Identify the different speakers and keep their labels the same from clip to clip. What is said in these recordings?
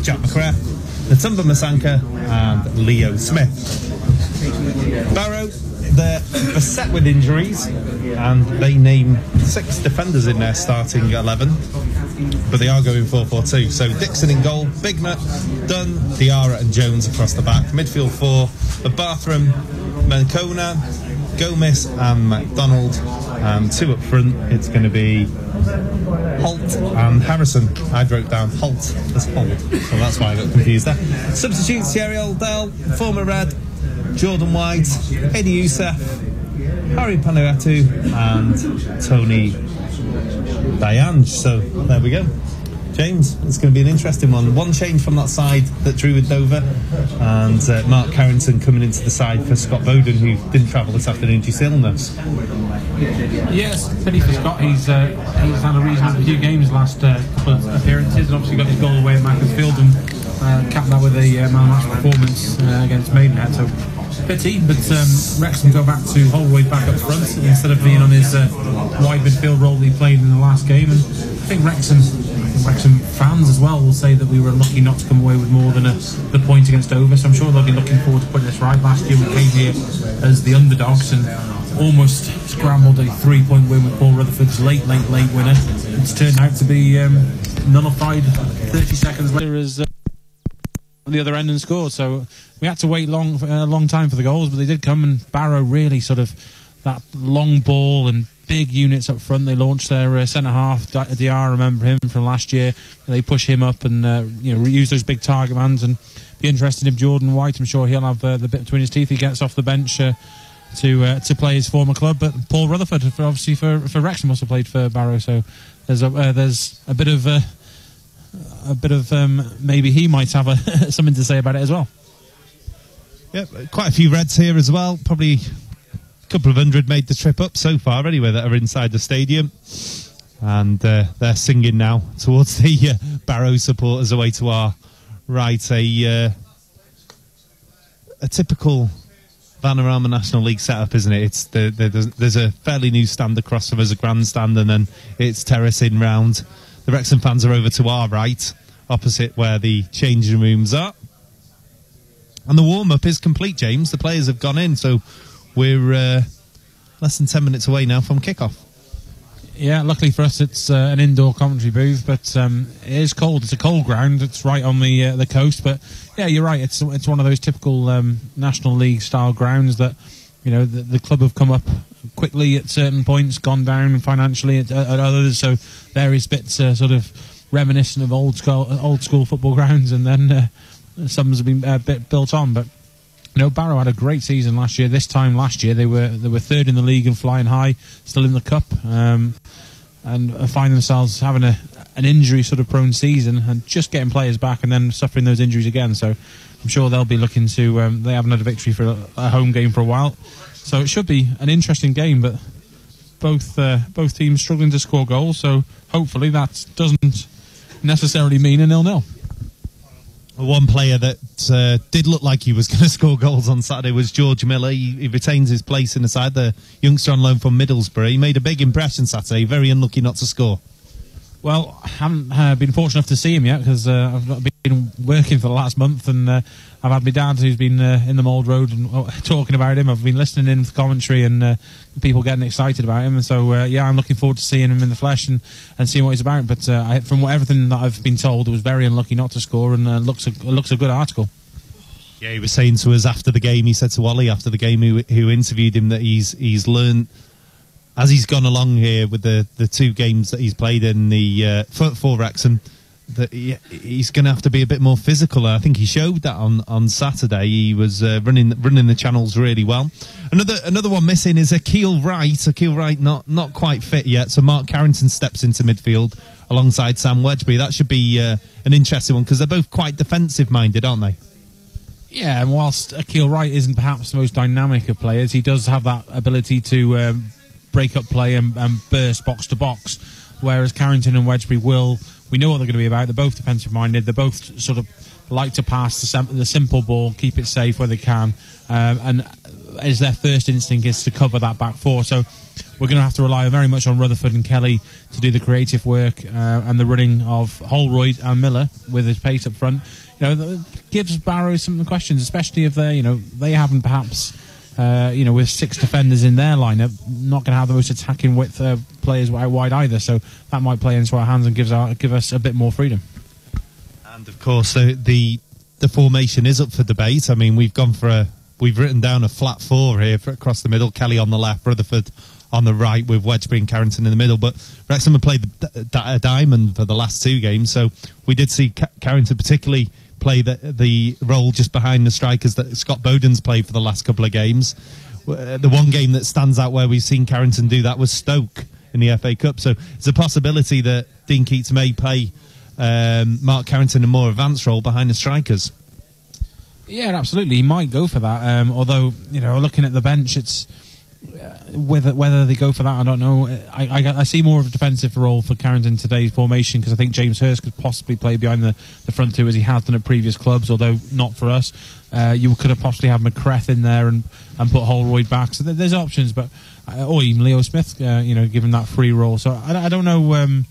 Speaker 1: Jack McCrae, Natumba Masanka and Leo Smith. Barrow, they're beset with injuries and they name 6 defenders in their starting 11, but they are going 4-4-2. So Dixon in goal, Bignut, Dunn, Diarra and Jones across the back. Midfield 4, the Barthram, Mencona, Gomez and McDonald. 2 up front, it's going to be Holt and Harrison. I wrote down Holt as Holt, so that's why I got confused there. Substitutes: Thierry Oldell, former Red, Jordan White, Eddie Youssef, Harry Panuatu and Tony Diange. So there we go. James, it's going to be an interesting one. One change from that side that drew with Dover, and Mark Carrington coming into the side for Scott Bowden, who didn't travel this afternoon due to illness.
Speaker 2: Yes, pity for Scott. He's had a reasonable few games last couple of appearances, and obviously got his goal away at Macclesfield and capped that with a man-of-match performance against Maidenhead. So pity, but Wrexham go back to Holroyd back up front instead of being on his wide midfield role that he played in the last game. And I think Wrexham fans as well will say that we were lucky not to come away with more than the point against Dover, so I'm sure they'll be looking forward to putting this right. Last year we came here as the underdogs and almost scrambled a 3-point win with Paul Rutherford's late winner. It's turned out to be nullified 30 seconds later as on the other end and scored, so we had to wait a long time for the goals, but they did come, and Barrow really sort of that long ball and big units up front. They launched their centre half, Diarra, remember him from last year. They push him up and reuse those big target mans, and be interested in Jordan White. I'm sure he'll have the bit between his teeth. He gets off the bench to play his former club, but Paul Rutherford obviously for Wrexham also played for Barrow, so there's a bit of maybe he might have something to say about it as well.
Speaker 1: Yeah, quite a few Reds here as well. Probably a couple of hundred made the trip up so far anyway that are inside the stadium, and they're singing now towards the Barrow supporters away to our right. A typical Vanarama National League setup, isn't it? It's there's a fairly new stand across from us, a grandstand, and then it's terracing round. The Wrexham fans are over to our right, opposite where the changing rooms are. And the warm-up is complete, James. The players have gone in, so we're less than 10 minutes away now from kick-off.
Speaker 2: Yeah, luckily for us, it's an indoor commentary booth, but it is cold. It's a cold ground. It's right on the coast, but yeah, you're right. It's one of those typical National League-style grounds that the club have come up quickly at certain points, gone down financially at others, so various bits sort of reminiscent of old school football grounds, and then some have been a bit built on. But Barrow had a great season last year. This time last year they were third in the league and flying high, still in the cup, and find themselves having an injury sort of prone season and just getting players back and then suffering those injuries again. So I'm sure they'll be looking to they haven't had a victory for a home game for a while. So it should be an interesting game, but both teams struggling to score goals, so hopefully that doesn't necessarily mean a 0-0.
Speaker 1: One player that did look like he was going to score goals on Saturday was George Miller. He retains his place in the side, the youngster on loan from Middlesbrough. He made a big impression Saturday, very unlucky not to score.
Speaker 2: Well, I haven't been fortunate enough to see him yet because I've not been working for the last month, and I've had my dad who's been in the Mould Road and talking about him. I've been listening in to commentary and people getting excited about him, and so I'm looking forward to seeing him in the flesh and seeing what he's about. But from everything that I've been told, it was very unlucky not to score, and looks a good article.
Speaker 1: Yeah, he was saying to us after the game, he said to Ollie after the game who interviewed him that he's learned as he's gone along here with the 2 games that he's played in the for Wrexham, that he's going to have to be a bit more physical. I think he showed that on Saturday. He was running the channels really well. Another one missing is Akil Wright. Akil Wright not quite fit yet, so Mark Carrington steps into midfield alongside Sam Wedgbury. That should be an interesting one because they're both quite defensive minded, aren't they?
Speaker 2: Yeah, and whilst Akil Wright isn't perhaps the most dynamic of players, he does have that ability to break up play and burst box to box, whereas Carrington and Wedgbury we know what they're going to be about. They're both defensive minded. They both sort of like to pass the simple ball, keep it safe where they can, and as their first instinct is to cover that back four. So we're going to have to rely very much on Rutherford and Kelly to do the creative work and the running of Holroyd and Miller with his pace up front. That gives Barrow some questions, especially if they haven't perhaps. With 6 defenders in their lineup, not going to have the most attacking width players out wide either. So that might play into our hands and give us a bit more freedom.
Speaker 1: And of course, the formation is up for debate. I mean, we've written down a flat 4 here across the middle. Kelly on the left, Rutherford on the right, with Wedgbury and Carrington in the middle. But Wrexham have played a diamond for the last 2 games, so we did see Carrington particularly play the role just behind the strikers that Scott Bowden's played for the last couple of games. The one game that stands out where we've seen Carrington do that was Stoke in the FA Cup. So it's a possibility that Dean Keats may play Mark Carrington in a more advanced role behind the strikers.
Speaker 2: Yeah, absolutely. He might go for that. Although, looking at the bench, it's whether they go for that, I don't know. I see more of a defensive role for Carrington in today's formation, because I think James Hurst could possibly play behind the front 2 as he has done at previous clubs, although not for us. You could have possibly had McCreth in there and put Holroyd back. So there's options, but or even Leo Smith, given that free role. So I don't know.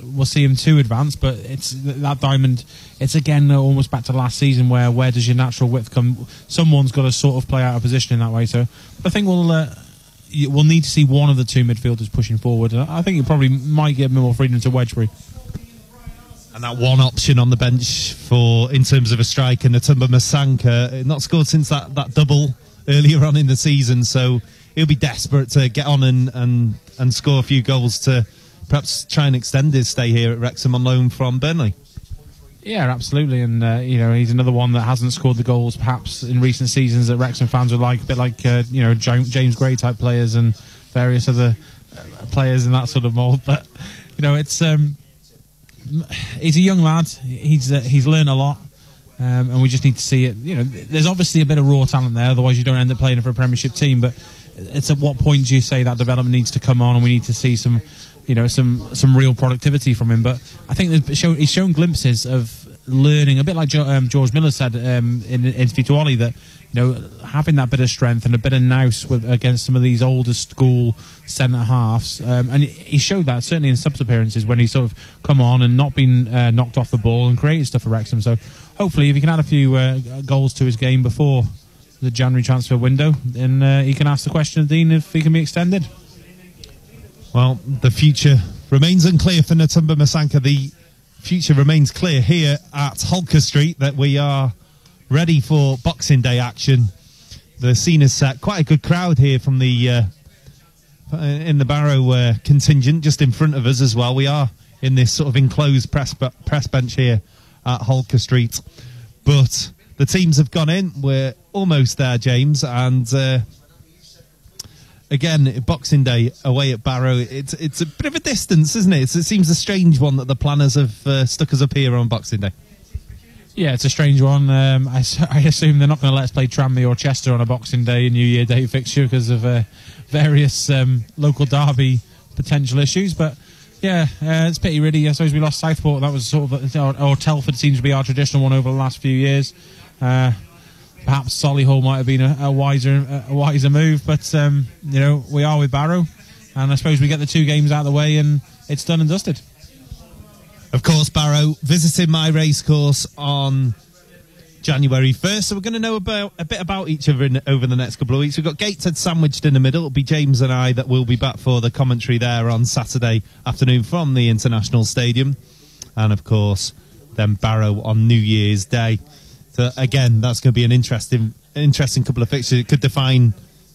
Speaker 2: We'll see him too advanced, but it's that diamond. It's again almost back to last season, where does your natural width come? Someone's got to sort of play out of position in that way. So I think we'll need to see one of the 2 midfielders pushing forward. I think you probably might give more freedom to Wedgbury.
Speaker 1: And that one option on the bench in terms of a striker, Natumba Masanka, not scored since that double earlier on in the season, so he'll be desperate to get on and score a few goals to perhaps try and extend his stay here at Wrexham on loan from Burnley.
Speaker 2: Yeah, absolutely, and he's another one that hasn't scored the goals perhaps in recent seasons that Wrexham fans would like, a bit like James Gray type players and various other players in that sort of mould. But it's he's a young lad. He's learned a lot, and we just need to see it. There's obviously a bit of raw talent there, otherwise you don't end up playing for a Premiership team. But it's at what point do you say that development needs to come on, and we need to see some real productivity from him. But I think he's shown glimpses of learning, a bit like George Miller said in the interview to Ollie, that having that bit of strength and a bit of nous against some of these older school centre halves, and he showed that certainly in subs appearances when he sort of come on and not been knocked off the ball and created stuff for Wrexham. So hopefully if he can add a few goals to his game before the January transfer window, then he can ask the question of Dean if he can be extended.
Speaker 1: Well, the future remains unclear for Natumba Masanka. The future remains clear here at Holker Street, that we are ready for Boxing Day action. The scene is set. Quite a good crowd here from the in the Barrow contingent just in front of us as well. We are in this sort of enclosed press bench here at Holker Street, but the teams have gone in. We're almost there, James, and again, Boxing Day away at Barrow. It's a bit of a distance, isn't it? It seems a strange one that the planners have stuck us up here on Boxing Day.
Speaker 2: Yeah, it's a strange one. I assume they're not going to let us play Tranmere or Chester on a Boxing Day, New Year Day fixture because of various local derby potential issues. But yeah, it's a pity really. I suppose we lost Southport. That was sort of, or Telford seems to be our traditional one over the last few years. Perhaps Solihull might have been a wiser move, but we are with Barrow, and I suppose we get the 2 games out of the way and it's done and dusted.
Speaker 1: Of course, Barrow visiting my racecourse on January 1st, so we're going to know a bit about each other over the next couple of weeks. We've got Gateshead sandwiched in the middle. It'll be James and I that will be back for the commentary there on Saturday afternoon from the International Stadium, and of course then Barrow on New Year's Day. So again, that's going to be an interesting couple of fixtures. It could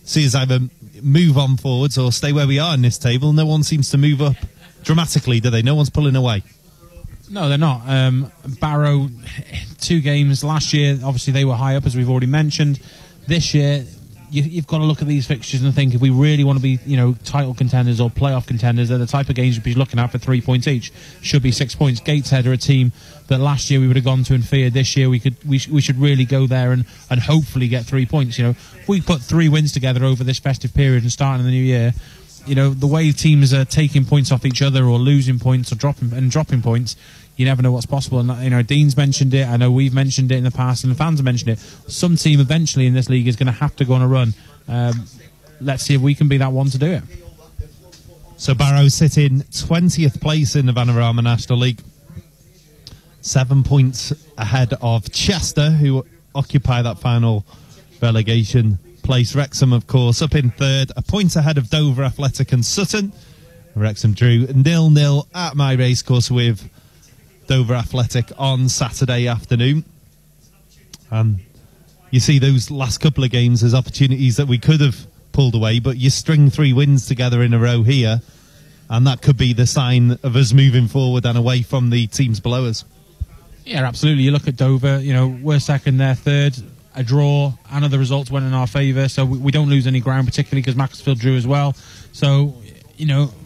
Speaker 1: see us either move on forwards or stay where we are in this table. No one seems to move up dramatically, do they? No one's pulling away.
Speaker 2: No, they're not. Barrow, 2 games last year. Obviously, they were high up, as we've already mentioned. This year, you've got to look at these fixtures and think, if we really want to be, title contenders or playoff contenders, they're the type of games you'd be looking at for 3 points each. Should be 6 points. Gateshead are a team that last year we would have gone to and feared. This year we should really go there and hopefully get 3 points. If we put 3 wins together over this festive period and starting in the new year, the way teams are taking points off each other or losing points or dropping points, you never know what's possible. And Dean's mentioned it. I know we've mentioned it in the past, and the fans have mentioned it. Some team eventually in this league is going to have to go on a run. Let's see if we can be that one to do it.
Speaker 1: So Barrow sit in 20th place in the Vanarama National League. 7 points ahead of Chester, who occupy that final relegation place. Wrexham, of course, up in third, a point ahead of Dover Athletic and Sutton. Wrexham drew 0-0 at my racecourse with Dover Athletic on Saturday afternoon. You see those last couple of games as opportunities that we could have pulled away, but you string 3 wins together in a row here, and that could be the sign of us moving forward and away from the teams below us.
Speaker 2: Yeah, absolutely. You look at Dover, we're second, they're third. A draw and other results went in our favour, so we don't lose any ground, particularly because Macclesfield drew as well. So,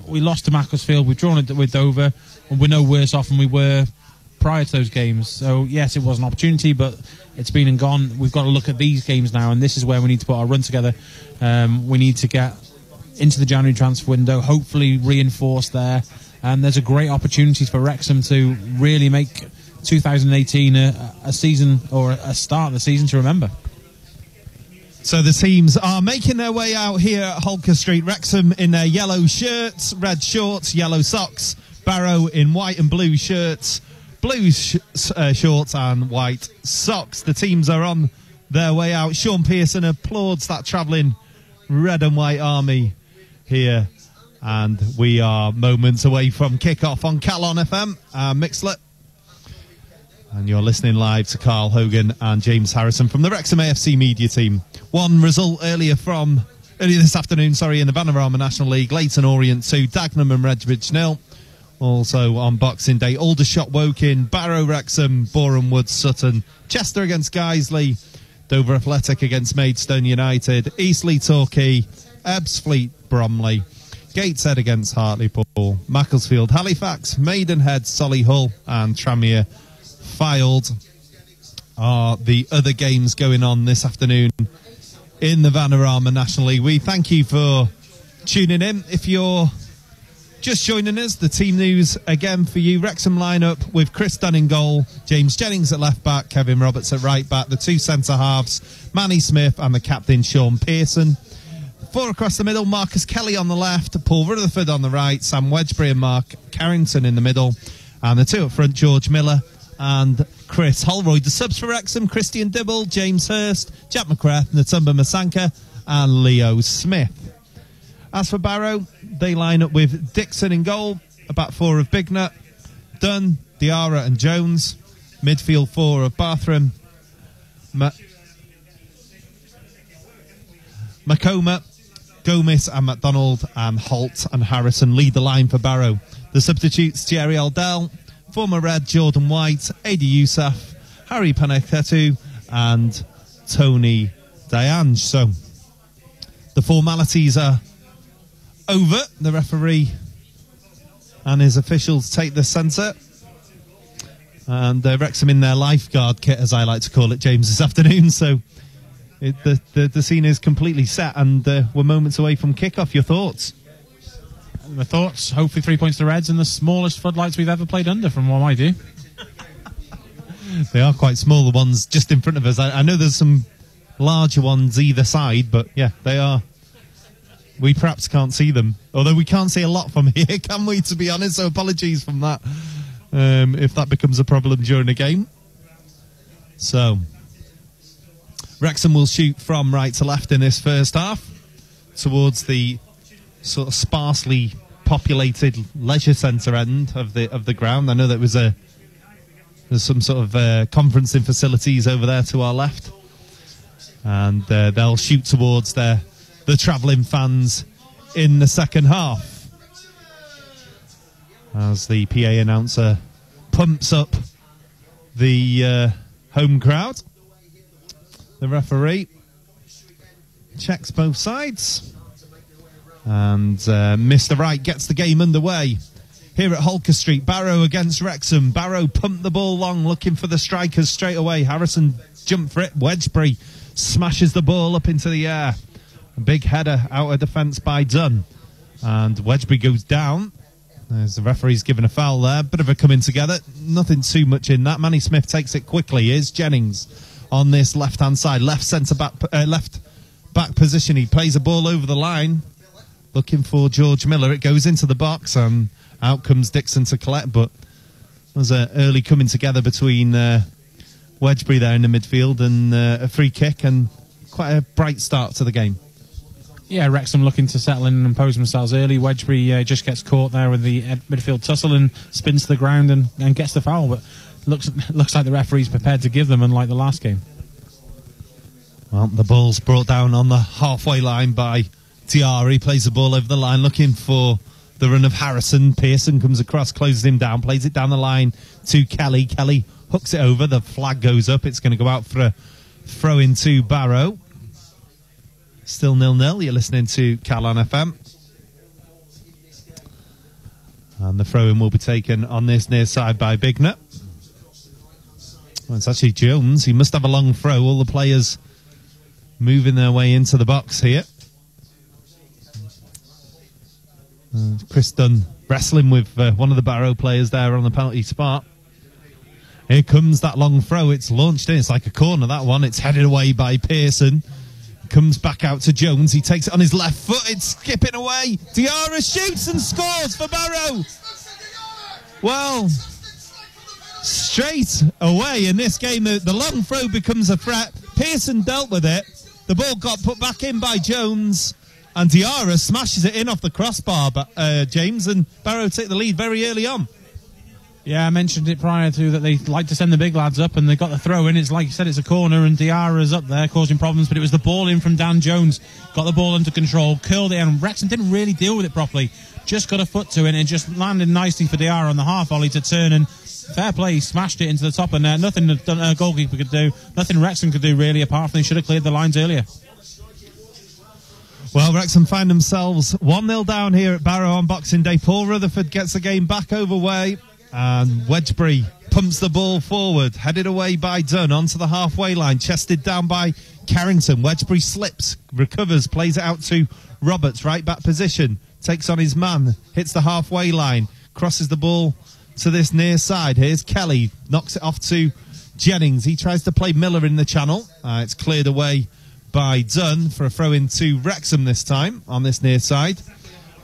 Speaker 2: we lost to Macclesfield, we've drawn it with Dover, and we're no worse off than we were prior to those games. So, yes, it was an opportunity, but it's been and gone. We've got to look at these games now, and this is where we need to put our run together. We need to get into the January transfer window, hopefully reinforce there, and there's a great opportunity for Wrexham to really make 2018 a season, or a start of the season to remember.
Speaker 1: So the teams are making their way out here at Holker Street. Wrexham in their yellow shirts, red shorts, yellow socks. Barrow in white and blue shirts, blue shorts and white socks. The teams are on their way out. Sean Pearson applauds that travelling red and white army here. And we are moments away from kick-off on Calon FM, Mixlet. And you're listening live to Carl Hogan and James Harrison from the Wrexham AFC media team. One result earlier this afternoon, in the Vanarama National League. Leyton Orient 2, Dagenham and Redbridge 0. Also on Boxing Day, Aldershot Woking, Barrow Wrexham, Boreham Wood Sutton, Chester against Guiseley, Dover Athletic against Maidstone United, Eastleigh Torquay, Ebbsfleet Bromley, Gateshead against Hartlepool, Macclesfield Halifax, Maidenhead Solihull and Tranmere Fylde are the other games going on this afternoon in the Vanarama National League. We thank you for tuning in. If you're just joining us, the team news again for you. Wrexham lineup with Chris Dunn in goal, James Jennings at left back, Kevin Roberts at right back, the 2 centre halves, Manny Smith and the captain Sean Pearson. 4 across the middle, Marcus Kelly on the left, Paul Rutherford on the right, Sam Wedgbury and Mark Carrington in the middle, and the 2 up front, George Miller and Chris Holroyd. The subs for Wrexham, Christian Dibble, James Hurst, Jack McCrath, Natumba Masanka and Leo Smith. As for Barrow, they line up with Dixon in goal, a back 4 of Bignut, Dunn, Diarra and Jones, midfield 4 of Barthram, Macoma, Gomez and MacDonald, and Holt and Harrison lead the line for Barrow. The substitutes, Jerry Aldell, former Red Jordan White, Adi Yousaf, Harry Paneketu and Tony Diange. So the formalities are over. The referee and his officials take the centre, and Wrexham in their lifeguard kit, as I like to call it, James, this afternoon. So the scene is completely set, and we're moments away from kick-off. Your thoughts?
Speaker 2: My thoughts, hopefully 3 points to the Reds and the smallest floodlights we've ever played under, from what I do.
Speaker 1: They are quite small, the ones just in front of us. I know there's some larger ones either side, but yeah, they are. We perhaps can't see them, although we can't see a lot from here, can we, to be honest? So apologies from that, if that becomes a problem during a game. So Wrexham will shoot from right to left in this first half towards the sort of sparsely populated leisure centre end of the ground. I know that there's some sort of conferencing facilities over there to our left, and they'll shoot towards the travelling fans in the second half as the PA announcer pumps up the home crowd. The referee checks both sides, and Mr. Wright gets the game underway here at Holker Street. Barrow against Wrexham. Barrow pumped the ball long, looking for the strikers straight away. Harrison jumped for it. Wedgbury smashes the ball up into the air. A big header out of defence by Dunn, and Wedgbury goes down. As the referee's given a foul there. Bit of a coming together. Nothing too much in that. Manny Smith takes it quickly. Here's Jennings on this left-hand side. Left centre back, left back position. He plays a ball over the line. looking for George Miller. It goes into the box and out comes Dixon to collect, but there's an early coming together between Wedgbury there in the midfield and a free kick and quite a bright start to the game.
Speaker 2: Yeah, Wrexham looking to settle in and impose themselves early. Wedgbury just gets caught there with the midfield tussle and spins to the ground and gets the foul, but looks like the referee's prepared to give them, unlike the last game.
Speaker 1: Well, the ball's brought down on the halfway line by Diarra. He plays the ball over the line looking for the run of Harrison. Pearson comes across, closes him down, plays it down the line to Kelly. Kelly hooks it over. The flag goes up. It's going to go out for a throw in to Barrow. Still 0-0. You're listening to Calon FM. And the throw-in will be taken on this near side by Bigner. Well, it's actually Jones. He must have a long throw. All the players moving their way into the box here. Chris Dunn wrestling with one of the Barrow players there on the penalty spot. Here comes that long throw. It's launched in. It's like a corner, that one. It's headed away by Pearson. Comes back out to Jones. He takes it on his left foot. It's skipping away. Diarra shoots and scores for Barrow. Well, straight away in this game, the long throw becomes a threat. Pearson dealt with it. The ball got put back in by Jones. And Diarra smashes it in off the crossbar, James, and Barrow take the lead very early on.
Speaker 2: Yeah, I mentioned it prior to that they like to send the big lads up, and they got the throw in. It's like you said, it's a corner, and Diarra's up there causing problems, but it was the ball in from Dan Jones. Got the ball under control, curled it, and Wrexham didn't really deal with it properly. Just got a foot to it, and it just landed nicely for Diarra on the half volley to turn, and fair play, he smashed it into the top, and nothing a goalkeeper could do, nothing Wrexham could do really, apart from they should have cleared the lines earlier.
Speaker 1: Well, Wrexham find themselves 1-0 down here at Barrow on Boxing Day. Paul Rutherford gets the game back over way, and Wedgbury pumps the ball forward, headed away by Dunn onto the halfway line, chested down by Carrington. Wedgbury slips, recovers, plays it out to Roberts, right back position, takes on his man, hits the halfway line, crosses the ball to this near side. Here's Kelly, knocks it off to Jennings. He tries to play Miller in the channel. It's cleared away by Dunn for a throw in to Wrexham this time on this near side.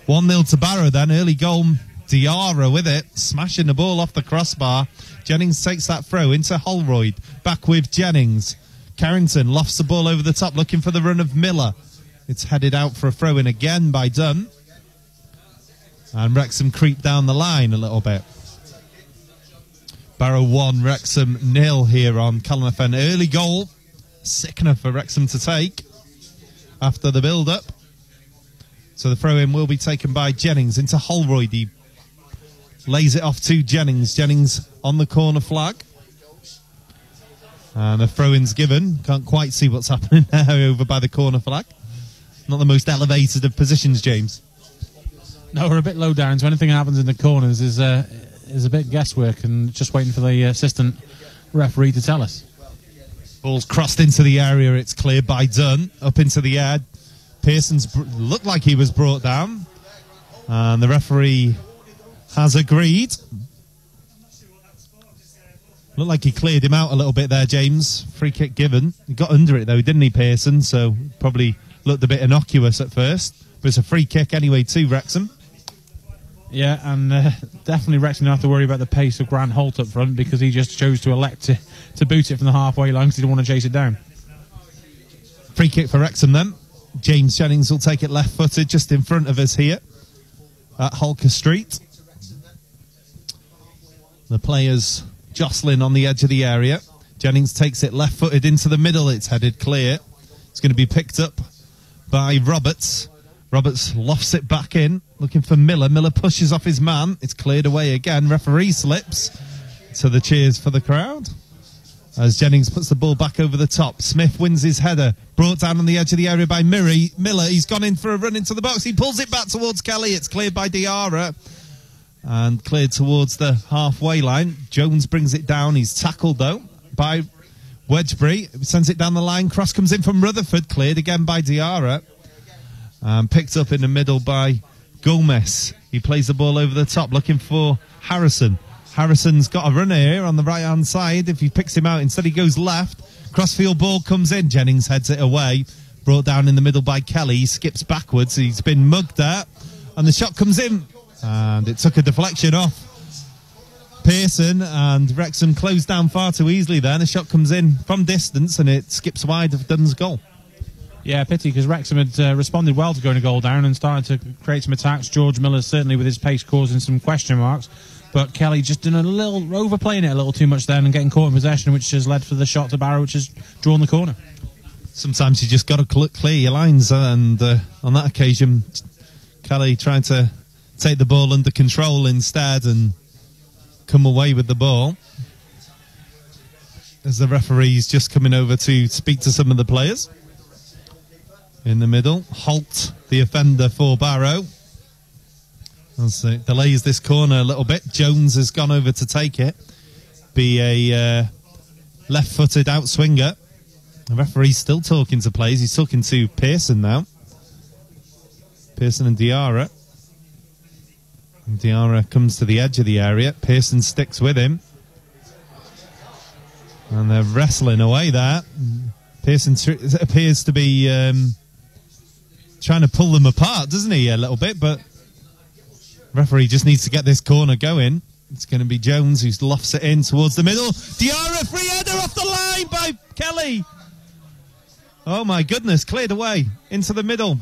Speaker 1: 1-0 to Barrow then, early goal. Diarra with it, smashing the ball off the crossbar. Jennings takes that throw into Holroyd, back with Jennings. Carrington lofts the ball over the top, looking for the run of Miller. It's headed out for a throw in again by Dunn. And Wrexham creep down the line a little bit. Barrow 1, Wrexham 0 here on Calon FM. Early goal, sickener for Wrexham to take after the build-up. So the throw-in will be taken by Jennings into Holroyd. He lays it off to Jennings. Jennings on the corner flag. And a throw-in's given. Can't quite see what's happening there over by the corner flag. Not the most elevated of positions, James.
Speaker 2: No, we're a bit low down, so anything that happens in the corners is a bit guesswork and just waiting for the assistant referee to tell us.
Speaker 1: Ball's crossed into the area. It's cleared by Dunn. Up into the air. Pearson's looked like he was brought down. And the referee has agreed. Looked like he cleared him out a little bit there, James. Free kick given. He got under it though, didn't he, Pearson? So probably looked a bit innocuous at first. But it's a free kick anyway to Wrexham.
Speaker 2: Yeah, and definitely Wrexham don't have to worry about the pace of Grant Holt up front, because he just chose to elect to boot it from the halfway line because he didn't want to chase it down.
Speaker 1: Free kick for Wrexham then. James Jennings will take it left-footed just in front of us here at Holker Street. The players jostling on the edge of the area. Jennings takes it left-footed into the middle. It's headed clear. It's going to be picked up by Roberts. Roberts lofts it back in, looking for Miller. Miller pushes off his man. It's cleared away again. Referee slips. So the cheers for the crowd as Jennings puts the ball back over the top. Smith wins his header. Brought down on the edge of the area by Miller. He's gone in for a run into the box. He pulls it back towards Kelly. It's cleared by Diarra. And cleared towards the halfway line. Jones brings it down. He's tackled, though, by Wedgbury. Sends it down the line. Cross comes in from Rutherford. Cleared again by Diarra. Picked up in the middle by Gomez. He plays the ball over the top, looking for Harrison. Harrison's got a runner here on the right-hand side. If he picks him out, instead he goes left. Crossfield ball comes in. Jennings heads it away. Brought down in the middle by Kelly. He skips backwards. He's been mugged there. And the shot comes in. And it took a deflection off Pearson. And Wrexham closed down far too easily there. And the shot comes in from distance and it skips wide of Dunn's goal.
Speaker 2: Yeah, pity, because Wrexham had responded well to going a goal down and started to create some attacks. George Miller certainly with his pace causing some question marks. But Kelly just doing a little, overplaying it a little too much then and getting caught in possession, which has led to the shot to Barrow, which has drawn the corner. Sometimes you just got to clear your lines, and on that occasion, Kelly trying to take the ball under control instead and come away with the ball. As the referee's just coming over to speak to some of the players. In the middle, Holt, the offender for Barrow. As it delays this corner a little bit, Jones has gone over to take it. Be a left-footed outswinger. The referee's still talking to players. He's talking to Pearson now. Pearson and Diarra. And Diarra comes to the edge of the area. Pearson sticks with him. And they're wrestling away there. Pearson appears to be trying to pull them apart, doesn't he, a little bit? But referee just needs to get this corner going. It's going to be Jones who lofts it in towards the middle. Diarra, free header off the line by Kelly. Oh my goodness, cleared away into the middle.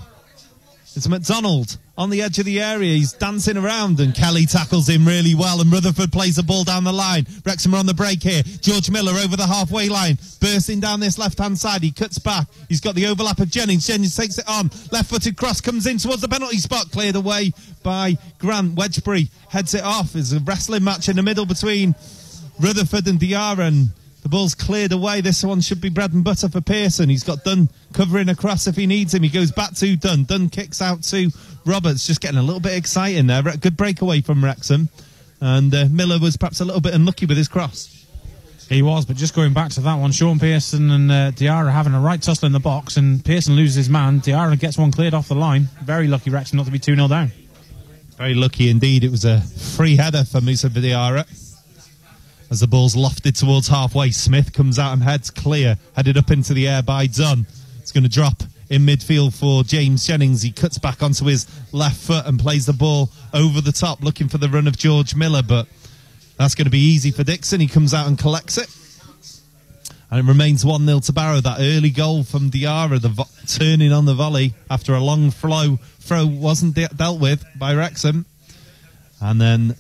Speaker 2: It's McDonald on the edge of the area. He's dancing around and Kelly tackles him really well and Rutherford plays the ball down the line. Wrexham are on the break here. George Miller over the halfway line, bursting down this left-hand side. He cuts back. He's got the overlap of Jennings. Jennings takes it on. Left-footed cross comes in towards the penalty spot. Cleared away by Grant. Wedgbury heads it off. There's a wrestling match in the middle between Rutherford and Diarra, and the ball's cleared away. This one should be bread and butter for Pearson. He's got Dunn covering across if he needs him. He goes back to Dunn. Dunn kicks out to Roberts. Just getting a little bit exciting there. Good breakaway from Wrexham. And Miller was perhaps a little bit unlucky with his cross. He was, but just going back to that one, Sean Pearson and Diarra having a right tussle in the box, and Pearson loses his man. Diarra gets one cleared off the line. Very lucky Wrexham not to be 2-0 down. Very lucky indeed. It was a free header for Musa Diarra. As the ball's lofted towards halfway, Smith comes out and heads clear, headed up into the air by Dunn. It's going to drop in midfield for James Jennings. He cuts back onto his left foot and plays the ball over the top, looking for the run of George Miller, but that's going to be easy for Dixon. He comes out and collects it. And it remains 1-0 to Barrow. That early goal from Diarra, turning on the volley after a long throw wasn't dealt with by Wrexham. And then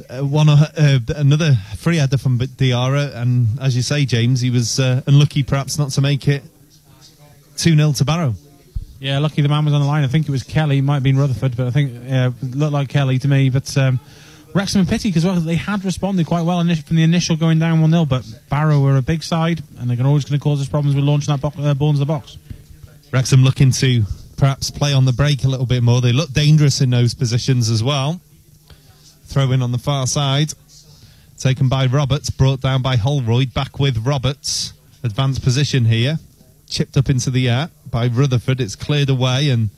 Speaker 2: another free header from Diarra, and as you say, James, he was unlucky perhaps not to make it 2-0 to Barrow. Yeah, lucky the man was on the line. I think it was Kelly, might have been Rutherford, but I think it looked like Kelly to me. But Wrexham and pity, because they had responded quite well from the initial going down 1-0, but Barrow were a big side and they're always going to cause us problems with launching that ball into the box. Wrexham looking to perhaps play on the break a little bit more. They look dangerous in those positions as well. Throw in on the far side, taken by Roberts, brought down by Holroyd, back with Roberts. Advanced position here, chipped up into the air by Rutherford. It's cleared away and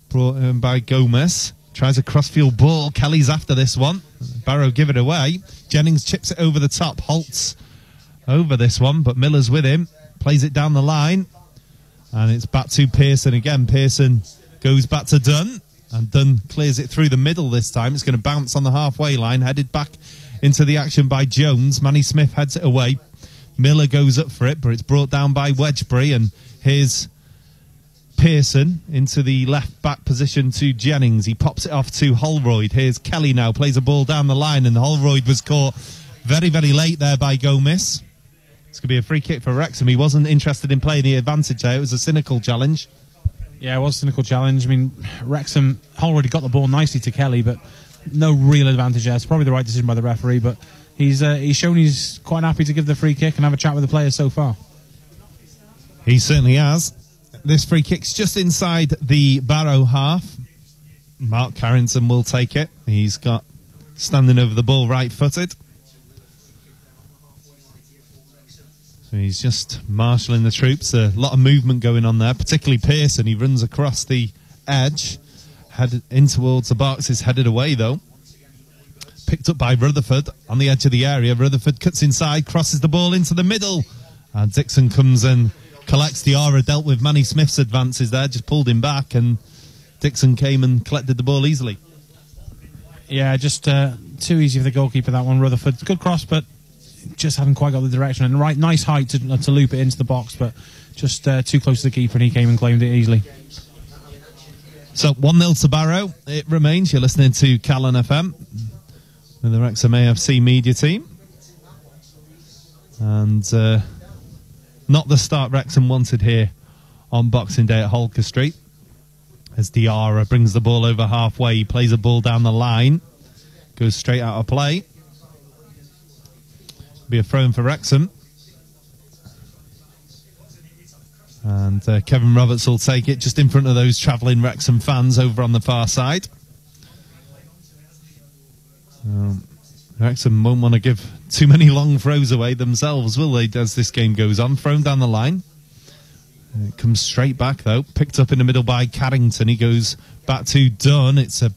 Speaker 2: brought in by Gomez. Tries a crossfield ball. Kelly's after this one. Barrow give it away. Jennings chips it over the top. Holt's over this one, but Miller's with him. Plays it down the line. And it's back to Pearson again. Pearson goes back to Dunn. And Dunn clears it through the middle this time. It's going to bounce on the halfway line. Headed back into the action by Jones. Manny Smith heads it away. Miller goes up for it, but it's brought down by Wedgbury. And here's Pearson into the left back position to Jennings. He pops it off to Holroyd. Here's Kelly now. Plays a ball down the line. And Holroyd was caught very, very late there by Gomez. It's going to be a free kick for Wrexham. He wasn't interested in playing the advantage there. It was a cynical challenge. Yeah, it was a cynical challenge. I mean, Wrexham already got the ball nicely to Kelly, but no real advantage there. It's probably the right decision by the referee, but he's shown he's quite happy to give the free kick and have a chat with the players so far. He certainly has. This free kick's just inside the Barrow half. Mark Carrington will take it. He's got standing over the ball right-footed. So he's just marshalling the troops. A lot of movement going on there, particularly Pearson. He runs across the edge, headed in towards the box. Is headed away, though. Picked up by Rutherford on the edge of the area. Rutherford cuts inside, crosses the ball into the middle. And Dixon comes and
Speaker 1: collects. Diarra dealt with Manny Smith's advances there, just pulled him back, and Dixon came and collected the ball easily.
Speaker 2: Yeah, just too easy for the goalkeeper, that one. Rutherford, good cross, but just haven't quite got the direction. And right, nice height to loop it into the box, but just too close to the keeper, and he came and claimed it easily.
Speaker 1: So 1-0 to Barrow. It remains. You're listening to Calon FM with the Wrexham AFC media team. And not the start Wrexham wanted here on Boxing Day at Holker Street. As Diarra brings the ball over halfway, he plays a ball down the line, goes straight out of play. Be a throw-in for Wrexham. And Kevin Roberts will take it just in front of those travelling Wrexham fans over on the far side. Wrexham won't want to give too many long throws away themselves, will they, as this game goes on? Thrown down the line. It comes straight back, though. Picked up in the middle by Carrington. He goes back to Dunn. It's a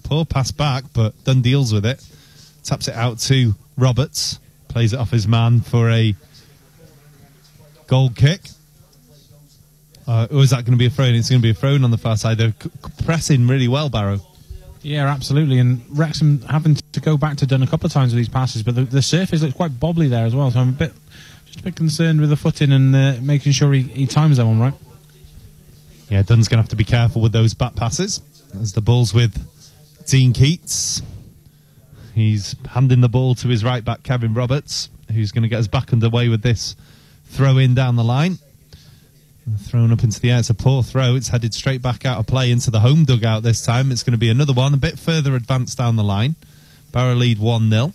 Speaker 1: poor pass back, but Dunn deals with it. Taps it out to Roberts. Plays it off his man for a goal kick. Or is that going to be a throw-in? It's going to be a throw-in on the far side. They're pressing really well, Barrow.
Speaker 2: Yeah, absolutely. And Wrexham having to go back to Dunn a couple of times with these passes, but the surface looks quite bobbly there as well. So I'm just a bit concerned with the footing and making sure he times that one right.
Speaker 1: Yeah, Dunn's going to have to be careful with those back passes. As the ball's with Dean Keats. He's handing the ball to his right back, Kevin Roberts, who's going to get us back underway with this throw-in down the line. Thrown up into the air. It's a poor throw. It's headed straight back out of play into the home dugout this time. It's going to be another one, a bit further advanced down the line. Barrow lead 1-0.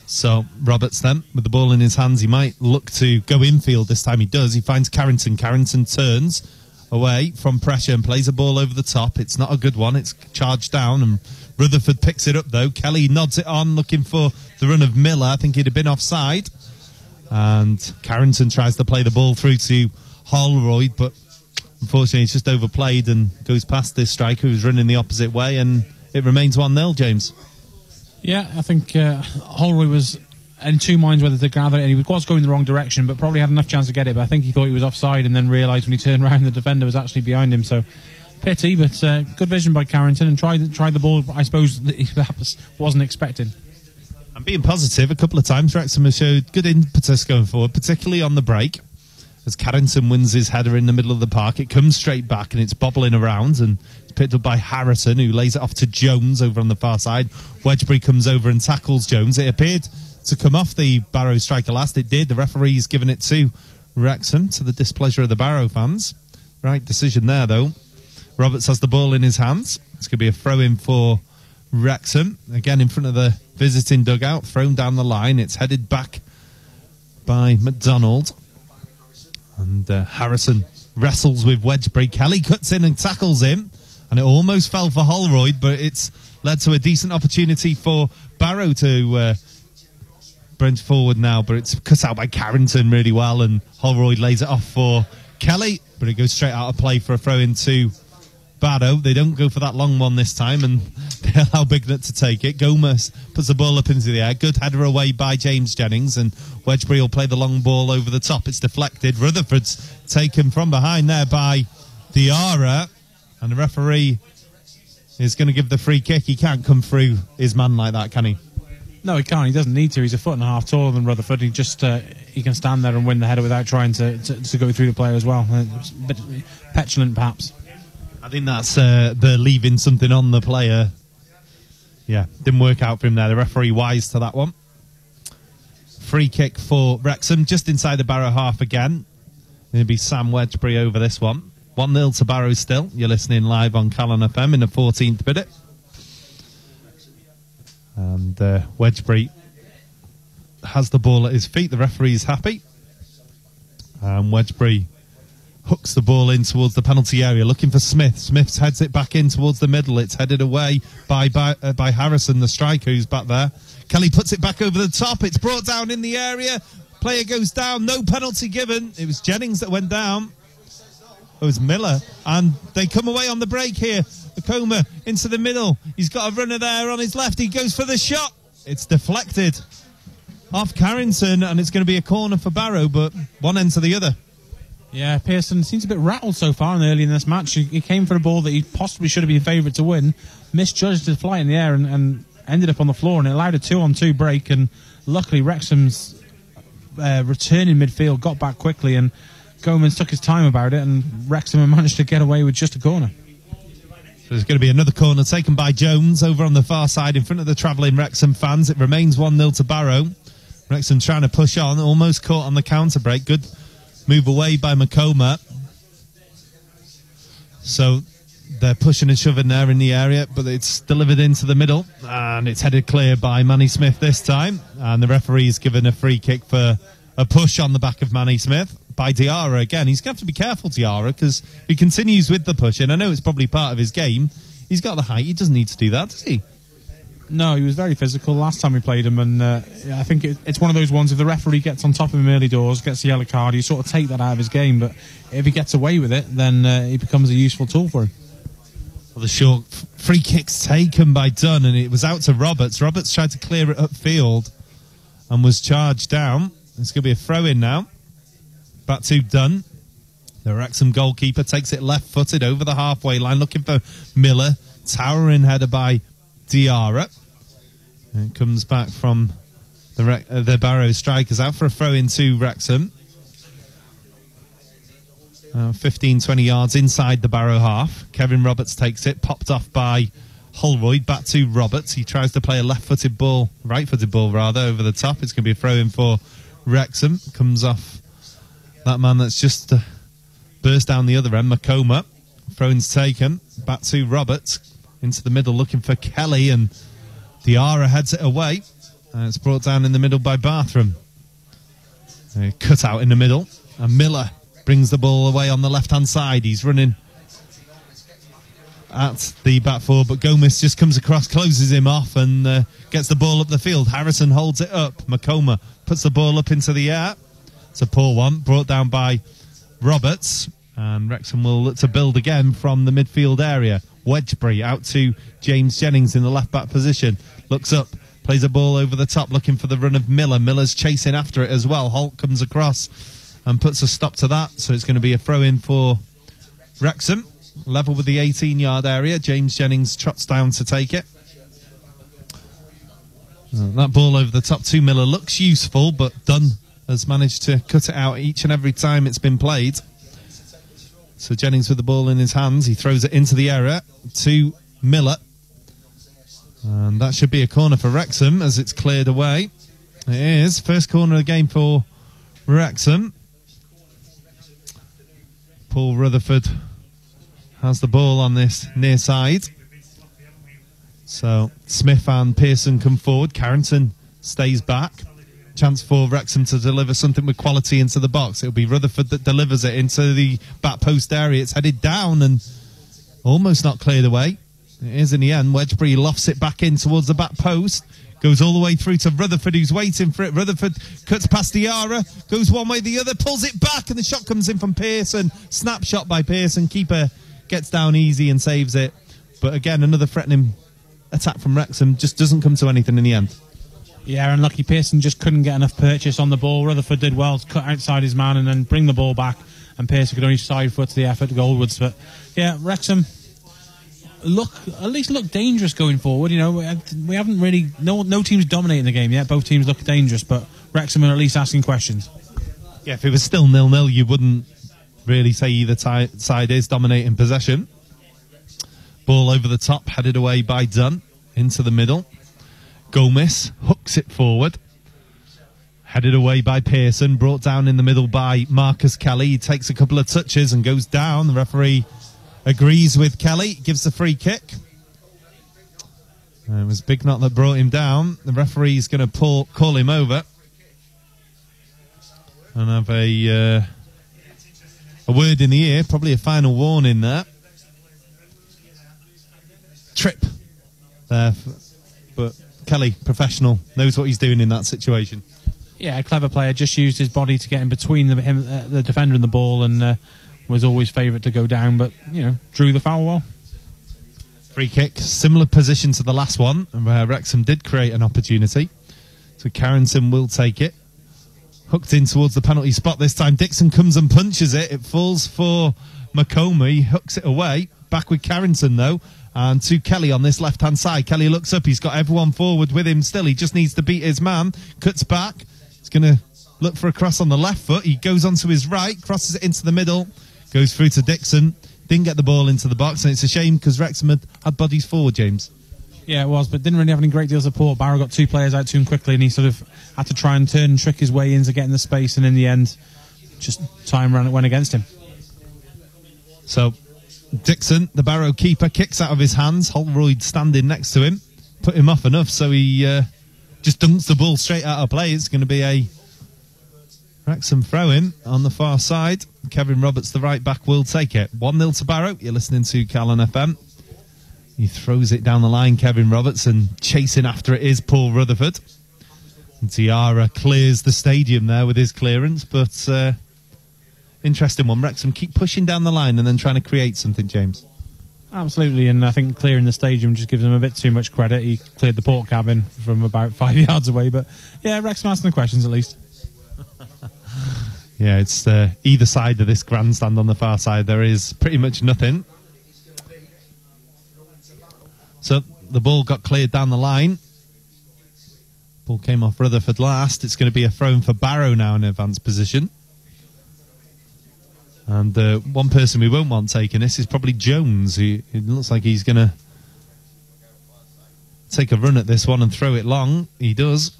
Speaker 1: So Roberts then, with the ball in his hands, he might look to go infield this time. He does. He finds Carrington. Carrington turns away from pressure and plays a ball over the top. It's not a good one. It's charged down, and Rutherford picks it up, though. Kelly nods it on, looking for the run of Miller. I think he'd have been offside. And Carrington tries to play the ball through to Holroyd, but unfortunately it's just overplayed and goes past this striker who's running the opposite way, and it remains 1-0, James.
Speaker 2: Yeah, I think Holroyd was in two minds whether to gather it, and he was going the wrong direction, but probably had enough chance to get it, but I think he thought he was offside and then realised when he turned around the defender was actually behind him, so pity, but good vision by Carrington, and tried the ball I suppose that he perhaps wasn't expecting.
Speaker 1: And being positive, a couple of times Wrexham has showed good impetus going forward, particularly on the break. As Carrington wins his header in the middle of the park, it comes straight back and it's bobbling around, and it's picked up by Harrison, who lays it off to Jones over on the far side. Wedgbury comes over and tackles Jones. It appeared to come off the Barrow striker last. It did. The referee's given it to Wrexham, to the displeasure of the Barrow fans. Right decision there, though. Roberts has the ball in his hands. It's going to be a throw-in for Wrexham, again in front of the visiting dugout, thrown down the line. It's headed back by McDonald, and Harrison wrestles with Wedgbury. Kelly cuts in and tackles him, and it almost fell for Holroyd, but it's led to a decent opportunity for Barrow to branch forward now, but it's cut out by Carrington really well, and Holroyd lays it off for Kelly, but it goes straight out of play for a throw into Barrow. They don't go for that long one this time, and they allow Bignett to take it. Gomez puts the ball up into the air. Good header away by James Jennings, and Wedgbury will play the long ball over the top. It's deflected. Rutherford's taken from behind there by Diarra, and the referee is going to give the free kick. He can't come through his man like that, can he?
Speaker 2: No, he can't. He doesn't need to. He's a foot and a half taller than Rutherford. He just he can stand there and win the header without trying to go through the player as well. It's a bit petulant, perhaps.
Speaker 1: I think that's the leaving something on the player. Yeah, didn't work out for him there. The referee wise to that one. Free kick for Wrexham, just inside the Barrow half again. It'll be Sam Wedgbury over this one. 1-0 to Barrow still. You're listening live on Calon FM in the 14th minute. And Wedgbury has the ball at his feet. The referee's happy. And Wedgbury hooks the ball in towards the penalty area, looking for Smith. Smith heads it back in towards the middle. It's headed away by Harrison, the striker, who's back there. Kelly puts it back over the top. It's brought down in the area. Player goes down. No penalty given. It was Jennings that went down. It was Miller. And they come away on the break here. Akoma into the middle. He's got a runner there on his left. He goes for the shot. It's deflected. off Carrington, and it's going to be a corner for Barrow, but one end to the other.
Speaker 2: Yeah, Pearson seems a bit rattled so far early in this match. He came for a ball that he possibly should have been favourite to win, misjudged his flight in the air and ended up on the floor, and it allowed a 2-on-2 break, and luckily Wrexham's return in midfield got back quickly, and Gomez took his time about it, and Wrexham managed to get away with just a corner.
Speaker 1: So there's going to be another corner taken by Jones over on the far side in front of the travelling Wrexham fans. It remains 1-0 to Barrow. Wrexham trying to push on, almost caught on the counter break. Good move away by Makoma. So they're pushing and shoving there in the area, but it's delivered into the middle, and it's headed clear by Manny Smith this time, and the referee's given a free kick for a push on the back of Manny Smith by Diarra again. He's going to have to be careful, Diarra, because he continues with the push, and I know it's probably part of his game. He's got the height. He doesn't need to do that, does he?
Speaker 2: No, he was very physical last time we played him, and I think it's one of those ones, if the referee gets on top of him early doors, gets the yellow card, you sort of take that out of his game, but if he gets away with it, then he becomes a useful tool for him.
Speaker 1: Well, the short free kick's taken by Dunn, and it was out to Roberts. Roberts tried to clear it upfield and was charged down. It's going to be a throw-in now. Back to Dunn. The Wrexham goalkeeper takes it left-footed over the halfway line, looking for Miller. Towering header by Diarra. And it comes back from the Barrow strikers out for a throw-in to Wrexham. 15-20 yards inside the Barrow half. Kevin Roberts takes it, popped off by Holroyd. Back to Roberts. He tries to play a right-footed ball rather, over the top. It's going to be a throw-in for Wrexham. Comes off that man that's just burst down the other end, Makoma. Throw-in's taken. Back to Roberts. Into the middle, looking for Kelly, and Diarra heads it away. And it's brought down in the middle by Bartram. Cut out in the middle. And Miller brings the ball away on the left-hand side. He's running at the back four, but Gomez just comes across, closes him off, and gets the ball up the field. Harrison holds it up. Makoma puts the ball up into the air. It's a poor one, brought down by Roberts. And Wrexham will look to build again from the midfield area. Wedgbury out to James Jennings in the left-back position. Looks up, plays a ball over the top, looking for the run of Miller. Miller's chasing after it as well. Holt comes across and puts a stop to that. So it's going to be a throw-in for Wrexham. Level with the 18-yard area. James Jennings trots down to take it. That ball over the top to Miller looks useful, but Dunn has managed to cut it out each and every time it's been played. So Jennings with the ball in his hands. He throws it into the area to Miller. And that should be a corner for Wrexham as it's cleared away. It is. First corner of the game for Wrexham. Paul Rutherford has the ball on this near side. So Smith and Pearson come forward. Carrington stays back. Chance for Wrexham to deliver something with quality into the box. It'll be Rutherford that delivers it into the back post area. It's headed down and almost not cleared away. It is in the end. Wedgbury lofts it back in towards the back post. Goes all the way through to Rutherford, who's waiting for it. Rutherford cuts past Diarra, goes one way, the other, pulls it back, and the shot comes in from Pearson. Snapshot by Pearson. Keeper gets down easy and saves it. But again, another threatening attack from Wrexham. Just doesn't come to anything in the end.
Speaker 2: Yeah, and lucky Pearson just couldn't get enough purchase on the ball. Rutherford did well to cut outside his man and then bring the ball back, and Pearson could only side foot to the effort to goalwards. But yeah, Wrexham at least look dangerous going forward. You know, we haven't really, no team's dominating the game yet. Both teams look dangerous, but Wrexham are at least asking questions.
Speaker 1: Yeah, if it was still 0-0, you wouldn't really say either side is dominating possession. Ball over the top, headed away by Dunn into the middle. Gomez hooks it forward. Headed away by Pearson. Brought down in the middle by Marcus Kelly. He takes a couple of touches and goes down. The referee agrees with Kelly. Gives the free kick. It was Big Knot that brought him down. The referee's going to call him over. And have a word in the ear. Probably a final warning there. Trip there. But Kelly, professional, knows what he's doing in that situation.
Speaker 2: Yeah, a clever player, just used his body to get in between the defender and the ball, and was always favourite to go down, but, you know, drew the foul well. Free
Speaker 1: kick, similar position to the last one, where Wrexham did create an opportunity. It's So Carrington will take it. Hooked in towards the penalty spot this time. Dixon comes and punches it. It falls for Makoma. He hooks it away. Back with Carrington, though. And to Kelly on this left-hand side. Kelly looks up. He's got everyone forward with him still. He just needs to beat his man. Cuts back. He's going to look for a cross on the left foot. He goes onto his right. Crosses it into the middle. Goes through to Dixon. Didn't get the ball into the box. And it's a shame because Wrexham had bodies forward, James.
Speaker 2: Yeah, it was, but didn't really have any great deal of support. Barrow got 2 players out to him quickly, and he sort of had to try and turn and trick his way into getting the space, and in the end, just time went against him.
Speaker 1: So, Dixon, the Barrow keeper, kicks out of his hands. Holroyd standing next to him. Put him off enough, so he just dunks the ball straight out of play. It's going to be a Wrexham throw-in on the far side. Kevin Roberts, the right back, will take it. 1-0 to Barrow. You're listening to Calon FM. He throws it down the line, Kevin Roberts, and chasing after it is Paul Rutherford. Diarra clears the stadium there with his clearance, but interesting one. Wrexham keep pushing down the line and then trying to create something, James.
Speaker 2: Absolutely, and I think clearing the stadium just gives him a bit too much credit. He cleared the port cabin from about 5 yards away, but yeah, Wrexham asking the questions at least.
Speaker 1: Yeah, it's either side of this grandstand on the far side. There is pretty much nothing. So the ball got cleared down the line. Ball came off Rutherford last. It's going to be a throw-in for Barrow now in advanced position. And one person we won't want taking this is probably Jones. It looks like he's going to take a run at this one and throw it long. He does.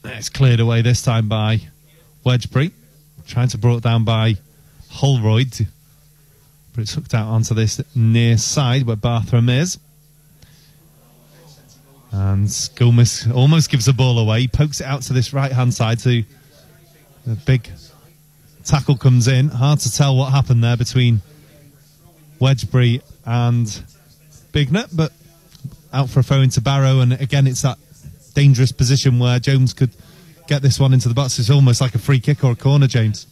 Speaker 1: It's cleared away this time by Wedgbury. Trying to brought down by Holroyd. But it's hooked out onto this near side where Barthram is. And Gomez almost gives the ball away. Pokes it out to this right-hand side. So the big tackle comes in. Hard to tell what happened there between Wedgbury and Bignett. But out for a throw into Barrow. And again, it's that dangerous position where Jones could get this one into the box. It's almost like a free kick or a corner, James.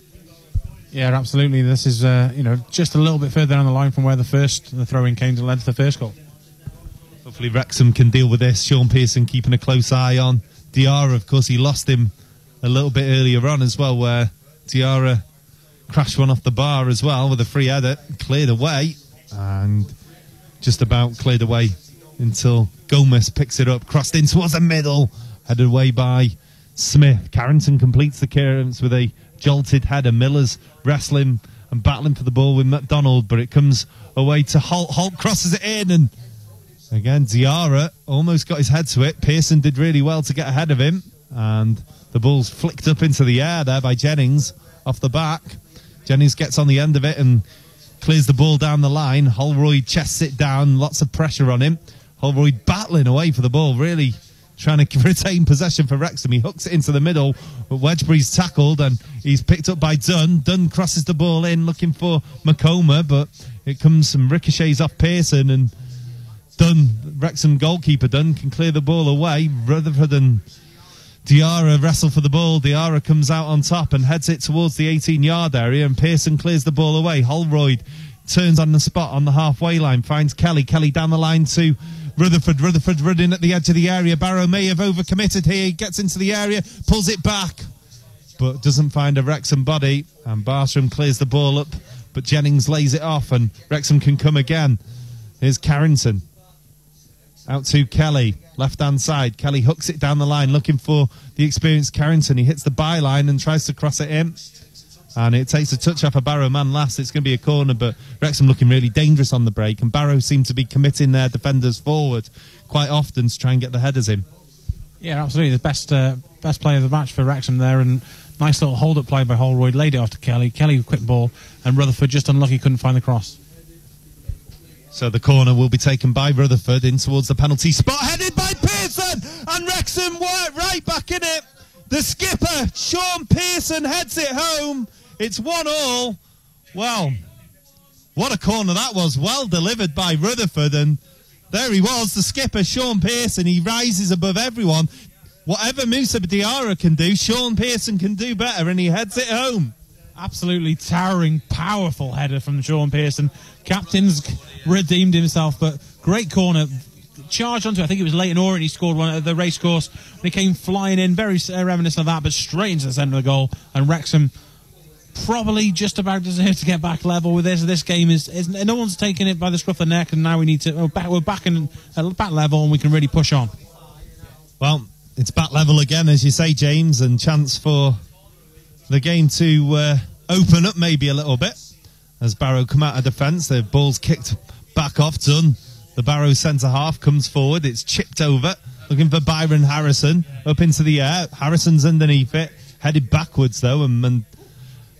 Speaker 2: Yeah, absolutely. This is, just a little bit further down the line from where the throw-in came to lead to the first goal.
Speaker 1: Hopefully Wrexham can deal with this. Sean Pearson keeping a close eye on Diarra. Of course, he lost him a little bit earlier on as well, where Diarra crashed one off the bar as well with a free header. Cleared away, and just about cleared away until Gomez picks it up. Crossed in towards the middle. Headed away by Smith. Carrington completes the clearance with a jolted header. Miller's wrestling and battling for the ball with McDonald, but it comes away to Holt. Holt crosses it in, and again, Diarra almost got his head to it. Pearson did really well to get ahead of him, and the ball's flicked up into the air there by Jennings off the back. Jennings gets on the end of it and clears the ball down the line. Holroyd chests it down, lots of pressure on him. Holroyd battling away for the ball, really trying to retain possession for Wrexham. He hooks it into the middle, but Wedgbury's tackled and he's picked up by Dunn. Dunn crosses the ball in looking for Makoma, but it comes some ricochets off Pearson, and Dunn, Wrexham goalkeeper Dunn, can clear the ball away. Rutherford and Diarra wrestle for the ball. Diarra comes out on top and heads it towards the 18-yard area, and Pearson clears the ball away. Holroyd turns on the spot on the halfway line, finds Kelly. Kelly down the line to Rutherford. Rutherford running at the edge of the area. Barrow may have overcommitted here. He gets into the area, pulls it back, but doesn't find a Wrexham body, and Bartram clears the ball up, but Jennings lays it off, and Wrexham can come again. Here's Carrington. Out to Kelly, left-hand side. Kelly hooks it down the line, looking for the experienced Carrington. He hits the byline and tries to cross it in. And it takes a touch off a Barrow man last. It's going to be a corner, but Wrexham looking really dangerous on the break. And Barrow seem to be committing their defenders forward quite often to try and get the headers in.
Speaker 2: Yeah, absolutely. The best player of the match for Wrexham there. And nice little hold-up play by Holroyd. Laid it off to Kelly. Kelly quick ball. And Rutherford just unlucky, couldn't find the cross.
Speaker 1: So the corner will be taken by Rutherford in towards the penalty spot, headed by Pearson, and Wrexham right back in it. The skipper, Sean Pearson, heads it home. It's 1-1. Well, what a corner that was. Well delivered by Rutherford, and there he was, the skipper, Sean Pearson. He rises above everyone. Whatever Moussa Diarra can do, Sean Pearson can do better, and he heads it home.
Speaker 2: Absolutely towering, powerful header from Sean Pearson. Captain's redeemed himself, but great corner. charged onto it. I think it was Leighton Orient, he scored one at the racecourse. They came flying in, very reminiscent of that, but straight into the centre of the goal. And Wrexham probably just about deserve to get back level with this. This game is no one's taking it by the scruff of the neck, and now we need to we're back level, and we can really push on.
Speaker 1: Well, it's back level again, as you say, James, and chance for the game to open up maybe a little bit as Barrow come out of defence. The ball's kicked back off. Dunn, the Barrow centre half, comes forward. It's chipped over, looking for Byron Harrison up into the air. Harrison's underneath it, headed backwards though, and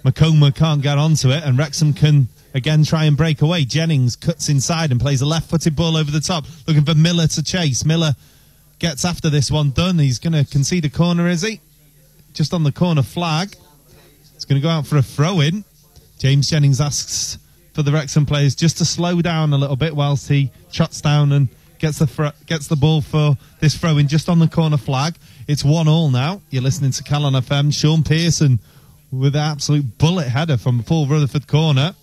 Speaker 1: Macoma can't get onto it, and Wrexham can again try and break away. Jennings cuts inside and plays a left-footed ball over the top, looking for Miller to chase. Miller gets after this one. Done. He's going to concede a corner, is he? Just on the corner flag. It's going to go out for a throw-in. James Jennings asks for the Wrexham players just to slow down a little bit whilst he trots down and gets the ball for this throw-in just on the corner flag. It's 1-1 now. You're listening to Calon FM. Sean Pearson with an absolute bullet header from Paul Rutherford corner,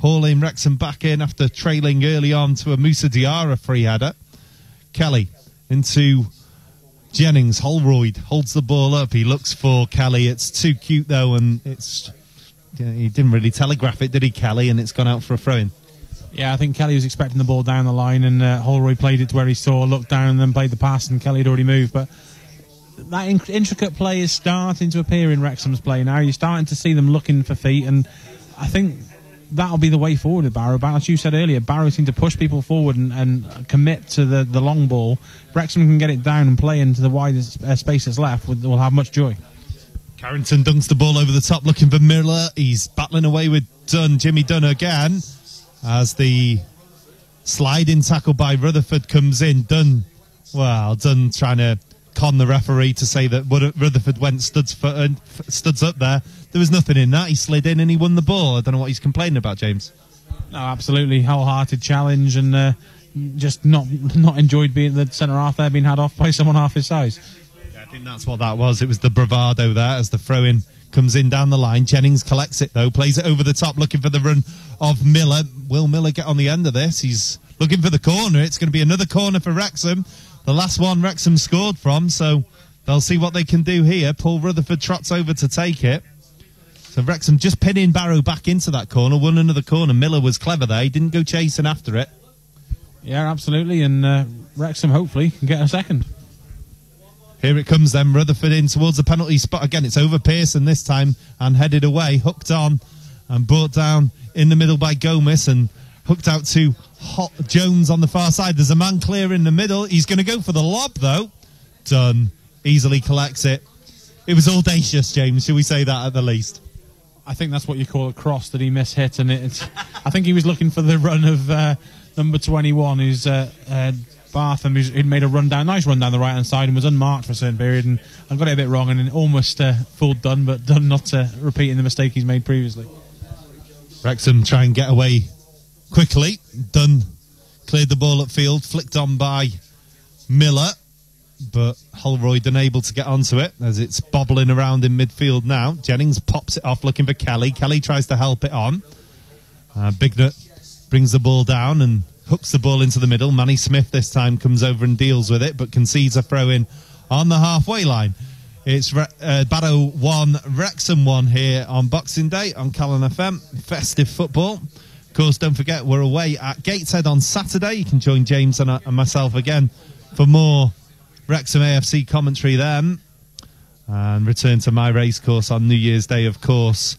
Speaker 1: hauling Wrexham back in after trailing early on to a Moussa Diarra free header. Kelly into Jennings. Holroyd holds the ball up. He looks for Kelly. It's too cute though, and he didn't really telegraph it, did he, Kelly? And it's gone out for a throw-in.
Speaker 2: Yeah, I think Kelly was expecting the ball down the line, and Holroyd played it to where he saw, looked down, and then played the pass, and Kelly had already moved. But that intricate play is starting to appear in Wrexham's play now. You're starting to see them looking for feet, and I think that'll be the way forward with Barrow. But as you said earlier, Barrow seem to push people forward and commit to the long ball. Wrexham can get it down and play into the widest space that's left. We'll have much joy.
Speaker 1: Carrington dunks the ball over the top, looking for Miller. He's battling away with Dunn, Jimmy Dunn again, as the sliding tackle by Rutherford comes in. Dunn trying to con the referee to say that Rutherford went studs up there. There was nothing in that. He slid in and he won the ball. I don't know what he's complaining about, James.
Speaker 2: No, absolutely wholehearted challenge, and just not enjoyed being the centre half there being had off by someone half his size.
Speaker 1: Yeah, I think that's what that was. It was the bravado there as the throw-in comes in down the line. Jennings collects it though, plays it over the top, looking for the run of Miller. Will Miller get on the end of this? He's looking for the corner. It's going to be another corner for Wrexham. The last one Wrexham scored from, so they'll see what they can do here. Paul Rutherford trots over to take it. So Wrexham just pinning Barrow back into that corner, won another corner. Miller was clever there. He didn't go chasing after it.
Speaker 2: Yeah, absolutely, and Wrexham hopefully can get a second.
Speaker 1: Here it comes then, Rutherford in towards the penalty spot. Again, it's over Pearson this time and headed away, hooked on and brought down in the middle by Gomez and hooked out to Jones on the far side. There's a man clear in the middle. He's going to go for the lob though. Dunn easily collects it. It was audacious, James, shall we say that at the least?
Speaker 2: I think that's what you call a cross that he mishit, and I think he was looking for the run of number 21, who's Bartham, who'd made a nice run down the right hand side and was unmarked for a certain period, and I got it a bit wrong and almost fooled Dunn, but Dunn not repeating the mistake he's made previously.
Speaker 1: Wrexham try and get away quickly. Dunn cleared the ball upfield, flicked on by Miller, but Holroyd unable to get onto it as it's bobbling around in midfield now. Jennings pops it off looking for Kelly. Kelly tries to help it on. Bignut brings the ball down and hooks the ball into the middle. Manny Smith this time comes over and deals with it, but concedes a throw-in on the halfway line. It's Barrow 1, Wrexham 1 here on Boxing Day on Calon FM. Festive football. Of course, don't forget, we're away at Gateshead on Saturday. You can join James and myself again for more Wrexham AFC commentary then. And return to my racecourse on New Year's Day, of course,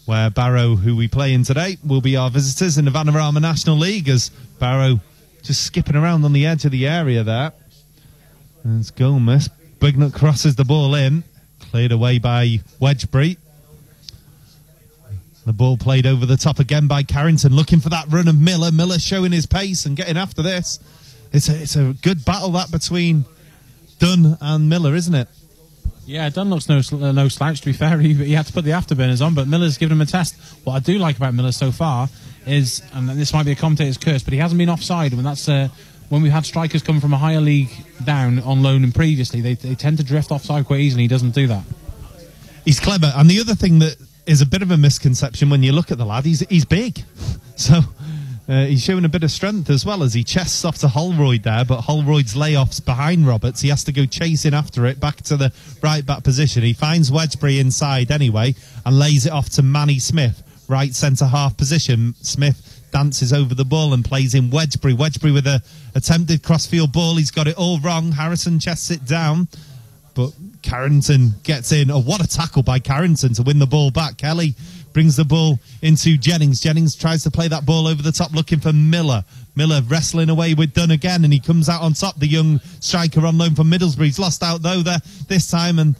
Speaker 1: where Barrow, who we play in today, will be our visitors in the Vanarama National League, as Barrow just skipping around on the edge of the area there. And it's Gomez. Bignut crosses the ball in, cleared away by Wedgbury. The ball played over the top again by Carrington, looking for that run of Miller. Miller showing his pace and getting after this. It's a good battle that between Dunn and Miller, isn't it?
Speaker 2: Yeah, Dunn looks no slouch, to be fair. He had to put the afterburners on, but Miller's given him a test. What I do like about Miller so far is, and this might be a commentator's curse, but he hasn't been offside. When that's when we've had strikers come from a higher league down on loan and previously, they tend to drift offside quite easily. He doesn't do that.
Speaker 1: He's clever. And the other thing that is a bit of a misconception when you look at the lad, he's big. So He's showing a bit of strength as well as he chests off to Holroyd there, but Holroyd's layoffs behind Roberts. He has to go chasing after it back to the right back position. He finds Wedgbury inside anyway and lays it off to Manny Smith, right centre half position. Smith dances over the ball and plays in Wedgbury. Wedgbury with a attempted crossfield ball. He's got it all wrong. Harrison chests it down, but Carrington gets in. Oh, what a tackle by Carrington to win the ball back. Kelly brings the ball into Jennings. Jennings tries to play that ball over the top, looking for Miller. Miller wrestling away with Dunn again, and he comes out on top, the young striker on loan from Middlesbrough. He's lost out, though, there this time, and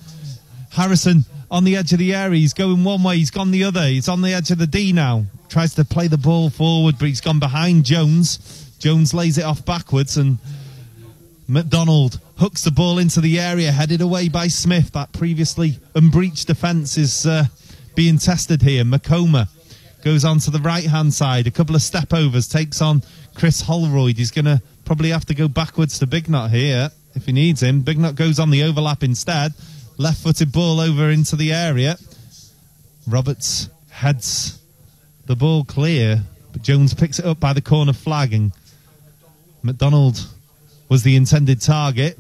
Speaker 1: Harrison on the edge of the area. He's going one way, he's gone the other. He's on the edge of the D now. Tries to play the ball forward, but he's gone behind Jones. Jones lays it off backwards, and McDonald hooks the ball into the area, headed away by Smith. That previously unbreached defence is being tested here. Macoma goes on to the right-hand side. A couple of step-overs, takes on Chris Holroyd. He's going to probably have to go backwards to Bignot here if he needs him. Bignot goes on the overlap instead. Left-footed ball over into the area. Roberts heads the ball clear, but Jones picks it up by the corner flag, and McDonald was the intended target.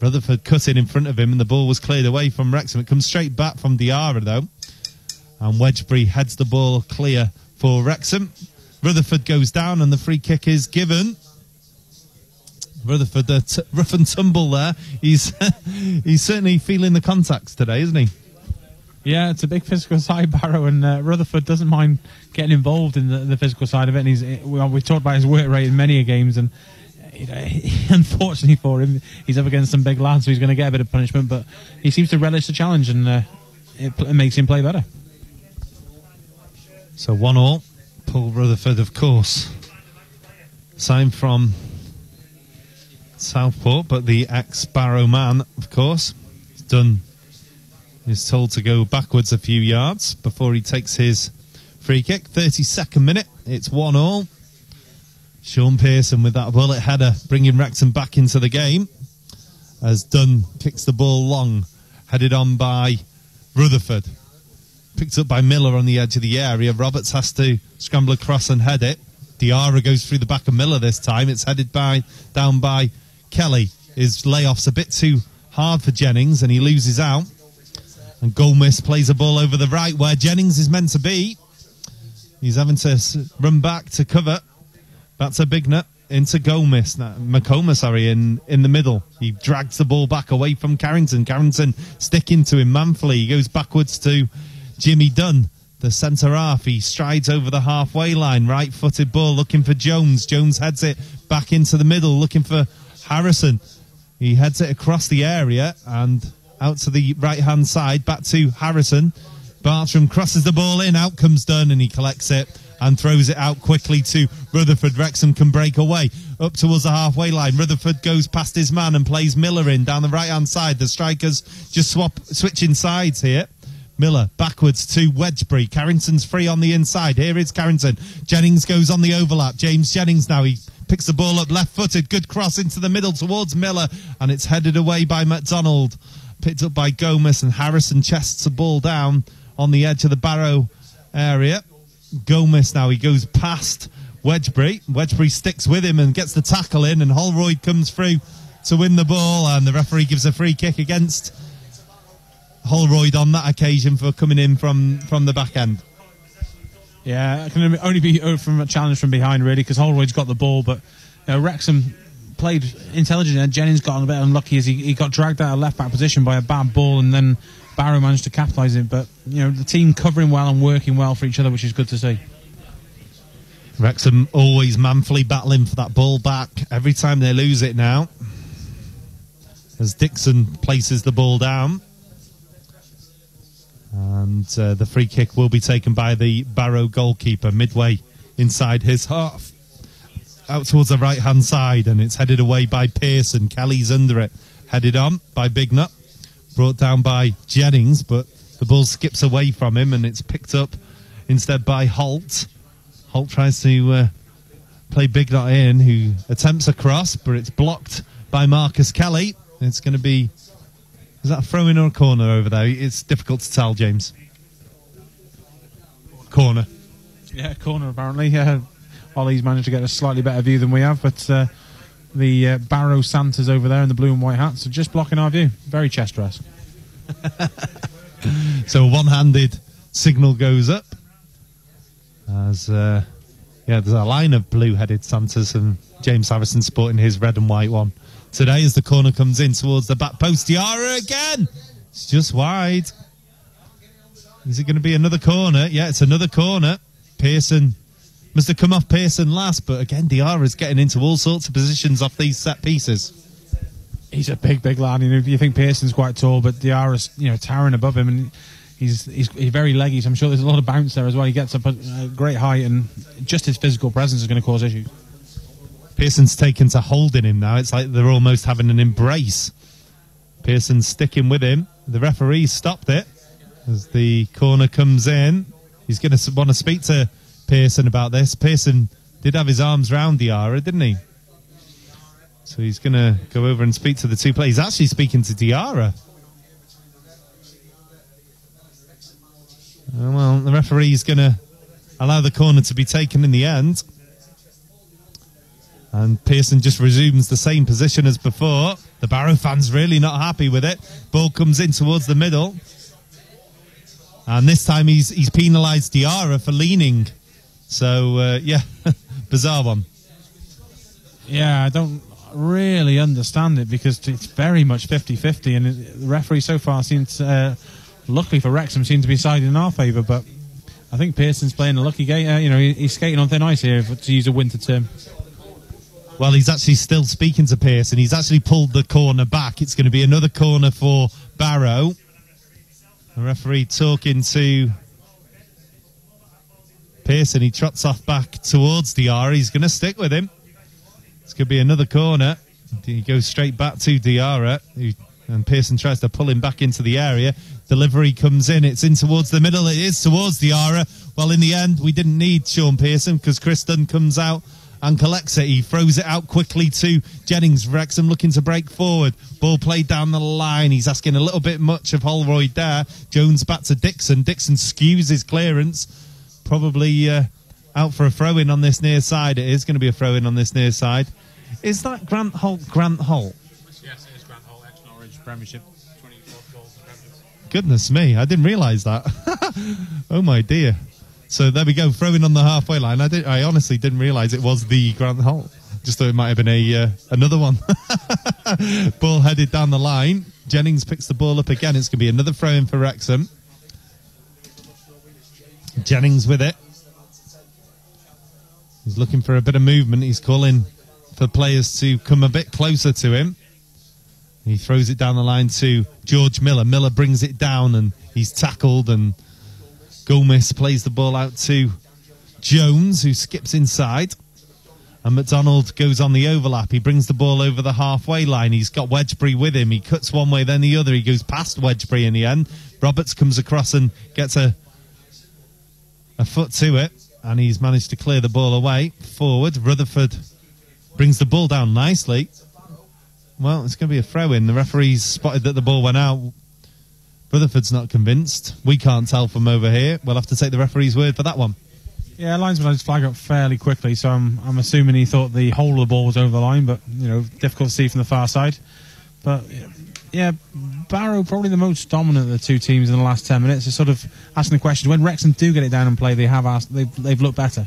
Speaker 1: Rutherford cut in front of him, and the ball was cleared away from Wrexham. It comes straight back from Diarra, though. And Wedgbury heads the ball clear for Wrexham. Rutherford goes down, and the free kick is given. Rutherford, rough and tumble there. He's certainly feeling the contacts today, isn't he?
Speaker 2: Yeah, it's a big physical side, Barrow, and Rutherford doesn't mind getting involved in the physical side of it. And we've talked about his work rate in many games, and unfortunately for him, he's up against some big lads, so he's going to get a bit of punishment, but he seems to relish the challenge, and it makes him play better.
Speaker 1: So 1-1. Paul Rutherford, of course, signed from Southport, but the ex-Barrow man, of course, is told to go backwards a few yards before he takes his free kick. 32nd minute, it's 1-1. Sean Pearson with that bullet header, bringing Wrexham back into the game, as Dunn kicks the ball long, headed on by Rutherford. Picked up by Miller on the edge of the area. Roberts has to scramble across and head it. Diarra goes through the back of Miller this time. It's headed down by Kelly. His layoff's a bit too hard for Jennings, and he loses out. And Golmis plays the ball over the right where Jennings is meant to be. He's having to run back to cover. That's a big nut into Macoma, in the middle. He drags the ball back away from Carrington. Carrington sticking to him manfully. He goes backwards to Jimmy Dunn, the centre half. He strides over the halfway line. Right-footed ball looking for Jones. Jones heads it back into the middle looking for Harrison. He heads it across the area and out to the right-hand side. Back to Harrison. Bartram crosses the ball in. Out comes Dunn, and he collects it and throws it out quickly to Rutherford. Wrexham can break away up towards the halfway line. Rutherford goes past his man and plays Miller in down the right-hand side. The strikers just switching sides here. Miller backwards to Wedgbury. Carrington's free on the inside. Here is Carrington. Jennings goes on the overlap. James Jennings now. He picks the ball up left-footed. Good cross into the middle towards Miller, and it's headed away by McDonald. Picked up by Gomez, and Harrison chests the ball down on the edge of the Barrow area. Gomez now, he goes past Wedgbury. Wedgbury sticks with him and gets the tackle in, and Holroyd comes through to win the ball, and the referee gives a free kick against Holroyd on that occasion for coming in from the back end.
Speaker 2: Yeah, it can only be from a challenge from behind, really, because Holroyd's got the ball, but Wrexham played intelligently, and Jennings got a bit unlucky as he got dragged out of left-back position by a bad ball, and then Barrow managed to capitalise it. But, the team covering well and working well for each other, which is good to see.
Speaker 1: Wrexham always manfully battling for that ball back every time they lose it now, as Dixon places the ball down. And the free kick will be taken by the Barrow goalkeeper midway inside his half. Out towards the right-hand side, and it's headed away by Pearson. Kelly's under it. Headed on by Bignot. Brought down by Jennings, but the ball skips away from him, and it's picked up instead by Holt. Holt tries to play Bignot in, who attempts a cross, but it's blocked by Marcus Kelly. It's going to be... Is that a throw-in or a corner over there? It's difficult to tell, James. Corner.
Speaker 2: Yeah, corner, apparently. Yeah. Ollie's managed to get a slightly better view than we have, but the Barrow Santas over there in the blue and white hats are just blocking our view. Very Chester-esque.
Speaker 1: So a one-handed signal goes up as there's a line of blue-headed Santas and James Harrison sporting his red and white one today as the corner comes in towards the back post. Diarra again! It's just wide. Is it going to be another corner? Yeah, it's another corner. Pearson must have come off Pearson last, but again, Diarra's getting into all sorts of positions off these set pieces.
Speaker 2: He's a big lad. You think Pearson's quite tall, but Diarra's towering above him, and he's very leggy. So I'm sure there's a lot of bounce there as well. He gets up at a great height, and just his physical presence is going to cause issues.
Speaker 1: Pearson's taken to holding him now. It's like they're almost having an embrace. Pearson's sticking with him. The referee stopped it as the corner comes in. He's going to want to speak to Pearson about this. Pearson did have his arms round Diarra, didn't he? So he's going to go over and speak to the two players. He's actually speaking to Diarra. Well, the referee's going to allow the corner to be taken in the end. And Pearson just resumes the same position as before. The Barrow fans really not happy with it. Ball comes in towards the middle. And this time he's penalised Diarra for leaning. So, bizarre one.
Speaker 2: Yeah, I don't really understand it because it's very much 50-50. And the referee so far seems, luckily for Wrexham, seems to be siding in our favour. But I think Pearson's playing a lucky game. He's skating on thin ice here, to use a winter term.
Speaker 1: Well, he's actually still speaking to Pearson. He's actually pulled the corner back. It's going to be another corner for Barrow. The referee talking to Pearson. He trots off back towards Diarra. He's going to stick with him. It's going to be another corner. He goes straight back to Diarra, and Pearson tries to pull him back into the area. Delivery comes in. It's in towards the middle. It is towards Diarra. Well, in the end, we didn't need Sean Pearson because Chris Dunn comes out and collects it. He throws it out quickly to Jennings. Wrexham looking to break forward. Ball played down the line. He's asking a little bit much of Holroyd there. Jones back to Dixon. Dixon skews his clearance. Probably out for a throw-in on this near side. It is going to be a throw-in on this near side. Is that Grant Holt? Grant Holt?
Speaker 2: Yes, it is Grant Holt, ex-Norwich Premiership. 24 goals in Premiership.
Speaker 1: Goodness me, I didn't realise that. Oh my dear. So there we go, throwing on the halfway line. I honestly didn't realise it was the Grant Holt. Just thought it might have been another one. Ball headed down the line. Jennings picks the ball up again. It's going to be another throw-in for Wrexham. Jennings with it. He's looking for a bit of movement. He's calling for players to come a bit closer to him. He throws it down the line to George Miller. Miller brings it down and he's tackled, and Gomez plays the ball out to Jones, who skips inside. And McDonald goes on the overlap. He brings the ball over the halfway line. He's got Wedgbury with him. He cuts one way, then the other. He goes past Wedgbury in the end. Roberts comes across and gets a foot to it. And he's managed to clear the ball away. Forward, Rutherford brings the ball down nicely. Well, it's going to be a throw-in. The referee's spotted that the ball went out. Rutherford's not convinced. We can't tell from over here. We'll have to take the referee's word for that one.
Speaker 2: Yeah, linesman had his flag up fairly quickly, so I'm assuming he thought the whole of the ball was over the line, but, difficult to see from the far side. But, yeah, Barrow probably the most dominant of the two teams in the last 10 minutes. Is sort of asking the question, when Wrexham do get it down and play, they've looked better.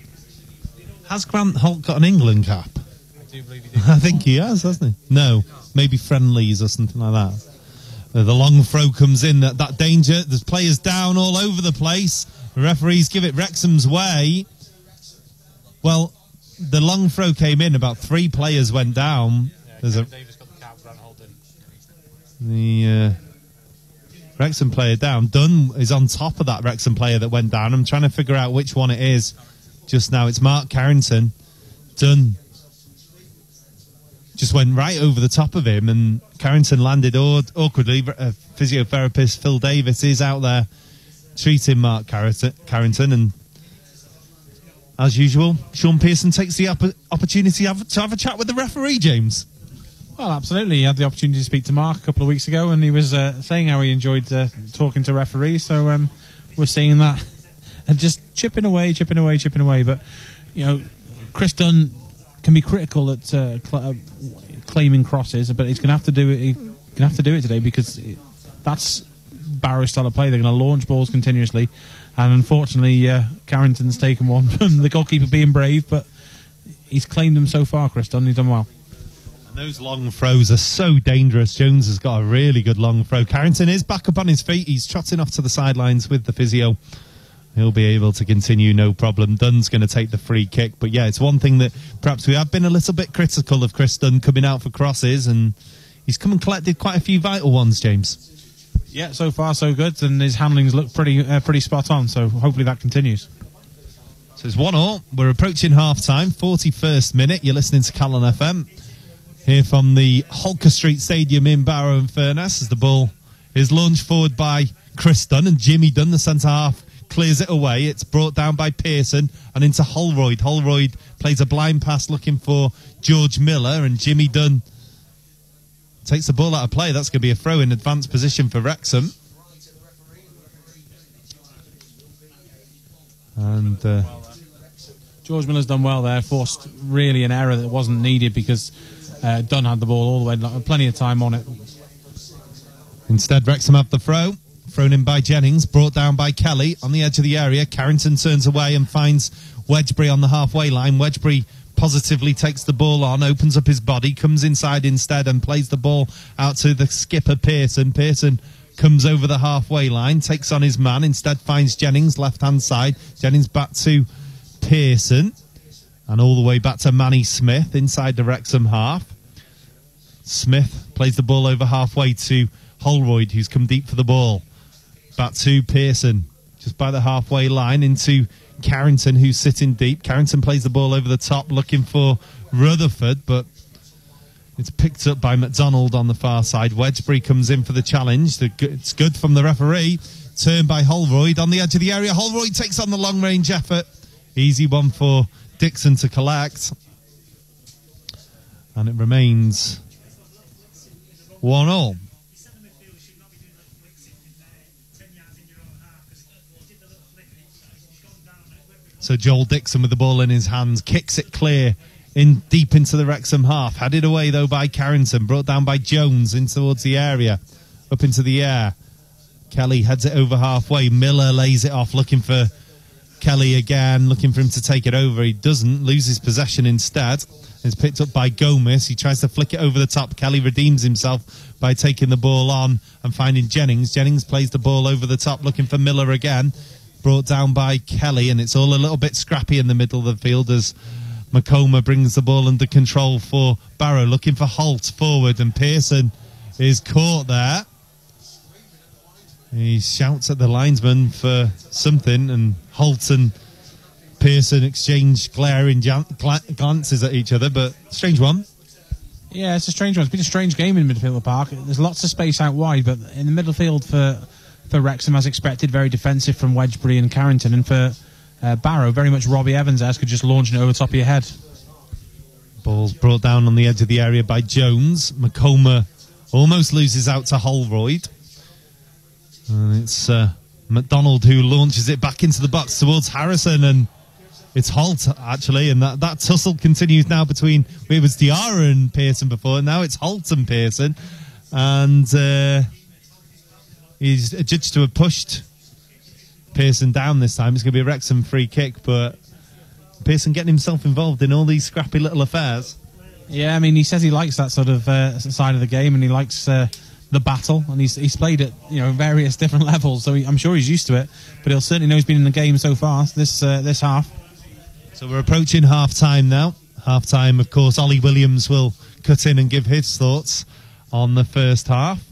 Speaker 1: Has Grant Holt got an England cap?
Speaker 2: I do believe he did.
Speaker 1: I think he has, hasn't he? No, maybe friendlies or something like that. The long throw comes in, that danger. There's players down all over the place. The referees give it Wrexham's way. Well, the long throw came in. About 3 players went down.
Speaker 2: Yeah, Davis got the cap, Grant Holt didn't.
Speaker 1: The Wrexham player down. Dunn is on top of that Wrexham player that went down. I'm trying to figure out which one it is just now. It's Mark Carrington. Dunn just went right over the top of him, and Carrington landed awkwardly. Physiotherapist Phil Davis is out there treating Mark Carrington, and as usual, Sean Pearson takes the opportunity to have a chat with the referee, James.
Speaker 2: Well, absolutely. He had the opportunity to speak to Mark a couple of weeks ago, and he was saying how he enjoyed talking to referees, so we're seeing that and just chipping away. But, Chris Dunn can be critical at claiming crosses, but he's going to have to do it. He's going to have to do it today because that's Barrow's style of play. They're going to launch balls continuously, and unfortunately, Carrington's taken one from the goalkeeper being brave, but he's claimed them so far. Chris Dunn, he's done well.
Speaker 1: And those long throws are so dangerous. Jones has got a really good long throw. Carrington is back up on his feet. He's trotting off to the sidelines with the physio. He'll be able to continue, no problem. Dunn's going to take the free kick. But yeah, it's one thing that perhaps we have been a little bit critical of Chris Dunn coming out for crosses, and he's come and collected quite a few vital ones, James.
Speaker 2: Yeah, so far so good, and his handlings look pretty spot on, so hopefully that continues.
Speaker 1: So it's 1-1. We're approaching half-time, 41st minute. You're listening to Calon FM here from the Holker Street Stadium in Barrow and Furness as the ball is launched forward by Chris Dunn, and Jimmy Dunn, the centre-half, clears it away. It's brought down by Pearson and into Holroyd. Holroyd plays a blind pass looking for George Miller, and Jimmy Dunn takes the ball out of play. That's going to be a throw in advanced position for Wrexham. And
Speaker 2: George Miller's done well there, forced really an error that wasn't needed because Dunn had the ball all the way, plenty of time on it.
Speaker 1: Instead, Wrexham have the throw. Thrown in by Jennings, brought down by Kelly on the edge of the area. Carrington turns away and finds Wedgbury on the halfway line. Wedgbury positively takes the ball on, opens up his body, comes inside instead and plays the ball out to the skipper Pearson. Pearson comes over the halfway line, takes on his man, instead finds Jennings left-hand side. Jennings back to Pearson and all the way back to Manny Smith inside the Wrexham half. Smith plays the ball over halfway to Holroyd, who's come deep for the ball. Back to Pearson, just by the halfway line, into Carrington, who's sitting deep. Carrington plays the ball over the top, looking for Rutherford, but it's picked up by McDonald on the far side. Wedgbury comes in for the challenge. It's good from the referee. Turned by Holroyd on the edge of the area. Holroyd takes on the long-range effort. Easy one for Dixon to collect. And it remains 1-1. So Joel Dixon with the ball in his hands, kicks it clear deep into the Wrexham half. Headed away though by Carrington, brought down by Jones in towards the area, up into the air. Kelly heads it over halfway. Miller lays it off, looking for Kelly again, looking for him to take it over. He doesn't, loses possession instead. It's picked up by Gomez. He tries to flick it over the top. Kelly redeems himself by taking the ball on and finding Jennings. Jennings plays the ball over the top, looking for Miller again. Brought down by Kelly, and it's all a little bit scrappy in the middle of the field as Macoma brings the ball under control for Barrow, looking for Holt forward, and Pearson is caught there. He shouts at the linesman for something, and Holt and Pearson exchange glaring glances at each other, but strange one.
Speaker 2: Yeah, it's a strange one. It's been a strange game in the midfield of the park. There's lots of space out wide, but in the middle field for Wrexham, as expected, very defensive from Wedgbury and Carrington, and for Barrow, very much Robbie Evans-esque, could just launch it over the top of your head.
Speaker 1: Ball's brought down on the edge of the area by Jones. Macoma almost loses out to Holroyd. And it's McDonald who launches it back into the box towards Harrison, and it's Holt, actually, and that tussle continues now between, it was Diarra and Pearson before, and now it's Holt and Pearson, and he's adjudged to have pushed Pearson down this time. It's going to be a Wrexham free kick, but Pearson getting himself involved in all these scrappy little affairs.
Speaker 2: Yeah, I mean, he says he likes that sort of side of the game, and he likes the battle, and he's played at various different levels, so I'm sure he's used to it, but he'll certainly know he's been in the game so far this half.
Speaker 1: So we're approaching half-time now. Half-time, of course, Ollie Williams will cut in and give his thoughts on the first half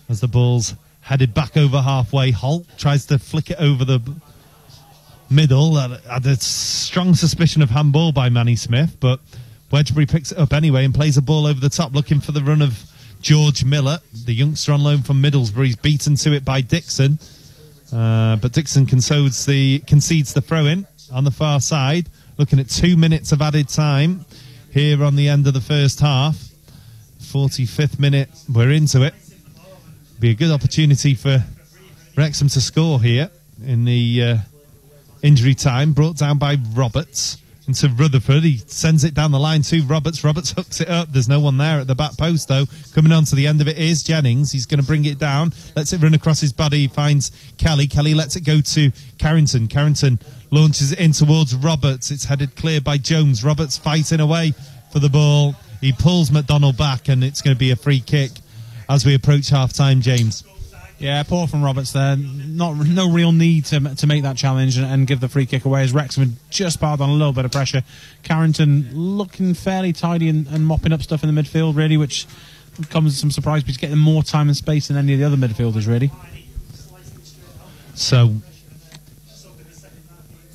Speaker 1: as the ball's headed back over halfway. Holt tries to flick it over the middle. Had a strong suspicion of handball by Manny Smith, but Wedgbury picks it up anyway and plays a ball over the top, looking for the run of George Miller, the youngster on loan from Middlesbrough. He's beaten to it by Dixon, but Dixon concedes the throw-in on the far side. Looking at 2 minutes of added time here on the end of the first half. 45th minute, we're into it. Be a good opportunity for Wrexham to score here in the injury time. Brought down by Roberts. into Rutherford. He sends it down the line to Roberts. Roberts hooks it up. There's no one there at the back post, though. Coming on to the end of it is Jennings. He's going to bring it down. Lets it run across his body. He finds Kelly. Kelly lets it go to Carrington. Carrington launches it in towards Roberts. It's headed clear by Jones. Roberts fighting away for the ball. He pulls McDonald back, and it's going to be a free kick as we approach half-time, James.
Speaker 2: Yeah, poor from Roberts there. No real need to make that challenge and give the free kick away, as Wrexham had just piled on a little bit of pressure. Carrington looking fairly tidy and mopping up stuff in the midfield, really, which comes as some surprise, but he's getting more time and space than any of the other midfielders, really.
Speaker 1: So,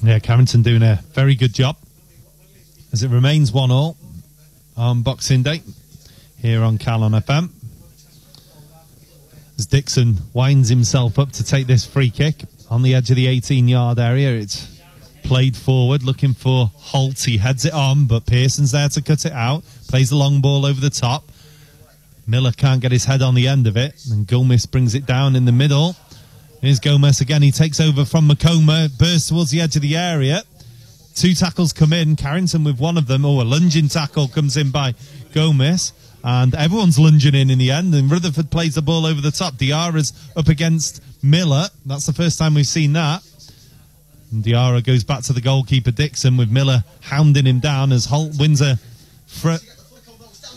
Speaker 1: yeah, Carrington doing a very good job as it remains 1-1 on Boxing Day here on Calon FM. As Dixon winds himself up to take this free kick on the edge of the 18-yard area. It's played forward, looking for Holt. He heads it on, but Pearson's there to cut it out. Plays the long ball over the top. Miller can't get his head on the end of it, and Gomez brings it down in the middle. Here's Gomez again. He takes over from Makoma, bursts towards the edge of the area. 2 tackles come in. Carrington with one of them. Oh, a lunging tackle comes in by Gomez. And everyone's lunging in the end, and Rutherford plays the ball over the top. Diarra's up against Miller. That's the first time we've seen that. And Diarra goes back to the goalkeeper, Dixon, with Miller hounding him down as Holt wins a...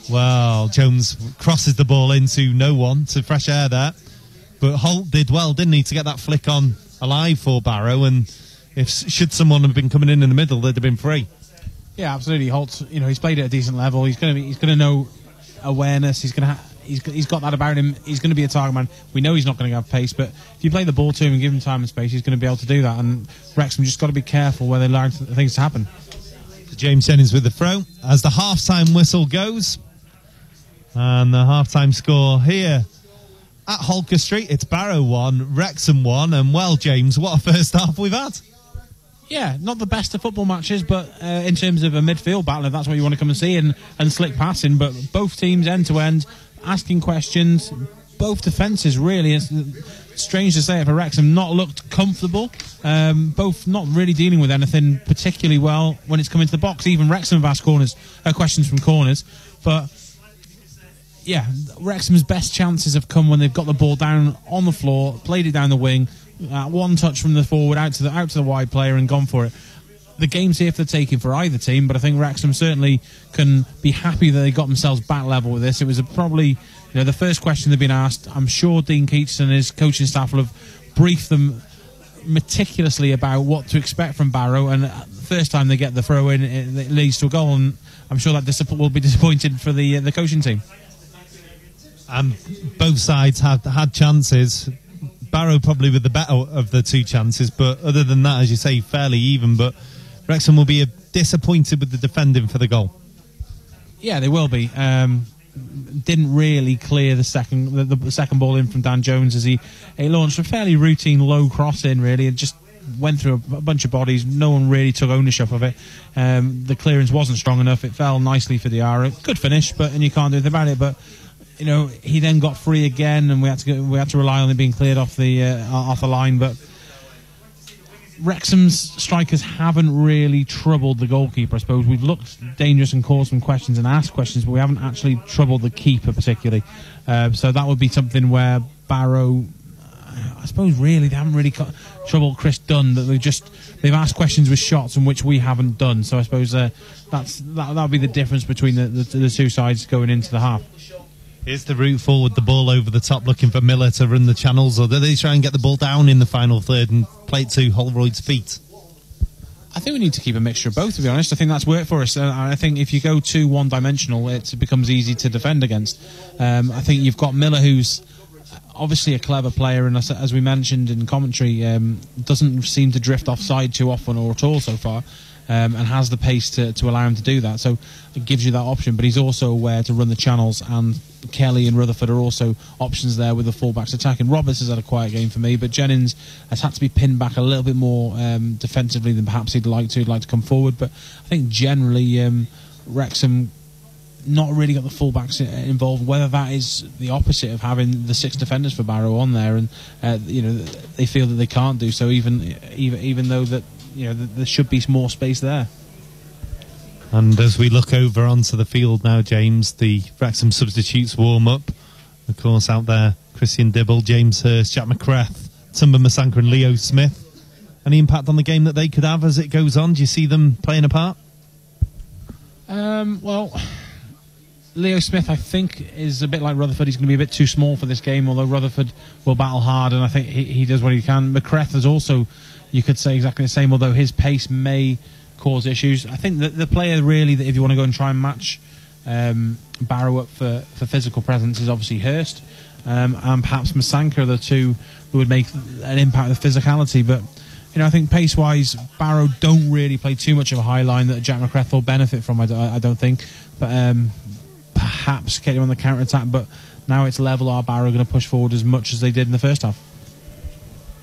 Speaker 1: Well, Jones crosses the ball into no one, to fresh air there. But Holt did well, didn't he, to get that flick on alive for Barrow, and should someone have been coming in the middle, they'd have been free.
Speaker 2: Yeah, absolutely. Holt, he's played at a decent level. He's going to know awareness. He's got that about him. He's going to be a target man. We know he's not going to have pace, but if you play the ball to him and give him time and space, he's going to be able to do that. And Wrexham just got to be careful where they allow things to happen.
Speaker 1: James Jennings with the throw as the half-time whistle goes, and the half-time score here at Holker Street. It's Barrow 1, Wrexham 1, and well, James, what a first half we've had.
Speaker 2: Yeah, not the best of football matches, but in terms of a midfield battle, if that's what you want to come and see, and slick passing, but both teams end-to-end, asking questions, both defences really, it's strange to say it for Wrexham, not looked comfortable, both not really dealing with anything particularly well when it's coming to the box. Even Wrexham have asked questions from corners, but yeah, Wrexham's best chances have come when they've got the ball down on the floor, played it down the wing, one touch from the forward out to the wide player and gone for it. The game's here for the taking for either team, but I think Wrexham certainly can be happy that they got themselves back level with this. It was probably the first question they've been asked. I'm sure Dean Keats and his coaching staff will have briefed them meticulously about what to expect from Barrow, and the first time they get the throw in, it leads to a goal, and I'm sure that will be disappointed for the coaching team.
Speaker 1: Both sides had chances. Barrow probably with the better of the 2 chances, but other than that, as you say, fairly even. But Wrexham will be disappointed with the defending for the goal.
Speaker 2: Yeah, they will be. Didn't really clear the second ball in from Dan Jones as he launched a fairly routine low cross in, really, and just went through a bunch of bodies. No one really took ownership of it. The clearance wasn't strong enough. It fell nicely for Diarra. Good finish, and you can't do anything about it. But he then got free again, and we had to rely on it being cleared off the line. But Wrexham's strikers haven't really troubled the goalkeeper, I suppose. We've looked dangerous and caused some questions and asked questions, but we haven't actually troubled the keeper particularly. So that would be something where Barrow, I suppose, really they haven't really troubled Chris Dunn. That they've asked questions with shots and which we haven't done. So I suppose that would be the difference between the 2 sides going into the half.
Speaker 1: Here's the route forward, the ball over the top, looking for Miller to run the channels, or do they try and get the ball down in the final third and play it to Holroyd's feet?
Speaker 2: I think we need to keep a mixture of both, to be honest. I think that's worked for us. I think if you go too one-dimensional, it becomes easy to defend against. I think you've got Miller, who's obviously a clever player, and as we mentioned in commentary, doesn't seem to drift offside too often or at all so far. And has the pace to allow him to do that. So it gives you that option, but he's also aware to run the channels, and Kelly and Rutherford are also options there with the fullbacks attacking. Roberts has had a quiet game for me, but Jennings has had to be pinned back a little bit more defensively than perhaps he'd like to come forward. But I think generally Wrexham not really got the fullbacks involved, whether that is the opposite of having the 6 defenders for Barrow on there, and they feel that they can't do so, even though that there should be more space there.
Speaker 1: And as we look over onto the field now, James, the Wrexham substitutes warm up. Of course, out there, Christian Dibble, James Hurst, Jack McCreth, Tumba Masanka and Leo Smith. Any impact on the game that they could have as it goes on? Do you see them playing a part?
Speaker 2: Well, Leo Smith, I think, is a bit like Rutherford. He's going to be a bit too small for this game, although Rutherford will battle hard, and I think he does what he can. McCreth is also, you could say, exactly the same, although his pace may cause issues. I think that the player really that if you want to go and try and match Barrow up for physical presence is obviously Hurst, and perhaps Masanka are the two who would make an impact with physicality. But I think pace-wise, Barrow don't really play too much of a high line that Jack McCreth will benefit from. I don't think, but perhaps get him on the counter-attack. But now it's level. Are Barrow going to push forward as much as they did in the first half?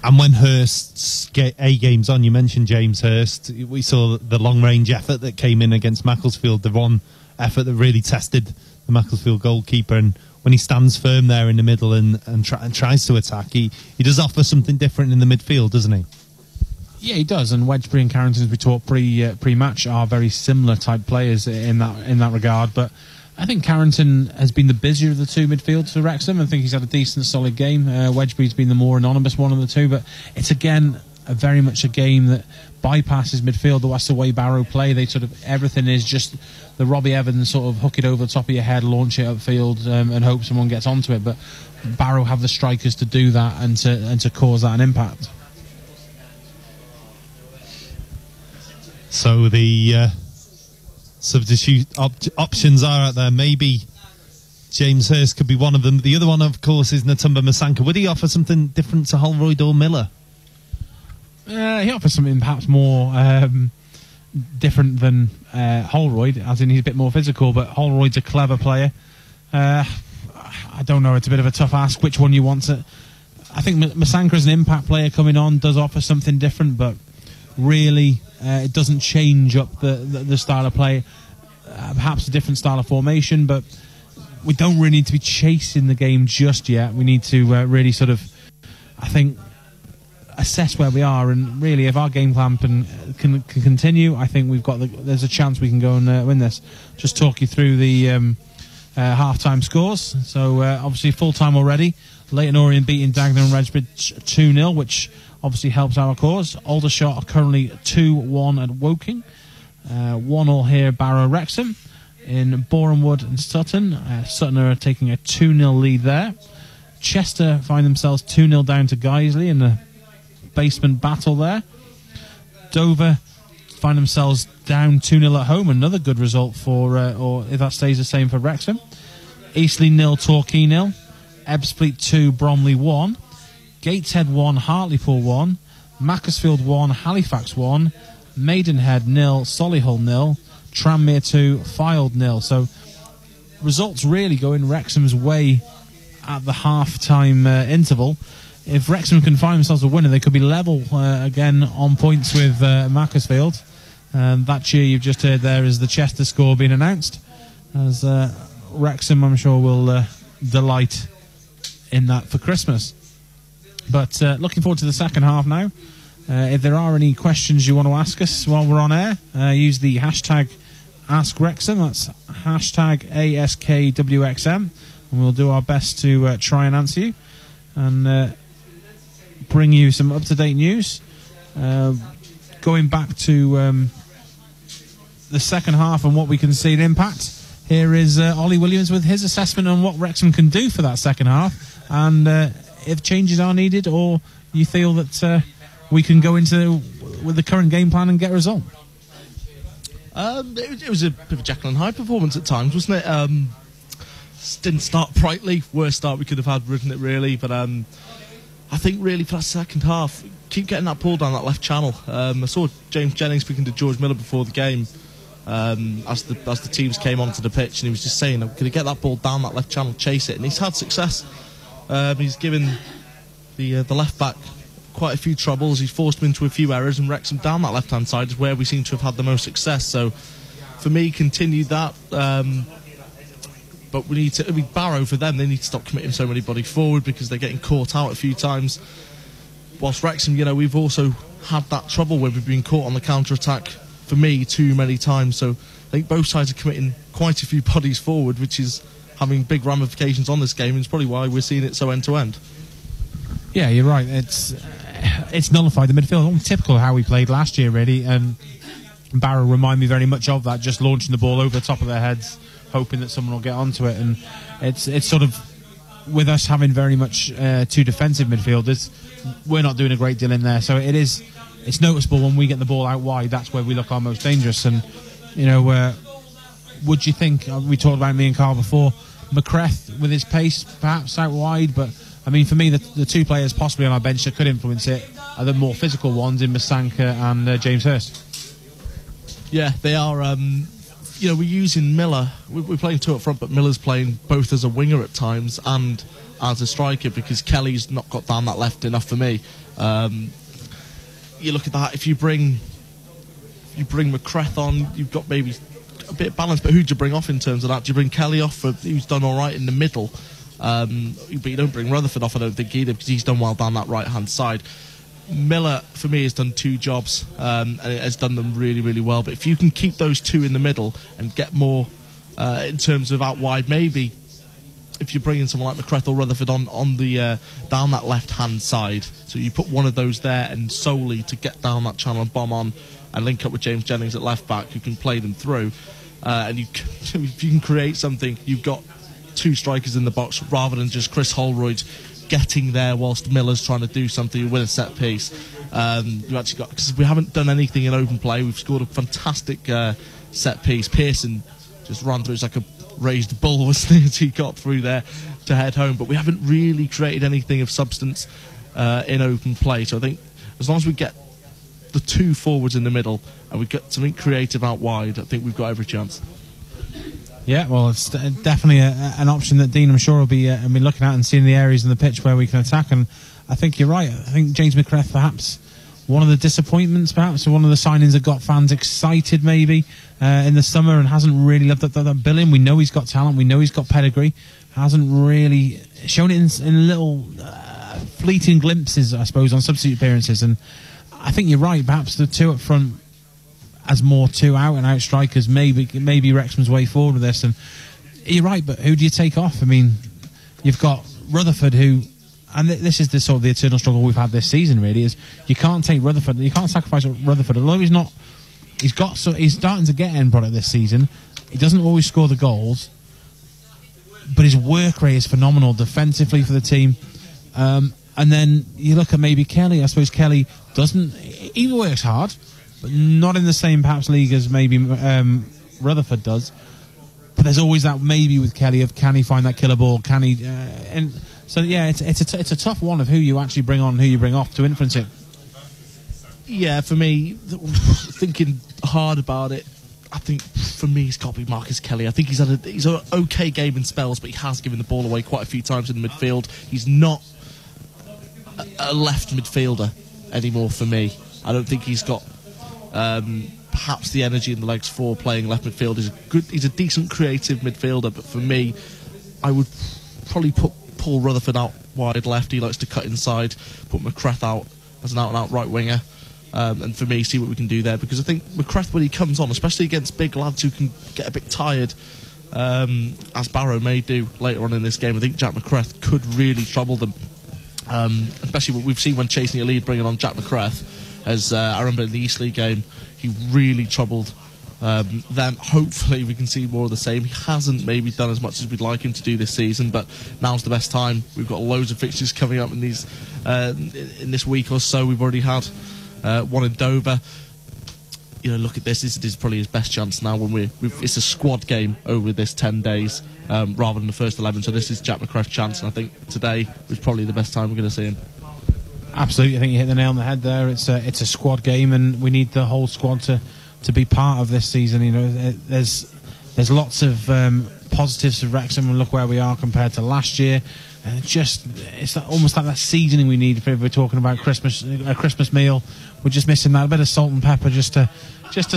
Speaker 1: And when Hurst's A game's on, you mentioned James Hurst. We saw the long-range effort that came in against Macclesfield, the one effort that really tested the Macclesfield goalkeeper. And when he stands firm there in the middle and tries to attack, he does offer something different in the midfield, doesn't he?
Speaker 2: Yeah, he does. And Wedgbury and Carrington, as we talked pre-match, are very similar type players in that regard. But I think Carrington has been the busier of the two midfielders for Wrexham. I think he's had a decent, solid game. Wedgbury's been the more anonymous one of the two, but it's again very much a game that bypasses midfield. That's the way Barrow play. They sort of everything is just the Robbie Evans sort of hook it over the top of your head, launch it upfield, and hope someone gets onto it. But Barrow have the strikers to do that and to cause that an impact.
Speaker 1: So the substitute options are out there. Maybe James Hurst could be one of them. The other one, of course, is Natumba Masanka. Would he offer something different to Holroyd or Miller?
Speaker 2: He offers something perhaps more different than Holroyd, as in he's a bit more physical, but Holroyd's a clever player. I don't know, it's a bit of a tough ask which one you want to... I think Masanka as an impact player coming on does offer something different, but really it doesn't change up the style of play. Perhaps a different style of formation, but we don't really need to be chasing the game just yet. We need to really sort of, I think, assess where we are, and really if our game plan can continue, I think there's a chance we can go and win this. Just talk you through the half-time scores. So obviously full-time already. Leyton Orient beating Dagenham and Redbridge 2-0, which obviously helps our cause. Aldershot are currently 2-1 at Woking. 1-1 here, Barrow Wrexham. In Borehamwood and Sutton, Sutton are taking a 2-0 lead there. Chester find themselves 2-0 down to Guiseley in the basement battle there. Dover find themselves down 2-0 at home, another good result for, or if that stays the same for Wrexham. Eastleigh 0, Torquay 0. Ebbsfleet 2, Bromley 1. Gateshead 1, Hartlepool 1. Macclesfield 1, Halifax 1. Maidenhead 0, Solihull 0. Tranmere 2, Fylde 0. So results really going Wrexham's way at the half-time interval. If Wrexham can find themselves a winner, they could be level again on points with Macclesfield. That cheer you've just heard there is the Chester score being announced, as Wrexham, I'm sure, will delight in that for Christmas. But looking forward to the second half now. If there are any questions you want to ask us while we're on air, use the hashtag AskWrexham. That's hashtag ASKWXM, and we'll do our best to try and answer you and bring you some up-to-date news. Going back to the second half and what we can see in impact, here is Ollie Williams with his assessment on what Wrexham can do for that second half, and if changes are needed, or you feel that we can go into with the current game plan and get a result.
Speaker 3: It was a bit of a Jekyll and Hyde performance at times, wasn't it? Didn't start brightly. Worst start we could have had, wouldn't it, really? But I think really for that second half, keep getting that ball down that left channel. I saw James Jennings speaking to George Miller before the game as the teams came onto the pitch, and he was just saying, I'm going to get that ball down that left channel, chase it, and he's had success. He's given the left back quite a few troubles. He's forced him into a few errors, and Wrexham down that left hand side is where we seem to have had the most success. So for me, continue that, but we need to, Barrow, for them, they need to stop committing so many bodies forward because they're getting caught out a few times. Whilst Wrexham, we've also had that trouble where we've been caught on the counter attack for me, too many times. So I think both sides are committing quite a few bodies forward, which is having big ramifications on this game, and it's probably why we're seeing it so end-to-end.
Speaker 2: Yeah, you're right. It's nullified the midfield. Typical of how we played last year, really. And Barrow remind me very much of that, just launching the ball over the top of their heads, hoping that someone will get onto it. And it's sort of, with us having very much two defensive midfielders, we're not doing a great deal in there. So it's noticeable when we get the ball out wide. That's where we look our most dangerous. And would you think, we talked about me and Carl before, McCreth with his pace perhaps out wide, but I mean, for me, the two players possibly on our bench that could influence it are the more physical ones in Masanka and James Hurst.
Speaker 3: Yeah, they are. We're using Miller. We're playing two up front, but Miller's playing both as a winger at times and as a striker, because Kelly's not got down that left enough for me. You look at that. If you bring McCreth on, you've got maybe a bit of balance. But who do you bring off in terms of that? Do you bring Kelly off, who's done all right in the middle? But you don't bring Rutherford off, I don't think, either, because he's done well down that right-hand side. Miller, for me, has done two jobs, and it has done them really, really well. But if you can keep those two in the middle and get more in terms of out wide, maybe if you're bringing someone like McCreth or Rutherford on the down that left-hand side, so you put one of those there and solely to get down that channel and bomb on and link up with James Jennings at left-back, who can play them through, and if you can create something, you've got two strikers in the box rather than just Chris Holroyd getting there whilst Miller's trying to do something with a set piece. You actually got, because we haven't done anything in open play. We've scored a fantastic set piece. Pearson just ran through, it's like a raised bull, wasn't it, as he got through there to head home. But we haven't really created anything of substance in open play. So I think as long as we get the two forwards in the middle and we get something creative out wide, I think we've got every chance.
Speaker 2: Yeah, well, it's definitely an option that Dean, I'm sure, will be looking at and seeing the areas in the pitch where we can attack. And I think you're right. I think James McCreth, perhaps one of the disappointments, perhaps, or one of the signings that got fans excited, maybe, in the summer, and hasn't really lived up to that billing. We know he's got talent. We know he's got pedigree. Hasn't really shown it in little fleeting glimpses, I suppose, on substitute appearances. And I think you're right. Perhaps the two up front, as more two out-and-out strikers, maybe Wrexham's way forward with this. And you're right, but who do you take off? I mean, you've got Rutherford, who, and this is the sort of the eternal struggle we've had this season, really, is you can't take Rutherford, you can't sacrifice Rutherford, although he's starting to get end product this season. He doesn't always score the goals, but his work rate is phenomenal defensively for the team. And then you look at maybe Kelly. I suppose Kelly he works hard, but not in the same perhaps league as maybe Rutherford does. But there's always that maybe with Kelly of, can he find that killer ball? Can he? And so yeah, it's a tough one of who you actually bring on, who you bring off to influence it.
Speaker 3: Yeah, for me, thinking hard about it, I think for me it's got to be Marcus Kelly. I think he's an okay game in spells, but he has given the ball away quite a few times in the midfield. He's not a left midfielder anymore for me. I don't think he's got perhaps the energy in the legs for playing left midfield. He's a decent creative midfielder, but for me, I would probably put Paul Rutherford out wide left. He likes to cut inside, put McCreth out as an out-and-out right winger, and for me, see what we can do there, because I think McCreth, when he comes on, especially against big lads who can get a bit tired, as Barrow may do later on in this game, I think Jack McCreth could really trouble them, especially what we've seen when chasing a lead, bringing on Jack McCreth. As I remember in the East League game, he really troubled them. Hopefully we can see more of the same. He hasn't maybe done as much as we'd like him to do this season, but now's the best time. We've got loads of fixtures coming up in these in this week or so. We've already had one in Dover. Look at this. This is probably his best chance now when it's a squad game over this 10 days rather than the first 11. So this is Jack McCreth's chance, and I think today was probably the best time we're going to see him.
Speaker 2: Absolutely, I think you hit the nail on the head there. It's a squad game, and we need the whole squad to be part of this season. There's lots of positives of Wrexham, and look where we are compared to last year. It's almost like that seasoning we need if we're talking about a Christmas meal. We're just missing that, a bit of salt and pepper just to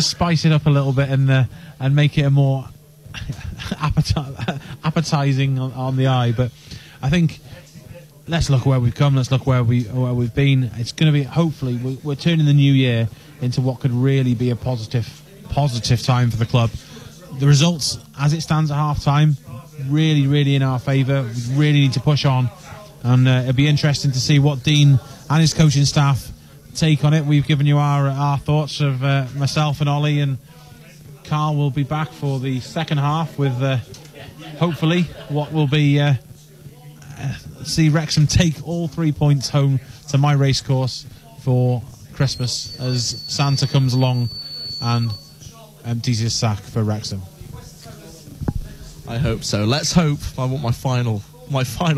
Speaker 2: spice it up a little bit and make it a more appetizing on the eye. But I think, let's look where we've come. Let's look where we've been. It's going to be, hopefully, we're turning the new year into what could really be a positive positive time for the club. The results, as it stands at half-time, really in our favour. We really need to push on, and it'll be interesting to see what Dean and his coaching staff take on it. We've given you our thoughts of myself and Ollie, and Carl will be back for the second half with hopefully what will be see Wrexham take all 3 points home to my racecourse for Christmas as Santa comes along and empties his sack for Wrexham.
Speaker 3: I hope so. Let's hope. I want my final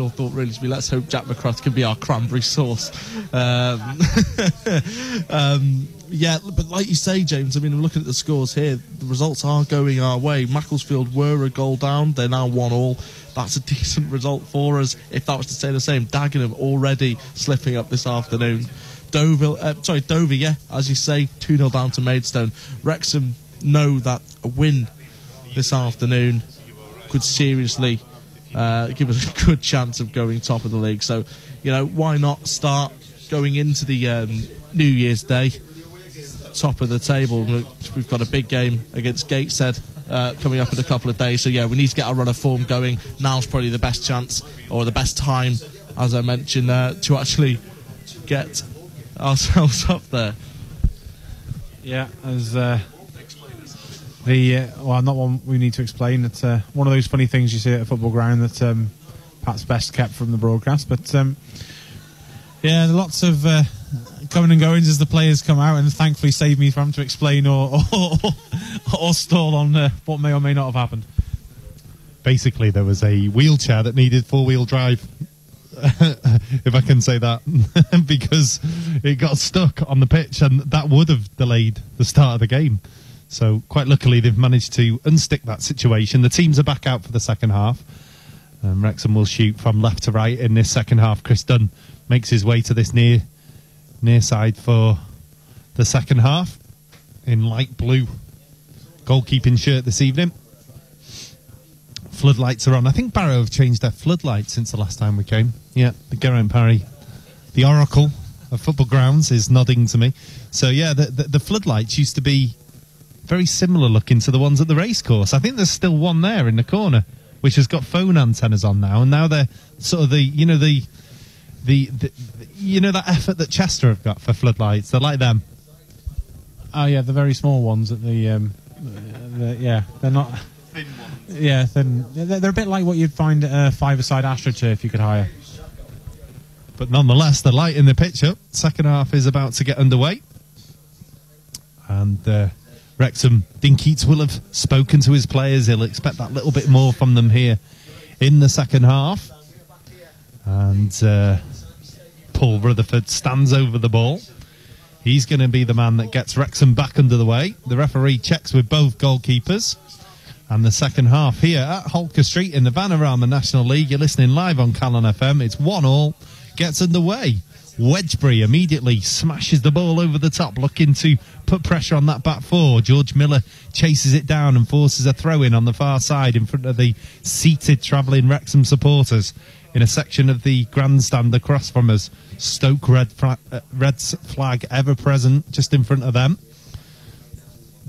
Speaker 3: thought really to be, let's hope Jack McCruth can be our cranberry sauce. Yeah, but like you say, James, I mean, I'm looking at the scores here. The results are going our way. Macclesfield were a goal down. They're now 1-1. That's a decent result for us. If that was to stay the same, Dagenham already slipping up this afternoon. Dover, yeah, as you say, 2-0 down to Maidstone. Wrexham know that a win this afternoon could seriously give us a good chance of going top of the league. So, you know, why not start going into the New Year's Day top of the table? We've got a big game against Gateshead coming up in a couple of days. So, yeah, we need to get our run of form going. Now's probably the best chance, or the best time, as I mentioned, to actually get ourselves up there.
Speaker 2: Yeah, as well, not one we need to explain. It's one of those funny things you see at a football ground that perhaps best kept from the broadcast. But yeah, lots of coming and goings as the players come out, and thankfully save me from to explain or stall on what may or may not have happened.
Speaker 1: Basically, there was a wheelchair that needed four-wheel drive, if I can say that, because it got stuck on the pitch, and that would have delayed the start of the game. So quite luckily they've managed to unstick that situation. The teams are back out for the second half. Wrexham will shoot from left to right in this second half. Chris Dunn makes his way to this near side for the second half in light blue goalkeeping shirt this evening. Floodlights are on. I think Barrow have changed their floodlights since the last time we came. Yeah, the Geraint Parry, the oracle of football grounds, is nodding to me. So yeah, the floodlights used to be very similar looking to the ones at the racecourse. I think there's still one there in the corner, which has got phone antennas on now, and now they're sort of that effort that Chester have got for floodlights. They're like them.
Speaker 2: Oh yeah, the very small ones at yeah, they're not thin ones. Yeah, thin. They're a bit like what you'd find at a five-a-side AstroTurf you could hire.
Speaker 1: But nonetheless, they're lighting the pitch up. Second half is about to get underway, and Wrexham, Dean Keats will have spoken to his players. He'll expect that little bit more from them here in the second half. And Paul Rutherford stands over the ball. He's going to be the man that gets Wrexham back under the way. The referee checks with both goalkeepers. And the second half here at Holker Street in the Vanarama National League. You're listening live on Calon FM. It's 1-1. Gets underway. Wedgbury immediately smashes the ball over the top, looking to put pressure on that back four. George Miller chases it down and forces a throw-in on the far side in front of the seated travelling Wrexham supporters in a section of the grandstand across from us. Stoke Red's flag ever present just in front of them.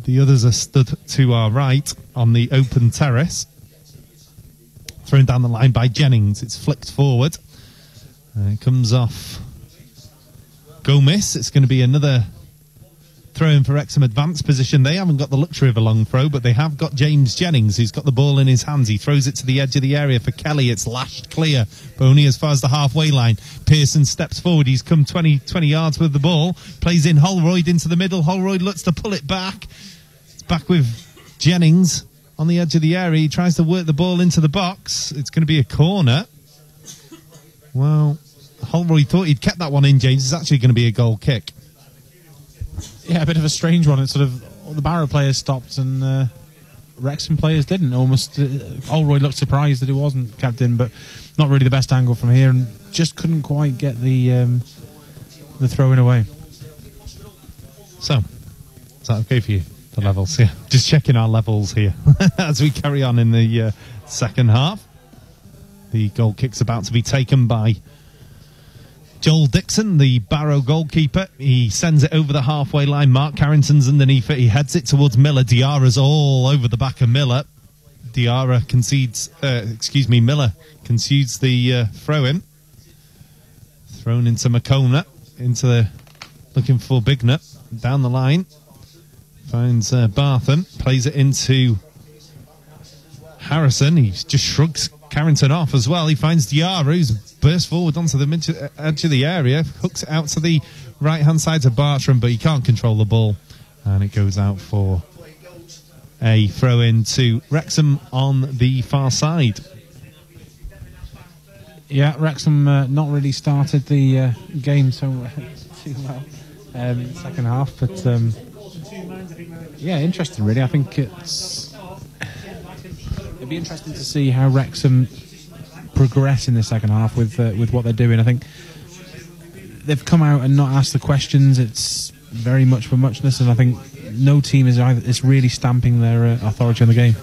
Speaker 1: The others are stood to our right on the open terrace. Thrown down the line by Jennings. It's flicked forward. It comes off Gomez. It's going to be another throw-in for Wrexham advanced position. They haven't got the luxury of a long throw, but they have got James Jennings, who's got the ball in his hands. He throws it to the edge of the area for Kelly. It's lashed clear, but only as far as the halfway line. Pearson steps forward. He's come 20 yards with the ball. Plays in Holroyd into the middle. Holroyd looks to pull it back. It's back with Jennings on the edge of the area. He tries to work the ball into the box. It's going to be a corner. Well, Holroyd thought he'd kept that one in, James. It's actually going to be a goal kick.
Speaker 2: Yeah, a bit of a strange one. It's sort of the Barrow players stopped and Wrexham players didn't. Almost, Holroyd looked surprised that it wasn't kept in, but not really the best angle from here, and just couldn't quite get the throw-in away.
Speaker 1: So, is that okay for you? The levels, yeah. Just checking our levels here as we carry on in the second half. The goal kick's about to be taken by Joel Dixon, the Barrow goalkeeper, he sends it over the halfway line. Mark Carrington's underneath it. He heads it towards Miller. Diarra's all over the back of Miller. Miller concedes the throw-in. Thrown into McCona, looking for Bignut. Down the line. Finds Bartham. Plays it into Harrison. He just shrugs Carrington off as well. He finds Diarra, who's burst forward onto the edge of the area. Hooks it out to the right-hand side to Bartram, but he can't control the ball. And it goes out for a throw-in to Wrexham on the far side.
Speaker 2: Yeah, Wrexham not really started the game so too well second half, but yeah, interesting really. I think it'd be interesting to see how Wrexham progress in the second half with what they're doing. I think they've come out and not asked the questions. It's very much for muchness, and I think no team is really stamping their authority on the game.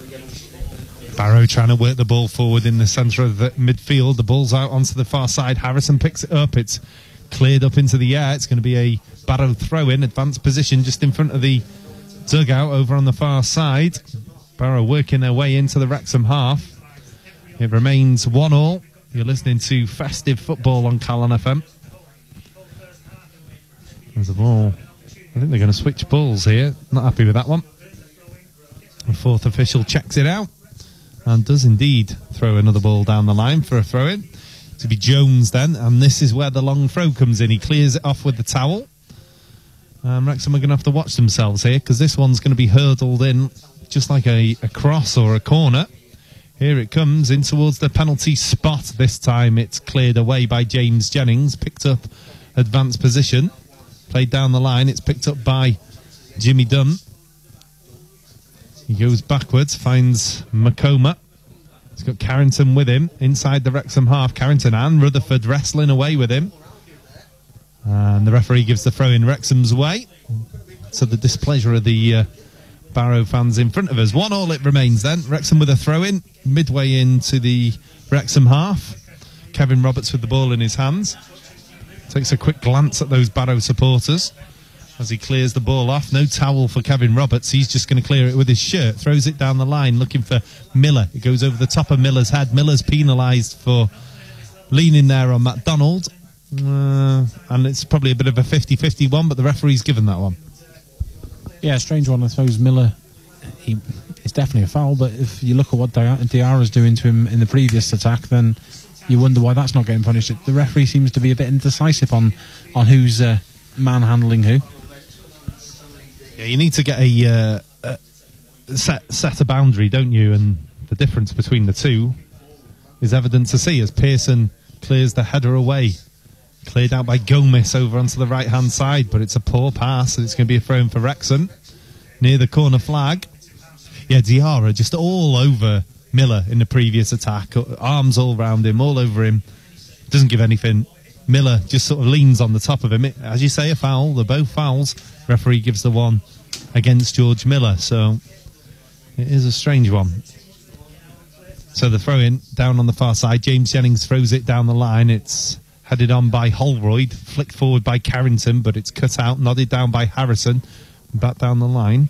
Speaker 1: Barrow trying to work the ball forward in the centre of the midfield. The ball's out onto the far side. Harrison picks it up. It's cleared up into the air. It's going to be a Barrow throw-in, advanced position just in front of the dugout over on the far side. Barrow working their way into the Wrexham half. It remains 1-1. You're listening to Festive Football on Calon FM. There's a ball. I think they're going to switch balls here. Not happy with that one. The fourth official checks it out and does indeed throw another ball down the line for a throw-in. To be Jones then, and this is where the long throw comes in. He clears it off with the towel. Wrexham are going to have to watch themselves here, because this one's going to be hurdled in just like a cross or a corner. Here it comes in towards the penalty spot. This time it's cleared away by James Jennings. Picked up advanced position. Played down the line. It's picked up by Jimmy Dunn. He goes backwards, finds McComa. He's got Carrington with him inside the Wrexham half. Carrington and Rutherford wrestling away with him. And the referee gives the throw in Wrexham's way. So the displeasure of the Barrow fans in front of us. 1-1 it remains then. Wrexham with a throw in midway into the Wrexham half. Kevin Roberts with the ball in his hands. Takes a quick glance at those Barrow supporters as he clears the ball off. No towel for Kevin Roberts. He's just going to clear it with his shirt. Throws it down the line looking for Miller. It goes over the top of Miller's head. Miller's penalised for leaning there on MacDonald. And it's probably a bit of a 50-50 one, but the referee's given that one.
Speaker 2: Yeah, strange one. I suppose Miller, it's definitely a foul, but if you look at what Diarra's doing to him in the previous attack, then you wonder why that's not getting punished. The referee seems to be a bit indecisive on who's manhandling who.
Speaker 1: Yeah, you need to get a set a boundary, don't you? And the difference between the two is evident to see as Pearson clears the header away. Cleared out by Gomez over onto the right-hand side, but it's a poor pass, and it's going to be a throw-in for Wrexham near the corner flag. Yeah, Diarra just all over Miller in the previous attack. Arms all round him, all over him. Doesn't give anything. Miller just sort of leans on the top of him. As you say, a foul. They're both fouls. Referee gives the one against George Miller, so it is a strange one. So the throw-in down on the far side. James Jennings throws it down the line. It's headed on by Holroyd, flicked forward by Carrington, but it's cut out, nodded down by Harrison, back down the line.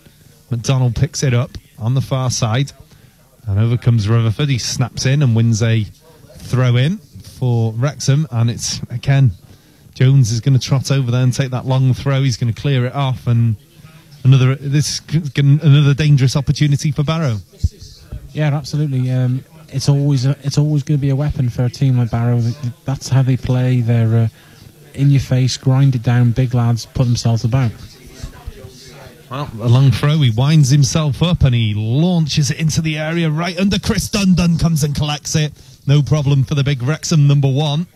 Speaker 1: MacDonald picks it up on the far side, and over comes Rutherford. He snaps in and wins a throw-in for Wrexham, and it's, again, Jones is going to trot over there and take that long throw. He's going to clear it off, and another dangerous opportunity for Barrow.
Speaker 2: Yeah, absolutely. It's always going to be a weapon for a team like Barrow. That's how they play. They're in your face, grind it down, big lads, put themselves about.
Speaker 1: Well, a long throw. He winds himself up and he launches it into the area right under Chris Dunn. Dunn comes and collects it. No problem for the big Wrexham number one.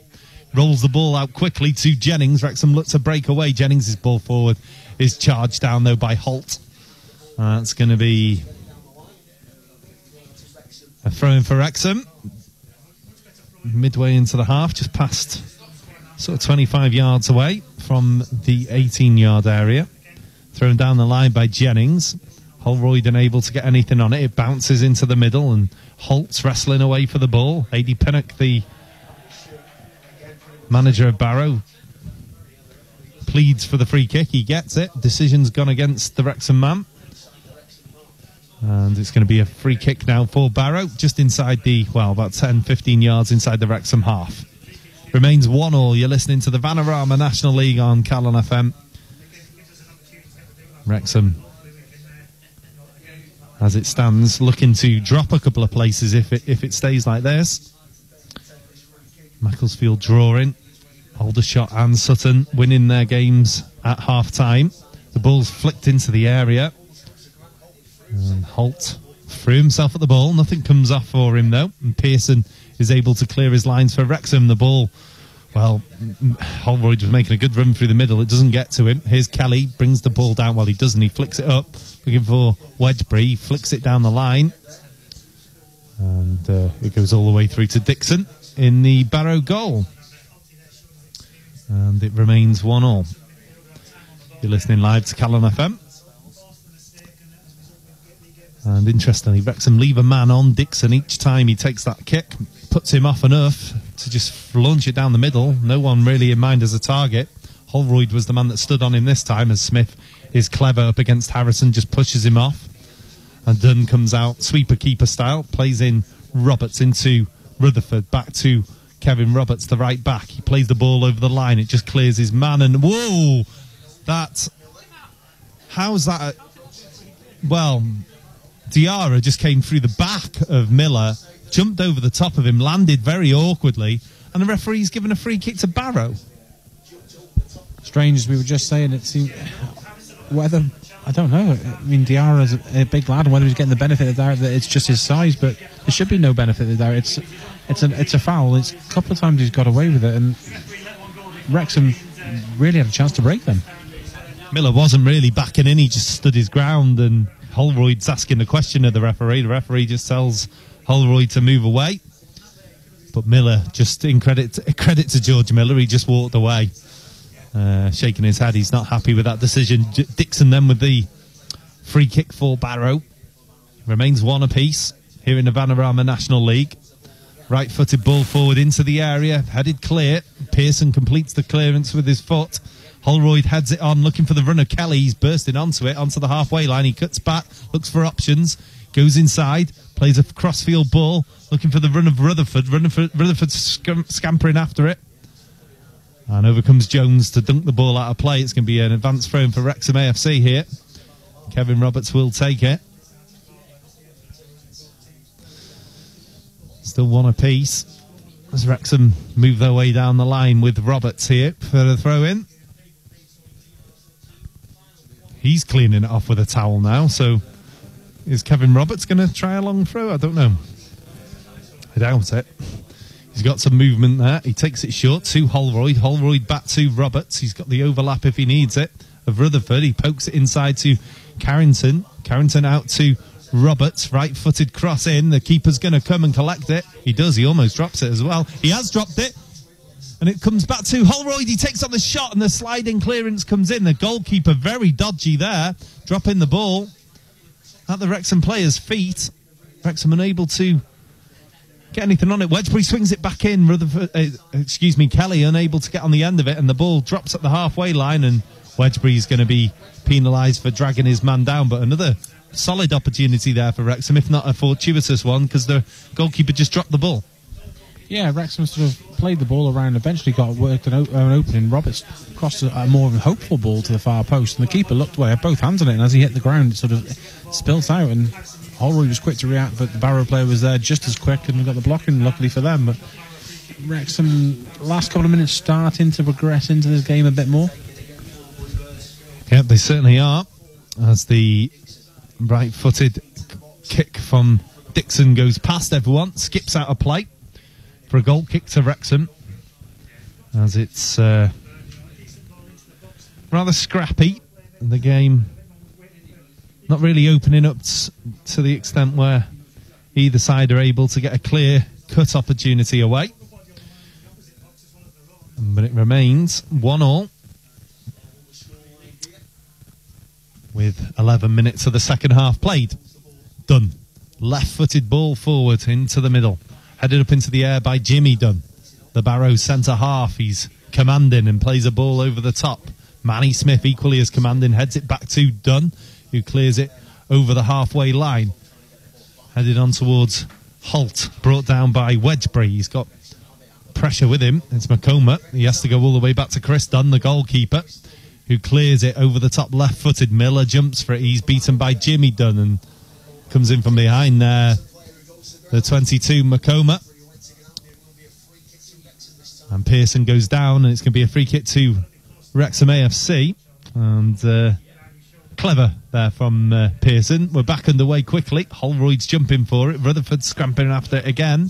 Speaker 1: Rolls the ball out quickly to Jennings. Wrexham looks to break away. Jennings' ball forward is charged down though by Holt. That's going to be a throw-in for Wrexham. Midway into the half, just past sort of 25 yards away from the 18-yard area. Thrown down the line by Jennings. Holroyd unable to get anything on it. It bounces into the middle and Holt's wrestling away for the ball. Adi Pinnock, the manager of Barrow, pleads for the free kick. He gets it. Decision's gone against the Wrexham man. And it's going to be a free kick now for Barrow, just inside the, well, about 10-15 yards inside the Wrexham half. Remains 1-1. You're listening to the Vanarama National League on Calon FM. Wrexham, as it stands, looking to drop a couple of places if it stays like this. Macclesfield drawing. Aldershot and Sutton winning their games at half-time. The ball's flicked into the area. And Holt threw himself at the ball. Nothing comes off for him, though. And Pearson is able to clear his lines for Wrexham. The ball, well, Holroyd was making a good run through the middle. It doesn't get to him. Here's Kelly, brings the ball down. Well, he doesn't. He flicks it up, looking for Wedgbury. He flicks it down the line. And it goes all the way through to Dixon in the Barrow goal. And it remains 1-1. You're listening live to Calon FM. And interestingly, Wrexham leave a man on Dixon each time he takes that kick, puts him off enough to just launch it down the middle. No one really in mind as a target. Holroyd was the man that stood on him this time, as Smith is clever up against Harrison, just pushes him off. And Dunn comes out, sweeper-keeper style, plays in Roberts into Rutherford, back to Kevin Roberts, the right back. He plays the ball over the line, it just clears his man, and whoa! How's that? Well, Diarra just came through the back of Miller, jumped over the top of him, landed very awkwardly, and the referee's given a free kick to Barrow.
Speaker 2: Strange, as we were just saying, it seemed whether, I don't know. I mean, Diarra's a big lad, and whether he's getting the benefit of that, it's just his size, but there should be no benefit of that. It's a foul. It's a couple of times he's got away with it, and Wrexham really had a chance to break them.
Speaker 1: Miller wasn't really backing in, he just stood his ground, and Holroyd's asking the question of the referee. The referee just tells Holroyd to move away. But Miller, just in credit to George Miller, he just walked away, shaking his head. He's not happy with that decision. Dixon then with the free kick for Barrow. Remains 1 apiece here in the Vanarama National League. Right-footed ball forward into the area, headed clear. Pearson completes the clearance with his foot. Holroyd heads it on, looking for the runner Kelly. He's bursting onto it, onto the halfway line. He cuts back, looks for options, goes inside, plays a crossfield ball, looking for the run of Rutherford. Rutherford scampering after it. And over comes Jones to dunk the ball out of play. It's going to be an advanced throw in for Wrexham AFC here. Kevin Roberts will take it. Still 1 apiece as Wrexham move their way down the line with Roberts here for the throw in. He's cleaning it off with a towel now, so is Kevin Roberts going to try a long throw? I don't know. I doubt it. He's got some movement there. He takes it short to Holroyd. Holroyd back to Roberts. He's got the overlap if he needs it of Rutherford. He pokes it inside to Carrington. Carrington out to Roberts. Right-footed cross in. The keeper's going to come and collect it. He does. He almost drops it as well. He has dropped it. And it comes back to Holroyd. He takes on the shot and the sliding clearance comes in. The goalkeeper very dodgy there. Dropping the ball at the Wrexham player's feet. Wrexham unable to get anything on it. Wedgbury swings it back in. Kelly unable to get on the end of it. And the ball drops at the halfway line. And Wedgbury's going to be penalised for dragging his man down. But another solid opportunity there for Wrexham, if not a fortuitous one, because the goalkeeper just dropped the ball.
Speaker 2: Yeah, Wrexham sort of played the ball around, eventually got worked an opening. Roberts crossed a more of a hopeful ball to the far post, and the keeper looked away, had both hands on it, and as he hit the ground, it sort of spilt out, and Holroyd was quick to react, but the Barrow player was there just as quick and got the blocking, luckily for them. But Wrexham, last couple of minutes, starting to progress into this game a bit more.
Speaker 1: Yep, they certainly are, as the right-footed kick from Dixon goes past everyone, skips out of play for a goal kick to Wrexham, as it's rather scrappy. The game not really opening up to the extent where either side are able to get a clear cut opportunity away. But it remains 1-1 with 11 minutes of the second half played. Dunn, left-footed ball forward into the middle. Headed up into the air by Jimmy Dunn, the Barrow centre half. He's commanding and plays a ball over the top. Manny Smith, equally as commanding, heads it back to Dunn, who clears it over the halfway line. Headed on towards Holt, brought down by Wedgbury. He's got pressure with him. It's Makoma. He has to go all the way back to Chris Dunn, the goalkeeper, who clears it over the top left-footed. Miller jumps for it. He's beaten by Jimmy Dunn and comes in from behind there. The 22, Makoma. And Pearson goes down, and it's going to be a free kick to Wrexham AFC. And clever there from Pearson. We're back underway quickly. Holroyd's jumping for it. Rutherford scramping after it again.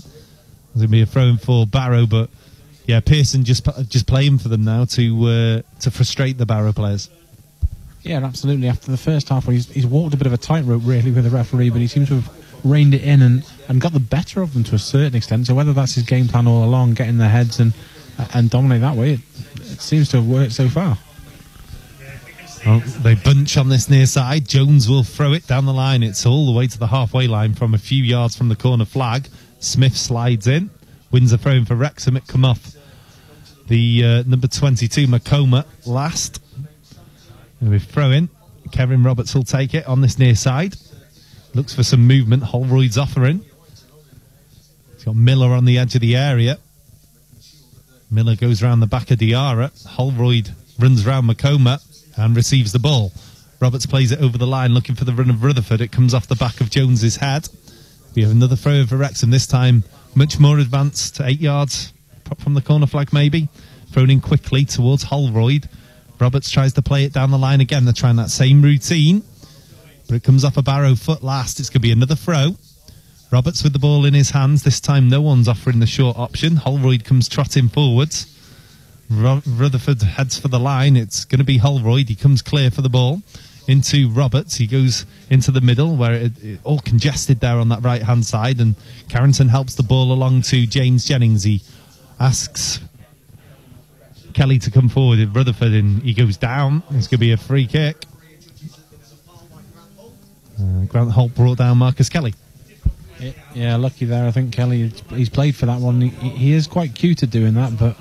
Speaker 1: There's going to be a throw-in for Barrow, but yeah, Pearson just playing for them now to frustrate the Barrow players.
Speaker 2: Yeah, absolutely. After the first half, he's walked a bit of a tightrope really with the referee, but he seems to have reined it in and got the better of them to a certain extent. So whether that's his game plan all along, get in their heads and dominate that way, it seems to have worked so far.
Speaker 1: Well, they bunch on this near side. Jones will throw it down the line. It's all the way to the halfway line from a few yards from the corner flag. Smith slides in, wins a throw in for Wrexham. It come off the number 22, Makoma, last. We throw in. Kevin Roberts will take it on this near side. Looks for some movement. Holroyd's offering. He's got Miller on the edge of the area. Miller goes round the back of Diarra. Holroyd runs round Makoma and receives the ball. Roberts plays it over the line, looking for the run of Rutherford. It comes off the back of Jones's head. We have another throw for Wrexham, this time much more advanced to 8 yards from the corner flag maybe. Thrown in quickly towards Holroyd. Roberts tries to play it down the line again. They're trying that same routine, but it comes off a Barrow foot last. It's going to be another throw. Roberts with the ball in his hands. This time no one's offering the short option. Holroyd comes trotting forwards. Rutherford heads for the line. It's going to be Holroyd. He comes clear for the ball into Roberts. He goes into the middle where it all congested there on that right hand side, and Carrington helps the ball along to James Jennings. He asks Kelly to come forward with Rutherford, and he goes down. It's going to be a free kick. Grant Holt brought down Marcus Kelly.
Speaker 2: Yeah, lucky there. I think Kelly, he's played for that one. He is quite cute at doing that, but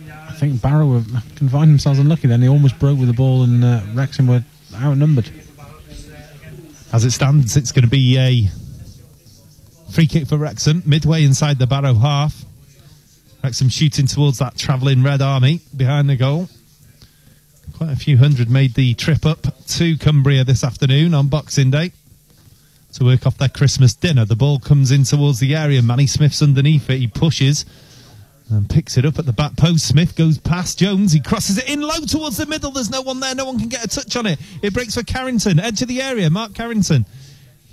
Speaker 2: I think Barrow can find themselves unlucky then. They almost broke with the ball, and Wrexham were outnumbered.
Speaker 1: As it stands, it's going to be a free kick for Wrexham, midway inside the Barrow half. Wrexham shooting towards that travelling Red Army behind the goal. Quite a few hundred made the trip up to Cumbria this afternoon on Boxing Day to work off their Christmas dinner. The ball comes in towards the area. Manny Smith's underneath it. He pushes and picks it up at the back post. Smith goes past Jones. He crosses it in low towards the middle. There's no one there. No one can get a touch on it. It breaks for Carrington. Edge of the area. Mark Carrington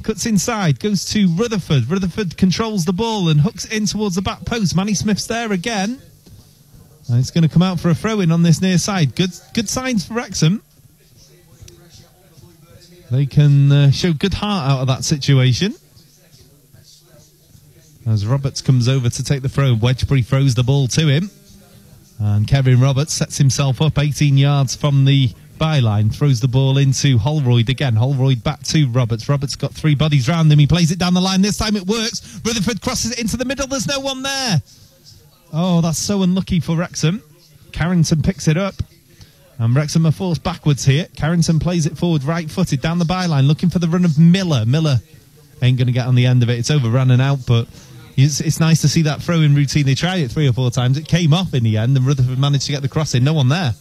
Speaker 1: cuts inside. Goes to Rutherford. Rutherford controls the ball and hooks it in towards the back post. Manny Smith's there again. And it's going to come out for a throw-in on this near side. Good signs for Wrexham. They can show good heart out of that situation. As Roberts comes over to take the throw, Wedgbury throws the ball to him. And Kevin Roberts sets himself up 18 yards from the byline, throws the ball into Holroyd again. Holroyd back to Roberts. Roberts got three bodies round him. He plays it down the line. This time it works. Rutherford crosses it into the middle. There's no one there. Oh, that's so unlucky for Wrexham. Carrington picks it up. And Wrexham are forced backwards here. Carrington plays it forward right-footed down the byline, looking for the run of Miller. Miller ain't going to get on the end of it. It's overrun and out, but it's nice to see that throw-in routine. They tried it 3 or 4 times. It came off in the end, and Rutherford managed to get the cross in. No one there.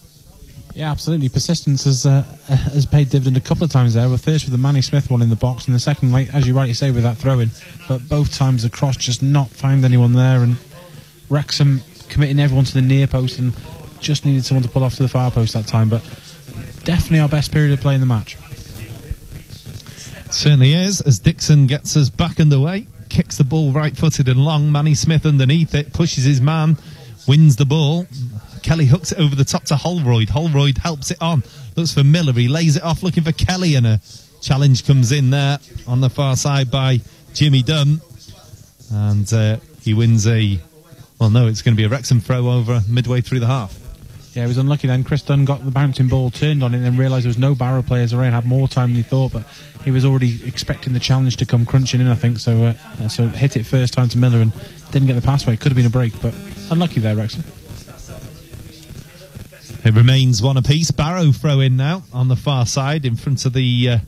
Speaker 2: Yeah, absolutely. Persistence has paid dividend a couple of times there. We're first with the Manny Smith one in the box, and the second, like, as you rightly say, with that throw-in. But both times the cross just not found anyone there, and Wrexham committing everyone to the near post and just needed someone to pull off to the far post that time. But definitely our best period of play in the match.
Speaker 1: It certainly is, as Dixon gets us back underway. Kicks the ball right-footed and long. Manny Smith underneath it, pushes his man, wins the ball. Kelly hooks it over the top to Holroyd. Holroyd helps it on. Looks for Miller. He lays it off looking for Kelly, and a challenge comes in there on the far side by Jimmy Dunn. And he wins a... Well, no, it's going to be a Wrexham throw over midway through the half.
Speaker 2: Yeah, he was unlucky then. Chris Dunn got the bouncing ball, turned on it, and then realised there was no Barrow players around. Had more time than he thought, but he was already expecting the challenge to come crunching in, I think. So hit it first time to Miller and didn't get the pass away. It could have been a break, but unlucky there, Wrexham.
Speaker 1: It remains one apiece. Barrow throw in now on the far side in front of the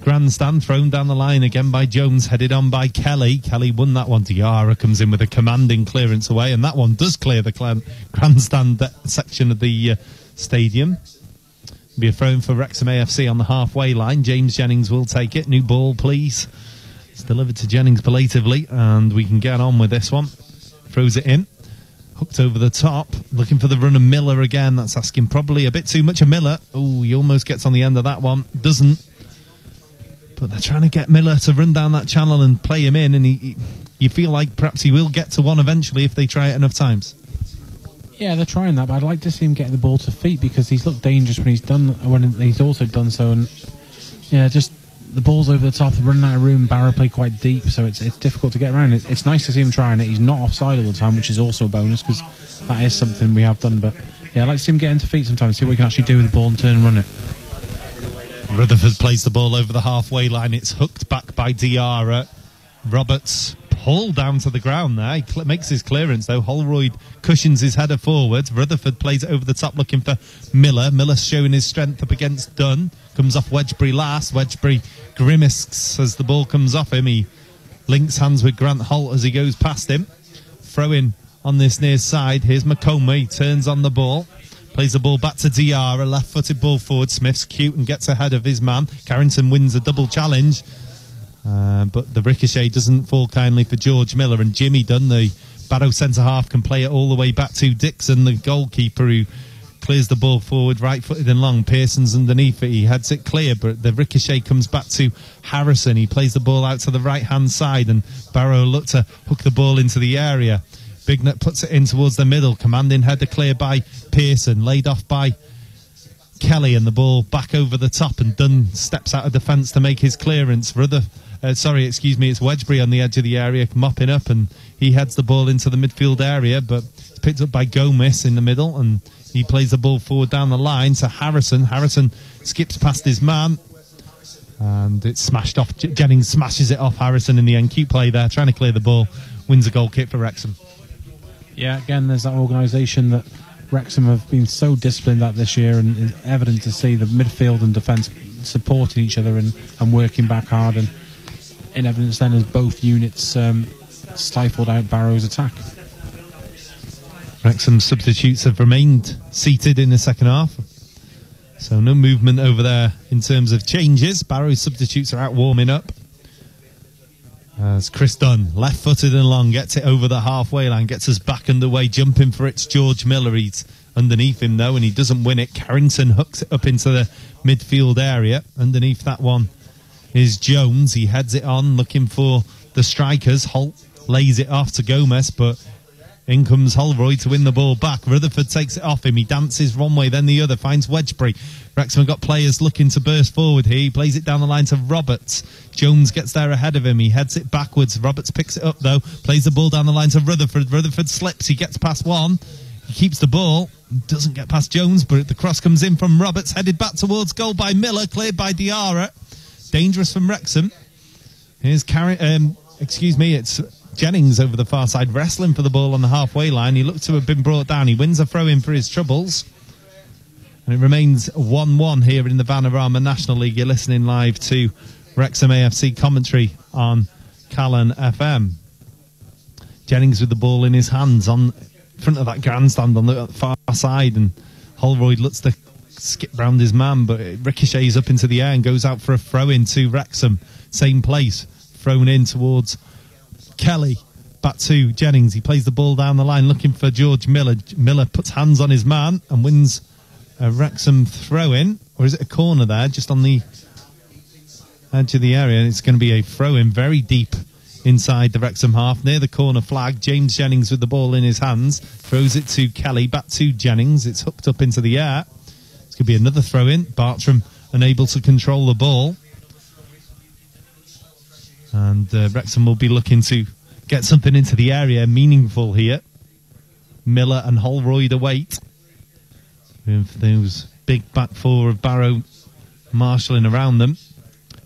Speaker 1: grandstand, thrown down the line again by Jones, headed on by Kelly. Kelly won that one. Diarra comes in with a commanding clearance away, and that one does clear the grandstand section of the stadium. Be a throw-in for Wrexham AFC on the halfway line. James Jennings will take it. New ball, please. It's delivered to Jennings belatively, and we can get on with this one. Throws it in. Hooked over the top. Looking for the run of Miller again. That's asking probably a bit too much of Miller. Oh, he almost gets on the end of that one. Doesn't. But they're trying to get Miller to run down that channel and play him in, and you feel like perhaps he will get to one eventually if they try it enough times.
Speaker 2: Yeah, they're trying that, but I'd like to see him getting the ball to feet, because he's looked dangerous when he's also done so. And yeah, just the ball's over the top, running out of room. Barrow play quite deep, so it's difficult to get around. It's nice to see him trying it. He's not offside all the time, which is also a bonus, because that is something we have done. But yeah, I'd like to see him getting to feet sometimes, see what he can actually do with the ball and turn and run it.
Speaker 1: Rutherford plays the ball over the halfway line. It's hooked back by Diarra. Roberts pulled down to the ground there. He makes his clearance though. Holroyd cushions his header forward. Rutherford plays it over the top looking for Miller. Miller showing his strength up against Dunn. Comes off Wedgbury last. Wedgbury grimaced as the ball comes off him. He links hands with Grant Holt as he goes past him. Throw in on this near side. Here's McComber. He turns on the ball. Plays the ball back to Diarra. Left-footed ball forward. Smith's cute and gets ahead of his man. Carrington wins a double challenge. But the ricochet doesn't fall kindly for George Miller, and Jimmy Dunn, the Barrow centre-half, can play it all the way back to Dixon, the goalkeeper, who clears the ball forward, right-footed and long. Pearson's underneath it. He heads it clear, but the ricochet comes back to Harrison. He plays the ball out to the right-hand side, and Barrow look to hook the ball into the area. Bignut puts it in towards the middle. Commanding header clear by Pearson, laid off by Kelly, and the ball back over the top, and Dunn steps out of defence to make his clearance. It's Wedgbury on the edge of the area, mopping up, and he heads the ball into the midfield area, but it's picked up by Gomez in the middle, and he plays the ball forward down the line to Harrison. Harrison skips past his man, and it's smashed off. Jennings smashes it off Harrison in the end. Cute play there, trying to clear the ball. Wins a goal kick for Wrexham.
Speaker 2: Yeah, again, there's that organisation that Wrexham have been so disciplined at this year, and it's evident to see the midfield and defence supporting each other and working back hard, and in evidence then as both units stifled out Barrow's attack.
Speaker 1: Wrexham's substitutes have remained seated in the second half, so no movement over there in terms of changes. Barrow's substitutes are out warming up. As Chris Dunn, left-footed and long, gets it over the halfway line, gets us back underway, jumping for it's George Miller. He's underneath him though, and he doesn't win it. Carrington hooks it up into the midfield area. Underneath that one is Jones. He heads it on, looking for the strikers. Holt lays it off to Gomez, but in comes Holroyd to win the ball back. Rutherford takes it off him. He dances one way, then the other, finds Wedgbury. Wrexham have got players looking to burst forward here. He plays it down the line to Roberts. Jones gets there ahead of him. He heads it backwards. Roberts picks it up, though. Plays the ball down the line to Rutherford. Rutherford slips. He gets past one. He keeps the ball. Doesn't get past Jones, but the cross comes in from Roberts. Headed back towards goal by Miller. Cleared by Diarra. Dangerous from Wrexham. Here's it's Jennings over the far side, wrestling for the ball on the halfway line. He looked to have been brought down. He wins a throw-in for his troubles. And it remains 1-1 here in the Vanarama National League. You're listening live to Wrexham AFC commentary on Calon FM. Jennings with the ball in his hands on front of that grandstand on the far side, and Holroyd looks to skip round his man, but it ricochets up into the air and goes out for a throw-in to Wrexham. Same place, thrown in towards Kelly. Back to Jennings. He plays the ball down the line looking for George Miller. Miller puts hands on his man and wins a Wrexham throw-in. Or is it a corner there, just on the edge of the area? And it's going to be a throw-in very deep inside the Wrexham half, near the corner flag. James Jennings with the ball in his hands. Throws it to Kelly, back to Jennings. It's hooked up into the air. It's going to be another throw-in. Bartram unable to control the ball. And Wrexham will be looking to get something into the area meaningful here. Miller and Holroyd await, with those big back four of Barrow marshalling around them.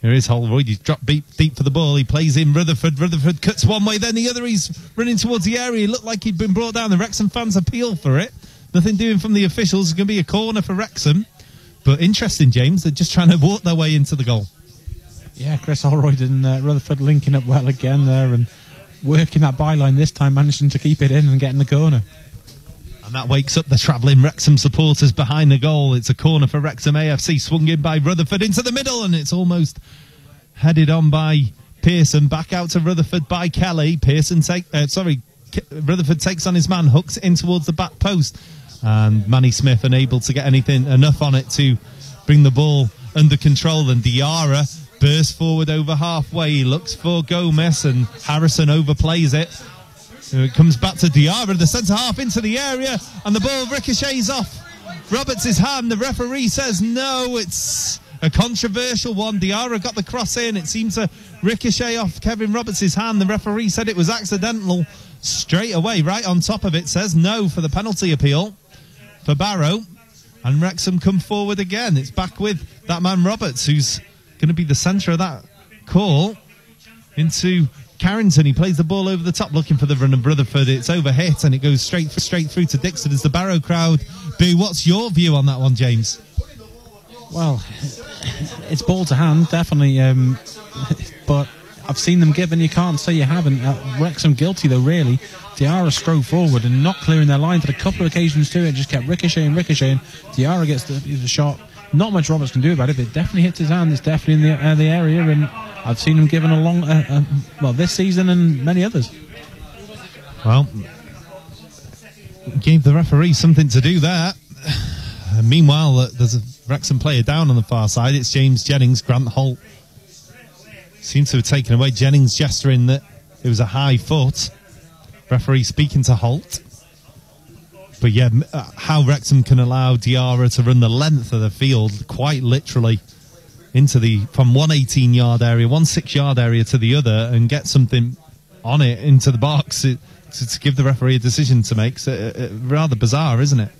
Speaker 1: Here is Holroyd. He's dropped deep for the ball. He plays in Rutherford. Rutherford cuts one way, then the other. He's running towards the area. He looked like he'd been brought down. The Wrexham fans appeal for it. Nothing doing from the officials. It's going to be a corner for Wrexham. But interesting, James, they're just trying to walk their way into the goal.
Speaker 2: Yeah, Chris Holroyd and Rutherford linking up well again there and working that byline this time, managing to keep it in and getting the corner.
Speaker 1: And that wakes up the travelling Wrexham supporters behind the goal. It's a corner for Wrexham AFC, swung in by Rutherford into the middle, and it's almost headed on by Pearson. Back out to Rutherford by Kelly. Rutherford takes on his man, hooks in towards the back post, and Manny Smith unable to get enough on it to bring the ball under control. And Diarra bursts forward over halfway. He looks for Gomez, and Harrison overplays it. It comes back to Diarra, the centre half into the area, and the ball ricochets off Roberts' hand. The referee says no, it's a controversial one. Diarra got the cross in. It seemed to ricochet off Kevin Roberts' hand. The referee said it was accidental straight away, right on top of it. Says no for the penalty appeal for Barrow. And Wrexham come forward again. It's back with that man Roberts, who's going to be the centre of that call, into Carrington. He plays the ball over the top, looking for the run of Rutherford. It's overhit, and it goes straight through to Dixon as the Barrow crowd boo. What's your view on that one, James?
Speaker 2: Well, it's ball to hand, definitely. But I've seen them give, and you can't say you haven't. Wrexham guilty, though, really. Diarra strode forward and not clearing their lines. Had a couple of occasions to it, just kept ricocheting. Diarra gets the shot. Not much Roberts can do about it, but it definitely hits his hand. It's definitely in the area, and I've seen him given a long, this season and many others.
Speaker 1: Well, gave the referee something to do there. Meanwhile, there's a Wrexham player down on the far side. It's James Jennings. Grant Holt seems to have taken away. Jennings gesturing that it was a high foot. Referee speaking to Holt. But yeah, how Wrexham can allow Diarra to run the length of the field, quite literally, from one 18-yard area, one 6-yard area to the other, and get something on it into the box to give the referee a decision to make. So, rather bizarre, isn't it?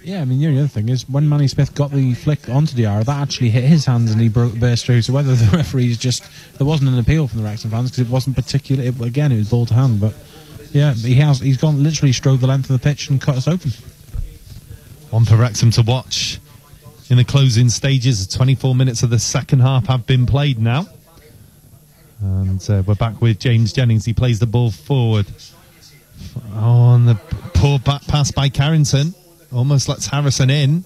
Speaker 2: Yeah, I mean, the other thing is, when Manny Smith got the flick onto Diarra, that actually hit his hands and he burst through. So whether the referee's there wasn't an appeal from the Wrexham fans, because it wasn't particular. Again, it was ball to hand, but yeah, he's gone literally strode the length of the pitch and cut us open.
Speaker 1: One for Wrexham to watch in the closing stages. 24 minutes of the second half have been played now. And we're back with James Jennings. He plays the ball forward. Oh, and the poor back pass by Carrington. Almost lets Harrison in.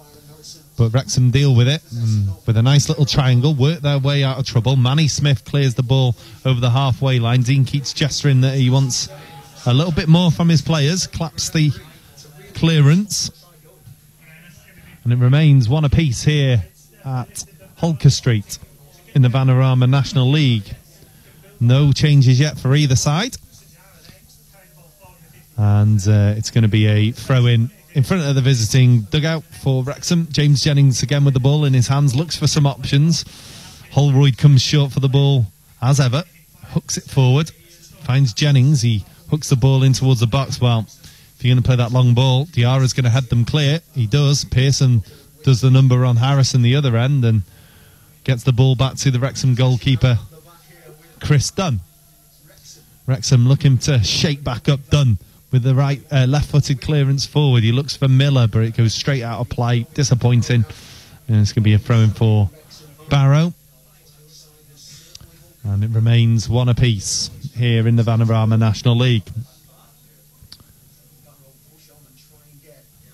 Speaker 1: But Wrexham deal with it. And with a nice little triangle, work their way out of trouble. Manny Smith clears the ball over the halfway line. Dean Keats gesturing that he wants a little bit more from his players. Claps the clearance. And it remains one apiece here at Holker Street in the Vanarama National League. No changes yet for either side. And it's going to be a throw-in front of the visiting dugout for Wrexham. James Jennings again with the ball in his hands, looks for some options. Holroyd comes short for the ball as ever. Hooks it forward. Finds Jennings. He hooks the ball in towards the box. Well, if you're going to play that long ball, Diarra's going to head them clear. He does. Pearson does the number on Harrison the other end and gets the ball back to the Wrexham goalkeeper, Chris Dunn. Wrexham looking to shake back up Dunn with the right left-footed clearance forward. He looks for Miller, but it goes straight out of play. Disappointing. And it's going to be a throw-in for Barrow. And it remains one apiece here in the Vanarama National League.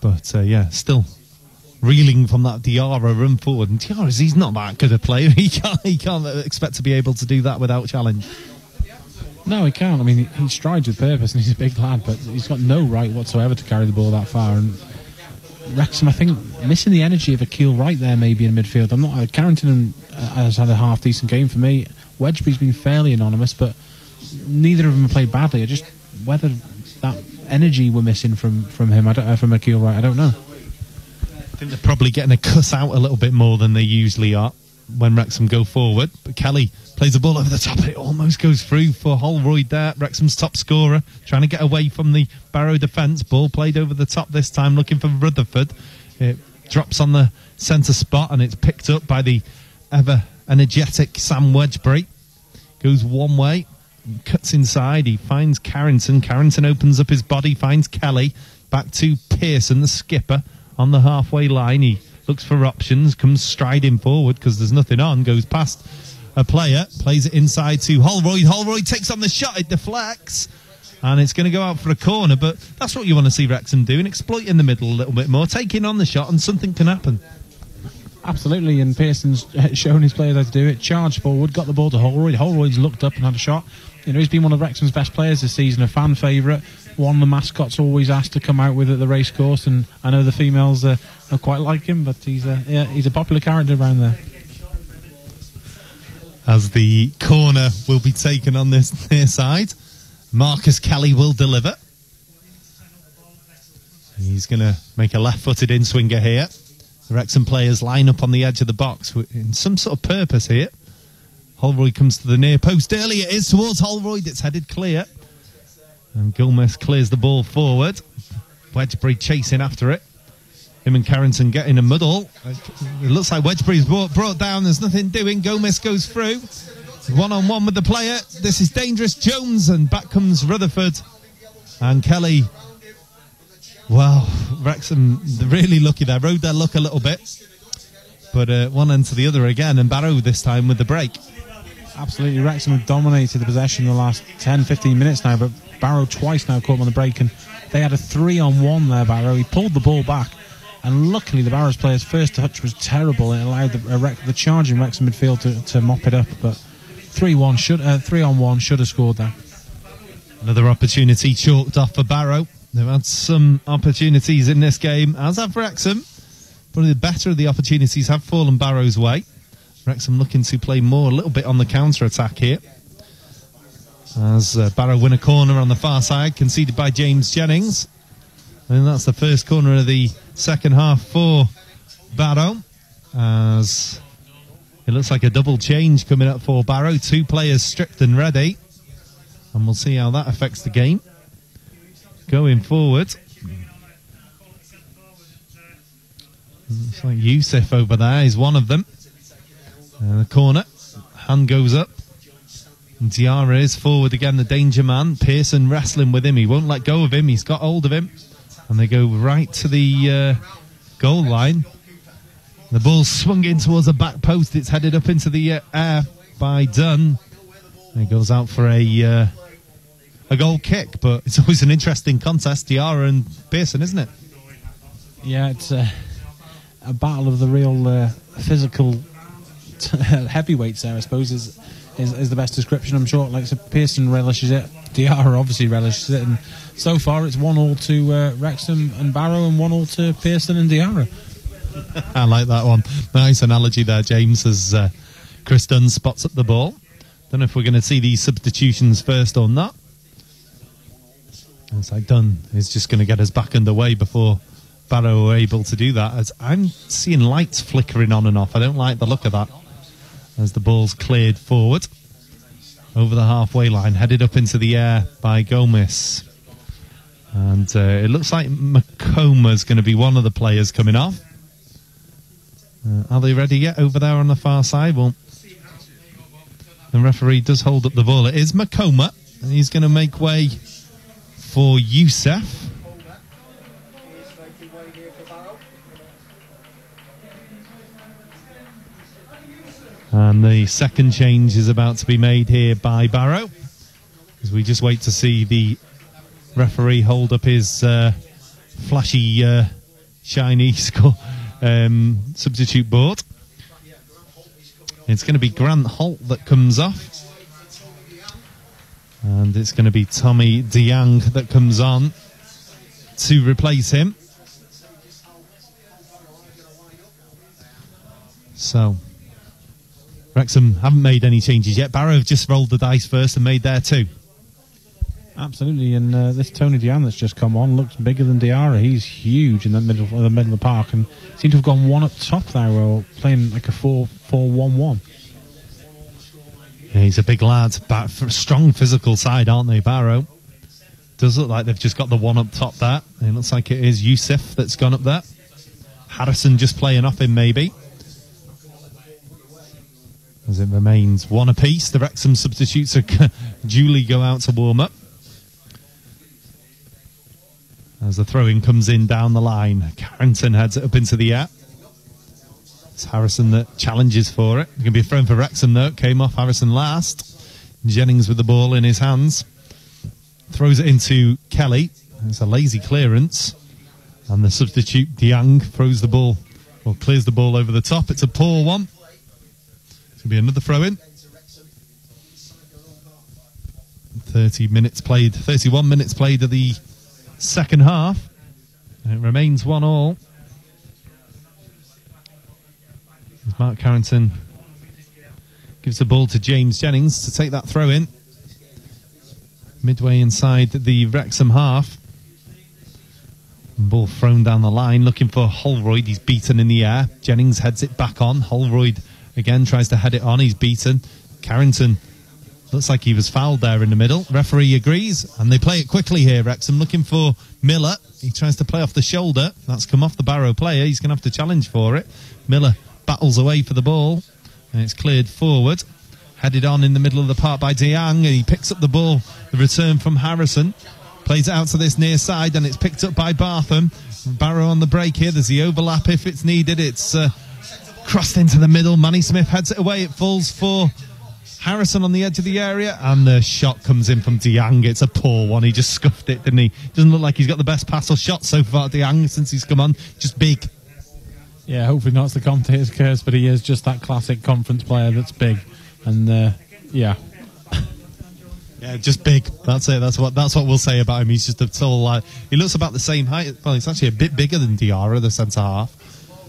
Speaker 1: But, yeah, still reeling from that Diarra run forward. And Diarra, he's not that good a player. He can't expect to be able to do that without challenge.
Speaker 2: No, he can't. I mean, he strides with purpose and he's a big lad, but he's got no right whatsoever to carry the ball that far. And Wrexham, I think, missing the energy of Akil right there maybe in midfield. Carrington has had a half-decent game for me. Wedgbury's been fairly anonymous, but neither of them have played badly. Just whether that energy we're missing from him, I don't know, from Akil Wright, I don't know.
Speaker 1: I think they're probably getting a cuss out a little bit more than they usually are when Wrexham go forward. But Kelly plays the ball over the top. It almost goes through for Holroyd there, Wrexham's top scorer, trying to get away from the Barrow defence. Ball played over the top this time, looking for Rutherford. It drops on the centre spot and it's picked up by the ever energetic Sam Wedgbury. Goes one way, cuts inside, he finds Carrington. Carrington opens up his body, finds Kelly. Back to Pearson, the skipper, on the halfway line. He looks for options, comes striding forward because there's nothing on, goes past a player, plays it inside to Holroyd. Holroyd takes on the shot, it deflects, and it's going to go out for a corner. But that's what you want to see Wrexham doing, exploit in the middle a little bit more, taking on the shot, and something can happen.
Speaker 2: Absolutely, and Pearson's shown his players how to do it. Charged forward, got the ball to Holroyd. Holroyd's looked up and had a shot. You know, he's been one of Wrexham's best players this season, a fan favourite, one the mascots always asked to come out with at the racecourse, and I know the females quite like him, but he's a popular character around there.
Speaker 1: As the corner will be taken on this near side, Marcus Kelly will deliver. He's going to make a left-footed in-swinger here. The Wrexham players line up on the edge of the box in some sort of purpose here. Holroyd comes to the near post early. It is towards Holroyd. It's headed clear. And Gomez clears the ball forward. Wedgbury chasing after it. Him and Carrington get in a muddle. It looks like Wedgbury's brought down. There's nothing doing. Gomez goes through. One-on-one with the player. This is dangerous. Jones, and back comes Rutherford. And Kelly. Well, Wrexham really lucky there. Rode their luck a little bit. But one end to the other again. And Barrow this time with the break.
Speaker 2: Absolutely. Wrexham have dominated the possession in the last 10-15 minutes now. But Barrow twice now caught him on the break. And they had a 3-on-1 there, Barrow. He pulled the ball back. And luckily, the Barrows player's first touch was terrible. It allowed the charging Wrexham midfield to mop it up. But 3-1 3-on-1 should have scored there.
Speaker 1: Another opportunity chalked off for Barrow. They've had some opportunities in this game, as have Wrexham. Probably the better of the opportunities have fallen Barrow's way. Wrexham looking to play more, a little bit on the counter-attack here. As Barrow win a corner on the far side, conceded by James Jennings. And that's the first corner of the second half for Barrow. As it looks like a double change coming up for Barrow. Two players stripped and ready. And we'll see how that affects the game. Going forward. Looks like Youssef over there is one of them. The corner. Hand goes up. And Diarra is forward again, the danger man. Pearson wrestling with him. He won't let go of him. He's got hold of him. And they go right to the goal line. The ball's swung in towards the back post. It's headed up into the air by Dunn. And it goes out for a goal kick. But it's always an interesting contest, Diarra and Pearson, isn't it?
Speaker 2: Yeah, it's a battle of the real physical heavyweights there, I suppose, is the best description. I'm sure like so Pearson relishes it. Diarra obviously relishes it. And so far, it's 1-1 to Wrexham and Barrow, and 1-1 to Pearson and Diarra.
Speaker 1: I like that one. Nice analogy there, James, as Chris Dunn spots up the ball. Don't know if we're going to see these substitutions first or not. It's like Dunn is just going to get us back underway before Barrow are able to do that. As I'm seeing lights flickering on and off. I don't like the look of that. As the ball's cleared forward over the halfway line, headed up into the air by Gomez. And it looks like Macoma's going to be one of the players coming off. Are they ready yet over there on the far side? Well, the referee does hold up the ball. It is Macoma, and he's going to make way for Youssef. And the second change is about to be made here by Barrow, as we just wait to see the referee hold up his flashy, shiny substitute board. It's going to be Grant Holt that comes off, and it's going to be Tommy DeYoung that comes on to replace him. So Wrexham haven't made any changes yet. Barrow have just rolled the dice first and made their two.
Speaker 2: Absolutely, and this Tony Diane that's just come on looks bigger than Diarra. He's huge in the middle of the park, and seems to have gone one up top there, or playing like a 4-4-1-1.
Speaker 1: Yeah, he's a big lad, but for a strong physical side, aren't they, Barrow? Does look like they've just got the one up top there. It looks like it is Youssef that's gone up there. Harrison just playing off him, maybe. As it remains one apiece, the Wrexham substitutes are duly go out to warm up. As the throw-in comes in down the line, Carrington heads it up into the air. It's Harrison that challenges for it. It's going to be a throw for Wrexham though. Came off Harrison last. Jennings with the ball in his hands. Throws it into Kelly. It's a lazy clearance. And the substitute, Diang, throws the ball, or clears the ball over the top. It's a poor one. It's going to be another throw-in. 31 minutes played of the second half. And it remains 1-1. As Mark Carrington gives the ball to James Jennings to take that throw in. Midway inside the Wrexham half. Ball thrown down the line, looking for Holroyd. He's beaten in the air. Jennings heads it back on. Holroyd again tries to head it on. He's beaten. Carrington looks like he was fouled there in the middle. Referee agrees, and they play it quickly here. Wrexham looking for Miller. He tries to play off the shoulder. That's come off the Barrow player. He's going to have to challenge for it. Miller battles away for the ball, and it's cleared forward. Headed on in the middle of the park by Diang, and he picks up the ball. The return from Harrison. Plays it out to this near side, and it's picked up by Bartham. Barrow on the break here. There's the overlap if it's needed. It's crossed into the middle. Manny Smith heads it away. It falls for Harrison on the edge of the area, and the shot comes in from Diang. It's a poor one. He just scuffed it, didn't he? Doesn't look like he's got the best pass or shot so far, Diang, since he's come on. Just big.
Speaker 2: Yeah, hopefully not the commentator's curse, but he is just that classic conference player that's big. And, yeah.
Speaker 1: Yeah, just big. That's it. That's what we'll say about him. He's just a tall. He looks about the same height. Well, he's actually a bit bigger than Diarra, the centre half.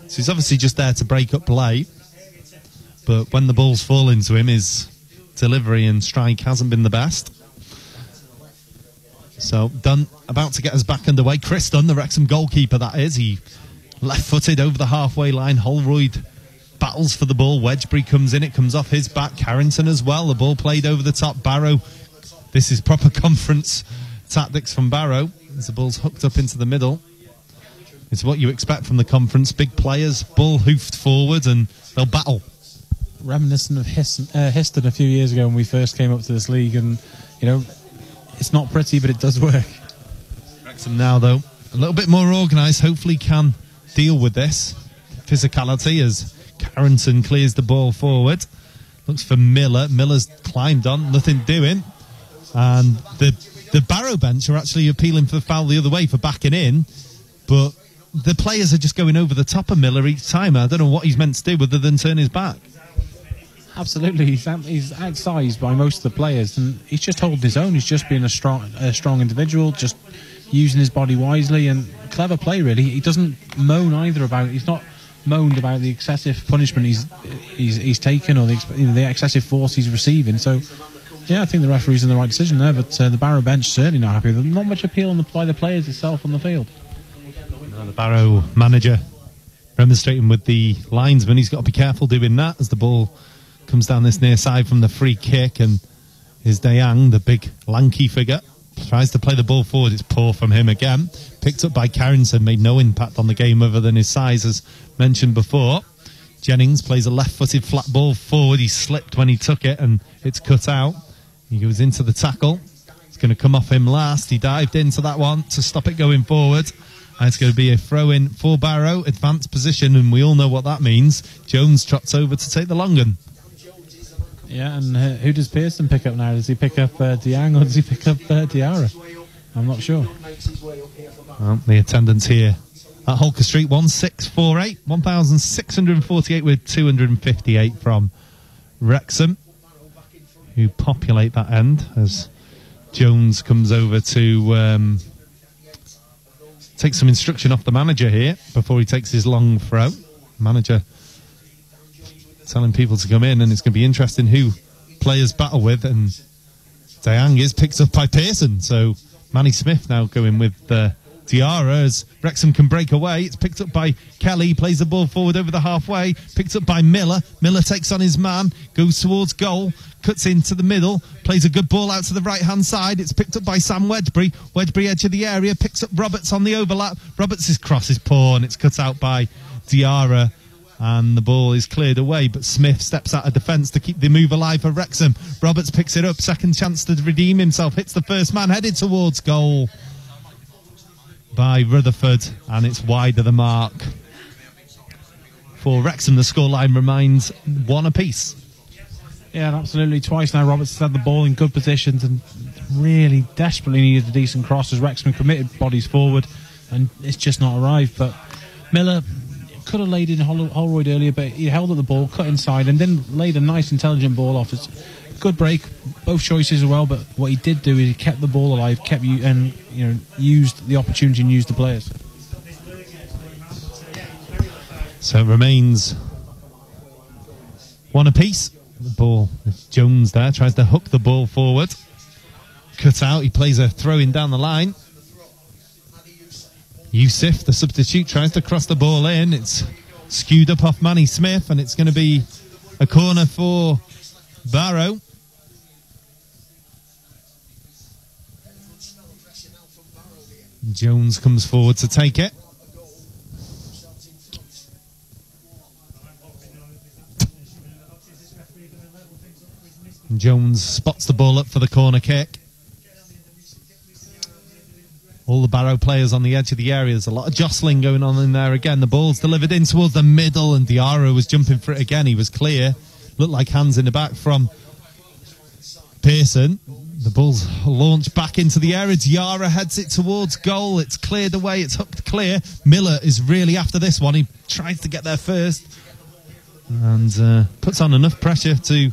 Speaker 1: So he's obviously just there to break up play. But when the balls fall into him, his delivery and strike hasn't been the best. So Dunn about to get us back underway. Chris Dunn, the Wrexham goalkeeper, that is. He left-footed over the halfway line. Holroyd battles for the ball. Wedgbury comes in. It comes off his back. Carrington as well. The ball played over the top. Barrow. This is proper conference tactics from Barrow. As the ball's hooked up into the middle. It's what you expect from the conference. Big players, ball hoofed forward, and they'll battle.
Speaker 2: Reminiscent of Histon a few years ago when we first came up to this league, and, you know, it's not pretty, but it does work.
Speaker 1: Wrexham now, though, a little bit more organised, hopefully can deal with this physicality as Carrington clears the ball forward. Looks for Miller. Miller's climbed on, nothing doing. And the Barrow bench are actually appealing for the foul the other way for backing in, but the players are just going over the top of Miller each time. I don't know what he's meant to do other than turn his back.
Speaker 2: Absolutely, he's outsized by most of the players, and he's just holding his own. He's just being a strong individual, just using his body wisely, and clever play, really. He doesn't moan either about it. He's not moaned about the excessive punishment he's taken, or the excessive force he's receiving. So, yeah, I think the referee's in the right decision there, but the Barrow bench certainly not happy. There's not much appeal by the players itself on the field.
Speaker 1: No, the Barrow manager remonstrating with the linesman. He's got to be careful doing that as the ball comes down this near side from the free kick, and is Diang, the big lanky figure, tries to play the ball forward. It's poor from him again. Picked up by Carrington, made no impact on the game other than his size, as mentioned before. Jennings plays a left-footed flat ball forward. He slipped when he took it, and it's cut out. He goes into the tackle. It's going to come off him last. He dived into that one to stop it going forward. And it's going to be a throw-in for Barrow. Advanced position, and we all know what that means. Jones trots over to take the long one.
Speaker 2: Yeah, and who does Pearson pick up now? Does he pick up Diang, or does he pick up Diarra? I'm not sure.
Speaker 1: Well, the attendance here at Holker Street, 1648, 1,648 with 258 from Wrexham, who populate that end as Jones comes over to take some instruction off the manager here before he takes his long throw. Manager telling people to come in, and it's going to be interesting who players battle with, and Diang is picked up by Pearson, so Manny Smith now going with Diarra as Wrexham can break away. It's picked up by Kelly, plays the ball forward over the halfway, picked up by Miller. Miller takes on his man, goes towards goal, cuts into the middle, plays a good ball out to the right hand side. It's picked up by Sam Wedgbury. Wedgbury edge of the area, picks up Roberts on the overlap. Roberts' cross is poor, and it's cut out by Diarra, and the ball is cleared away, but Smith steps out of defence to keep the move alive for Wrexham. Roberts picks it up, second chance to redeem himself, hits the first man, headed towards goal. by Rutherford, and it's wide of the mark. For Wrexham, the scoreline remains 1 apiece.
Speaker 2: Yeah, absolutely. Twice now Roberts has had the ball in good positions and really desperately needed a decent cross as Wrexham committed bodies forward, and it's just not arrived. But Miller could have laid in Holroyd earlier, but he held up the ball, cut inside, and then laid a nice, intelligent ball off. It's a good break, both choices as well. But what he did do is he kept the ball alive, used the opportunity and used the players.
Speaker 1: So it remains 1 apiece. The ball, Jones there tries to hook the ball forward. Cut out, he plays a throw in down the line. Yusuf, the substitute, tries to cross the ball in. It's skewed up off Manny Smith, and it's going to be a corner for Barrow. Jones comes forward to take it. Jones spots the ball up for the corner kick. All the Barrow players on the edge of the area. There's a lot of jostling going on in there again. The ball's delivered in towards the middle, and Diarra was jumping for it again. He was clear. Looked like hands in the back from Pearson. The ball's launched back into the area. Diarra heads it towards goal. It's cleared away. It's hooked clear. Miller is really after this one. He tries to get there first and puts on enough pressure to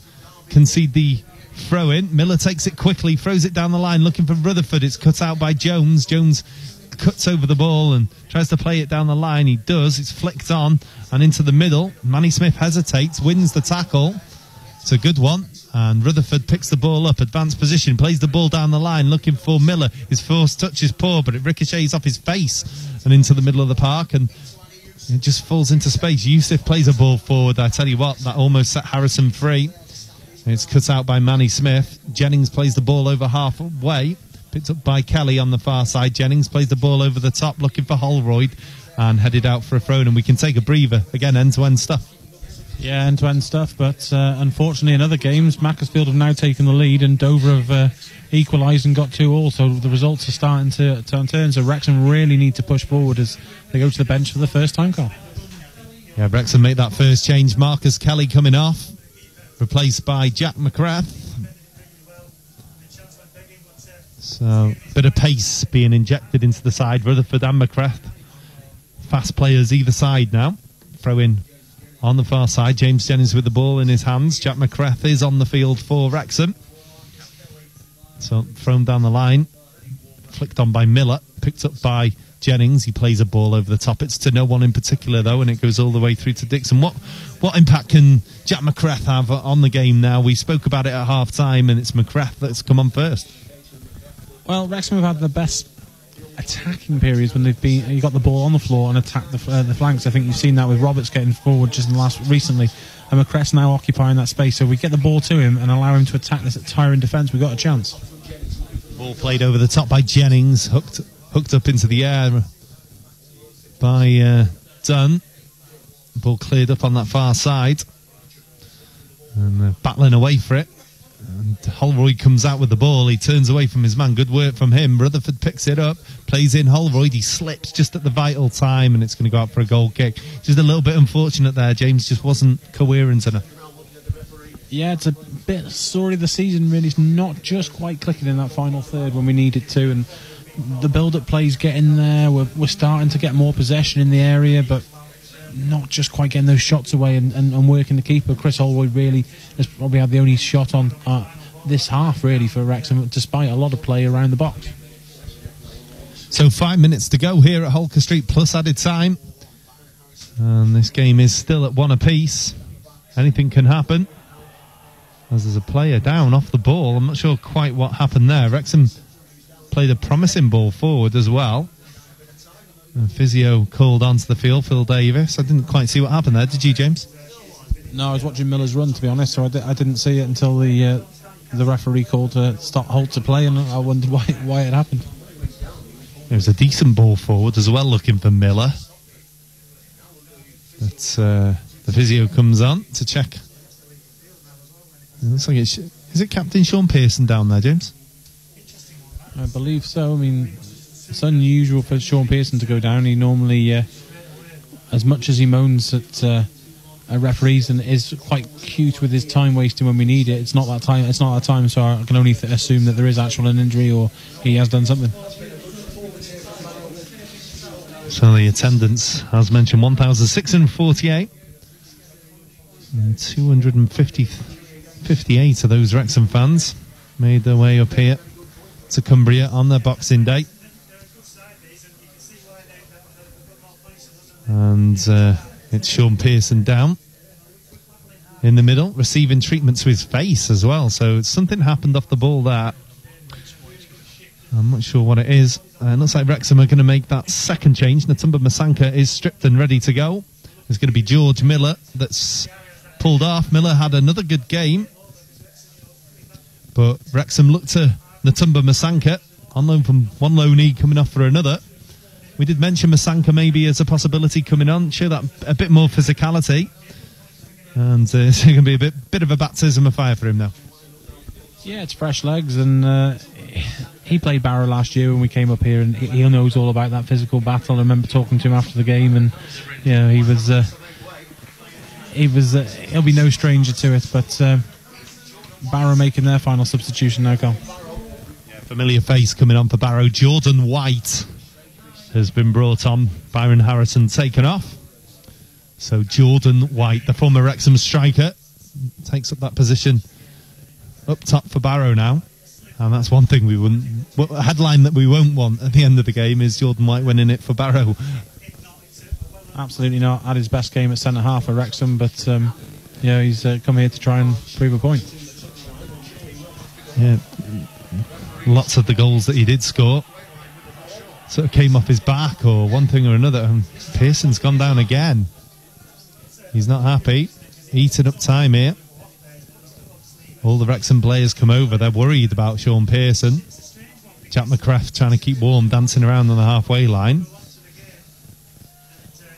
Speaker 1: concede the throw in. Miller takes it quickly, throws it down the line, looking for Rutherford. It's cut out by Jones. Jones cuts over the ball and tries to play it down the line. He does. It's flicked on and into the middle. Manny Smith hesitates, wins the tackle. It's a good one. And Rutherford picks the ball up, advanced position, plays the ball down the line, looking for Miller. His first touch is poor, but it ricochets off his face and into the middle of the park, and it just falls into space. Yusuf plays a ball forward. I tell you what, that almost set Harrison free. It's cut out by Manny Smith. Jennings plays the ball over halfway, picked up by Kelly on the far side. Jennings plays the ball over the top, looking for Holroyd, and headed out for a throw, and we can take a breather. Again, end-to-end stuff.
Speaker 2: Yeah, end-to-end stuff, but unfortunately in other games, Macclesfield have now taken the lead and Dover have equalised and got 2-2, so the results are starting to turn. So Wrexham really need to push forward as they go to the bench for the first time, Carl.
Speaker 1: Yeah, Wrexham make that first change. Marcus Kelly coming off, replaced by Jack McGrath. So, a bit of pace being injected into the side. Rutherford and McGrath, fast players either side now. Throw in on the far side. James Jennings with the ball in his hands. Jack McGrath is on the field for Wrexham. So, thrown down the line. Flicked on by Miller. Picked up by Jennings. He plays a ball over the top. It's to no one in particular, though, and it goes all the way through to Dixon. What impact can Jack McGrath have on the game now? We spoke about it at half-time, and it's McGrath that's come on first.
Speaker 2: Well, Wrexham have had the best attacking periods when they've been. You got the ball on the floor and attacked the flanks. I think you've seen that with Roberts getting forward just in the recently, and McGrath's now occupying that space. So if we get the ball to him and allow him to attack this tiring defence, we've got a chance.
Speaker 1: Ball played over the top by Jennings, hooked up into the air by Dunn. Ball cleared up on that far side, and battling away for it. And Holroyd comes out with the ball. He turns away from his man. Good work from him. Rutherford picks it up, plays in Holroyd. He slips just at the vital time, and it's going to go out for a goal kick. Just a little bit unfortunate there. James just wasn't coherent enough.
Speaker 2: Yeah, it's a bit story of the season, really. It's not just quite clicking in that final third when we need it to, and the build-up plays getting there. We're starting to get more possession in the area, but not just quite getting those shots away and working the keeper. Chris Holroyd really has probably had the only shot on this half, really, for Wrexham, despite a lot of play around the box.
Speaker 1: So 5 minutes to go here at Holker Street, plus added time. And this game is still at 1 apiece. Anything can happen, as there's a player down off the ball. I'm not sure quite what happened there. Wrexham played a promising ball forward as well. And physio called onto the field, Phil Davis. I didn't quite see what happened there. Did you, James?
Speaker 2: No, I was watching Miller's run, to be honest, so I didn't see it until the referee called to halt to play, and I wondered why it happened.
Speaker 1: It was a decent ball forward as well, looking for Miller. But the physio comes on to check. It looks like is it Captain Sean Pearson down there, James?
Speaker 2: I believe so. I mean, It's unusual for Sean Pearson to go down. He normally, as much as he moans at referees and is quite cute with his time wasting when we need it, it's not that time. It's not that time. So I can only assume that there is actual an injury or he has done something.
Speaker 1: So the attendance, as mentioned, 1,648. And 258 of those Wrexham fans made their way up here to Cumbria on their Boxing Day. And it's Sean Pearson down in the middle, receiving treatment to his face as well. So something happened off the ball there. I'm not sure what it is. It looks like Wrexham are going to make that second change. Natumba Masanka is stripped and ready to go. There's going to be George Miller that's pulled off. Miller had another good game, but Wrexham looked to Natumba Masanka on loan from one loanee coming off for another. We did mention Masanka maybe as a possibility coming on, show that a bit more physicality, and it's going to be a bit of a baptism of fire for him now.
Speaker 2: Yeah, it's fresh legs, and he played Barrow last year when we came up here, and he knows all about that physical battle. I remember talking to him after the game, and you know, he'll be no stranger to it. But Barrow making their final substitution now, Carl.
Speaker 1: Familiar face coming on for Barrow. Jordan White has been brought on. Byron Harrison taken off. So Jordan White, the former Wrexham striker, takes up that position up top for Barrow now. And that's one thing we wouldn't... a headline that we won't want at the end of the game is Jordan White winning it for Barrow.
Speaker 2: Absolutely not. Had his best game at centre-half for Wrexham, but yeah, he's come here to try and prove a point.
Speaker 1: Yeah, lots of the goals that he did score sort of came off his back or one thing or another, and Pearson's gone down again. He's not happy. Eating up time here. All the Wrexham players come over. They're worried about Sean Pearson. Jack McCraft trying to keep warm, dancing around on the halfway line.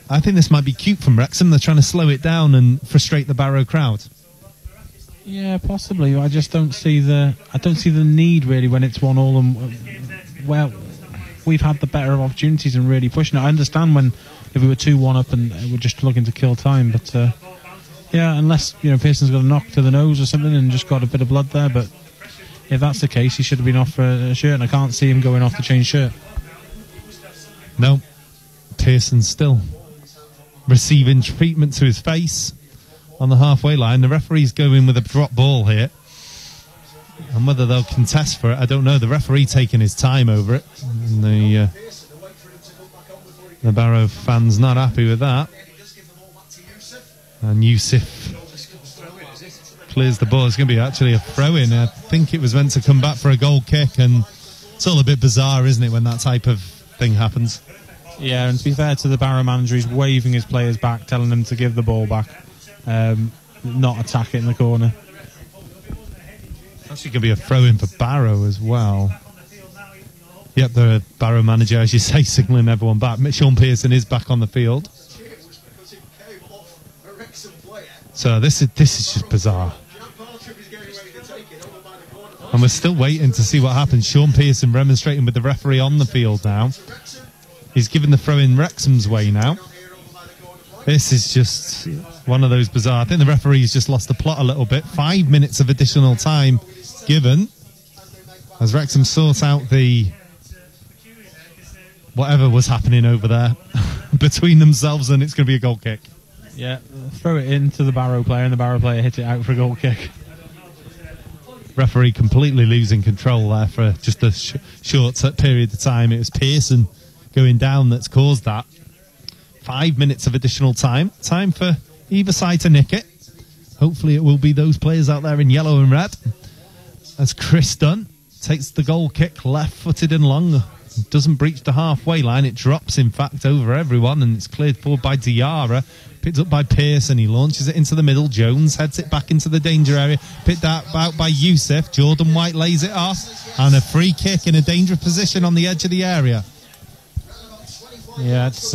Speaker 1: I think this might be cute from Wrexham. They're trying to slow it down and frustrate the Barrow crowd.
Speaker 2: Yeah, possibly. I just don't see the need really when it's 1-1. And well, we've had the better of opportunities and really pushing it. I understand when if we were 2-1 up and we're just looking to kill time, but yeah, unless Pearson's got a knock to the nose or something and just got a bit of blood there. But if that's the case, he should have been off for a shirt, and I can't see him going off to change shirt.
Speaker 1: No, Pearson's still receiving treatment to his face on the halfway line. The referee's going with a drop ball here, and whether they'll contest for it, I don't know. The referee taking his time over it, and the Barrow fans not happy with that. And Yusuf clears the ball. It's going to be actually a throw-in. I think it was meant to come back for a goal kick, and it's all a bit bizarre, isn't it, when that type of thing happens?
Speaker 2: Yeah, and to be fair to the Barrow manager, he's waving his players back, telling them to give the ball back, not attack it in the corner.
Speaker 1: Actually going to be a throw-in for Barrow as well. Yep, the Barrow manager, as you say, signalling everyone back. Sean Pearson is back on the field. So this is just bizarre. And we're still waiting to see what happens. Sean Pearson remonstrating with the referee on the field now. He's given the throw-in Wrexham's way now. This is just one of those bizarre... I think the referee's just lost the plot a little bit. 5 minutes of additional time given as Wrexham sort out the... whatever was happening over there between themselves, and it's going to be a goal kick.
Speaker 2: Yeah, throw it into the Barrow player, and the Barrow player hit it out for a goal kick.
Speaker 1: Referee completely losing control there for just a short period of time. It was Pearson going down that's caused that. 5 minutes of additional time. Time for either side to nick it. Hopefully it will be those players out there in yellow and red. As Chris Dunn takes the goal kick, left-footed and long. Doesn't breach the halfway line. It drops, in fact, over everyone, and it's cleared forward by Diarra. Picked up by Pearson. He launches it into the middle. Jones heads it back into the danger area. Picked out by Yusuf. Jordan White lays it off. And a free kick in a dangerous position on the edge of the area.
Speaker 2: Yeah, it's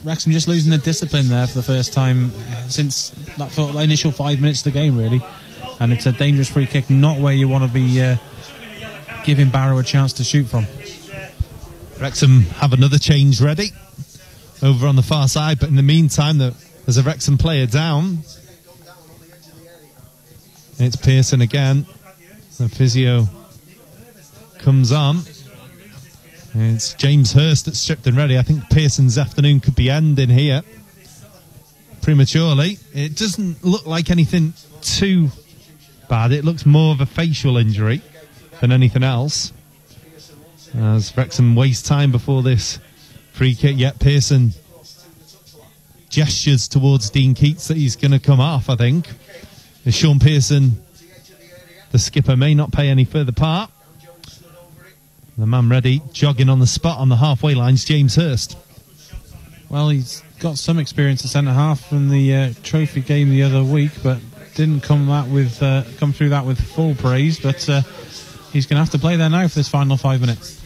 Speaker 2: Wrexham just losing the discipline there for the first time since that initial 5 minutes of the game, really. And it's a dangerous free kick, not where you want to be giving Barrow a chance to shoot from.
Speaker 1: Wrexham have another change ready over on the far side, but in the meantime there's a Wrexham player down. It's Pearson again. The physio comes on. It's James Hurst that's stripped and ready. I think Pearson's afternoon could be ending here prematurely. It doesn't look like anything too bad. It looks more of a facial injury than anything else, as Wrexham waste time before this free kick. Yet Pearson gestures towards Dean Keats that he's going to come off, I think. As Sean Pearson, the skipper, may not play any further part. The man ready, jogging on the spot on the halfway lines, James Hurst.
Speaker 2: Well, he's got some experience at centre-half from the trophy game the other week, but didn't come through that with full praise. But he's going to have to play there now for this final 5 minutes.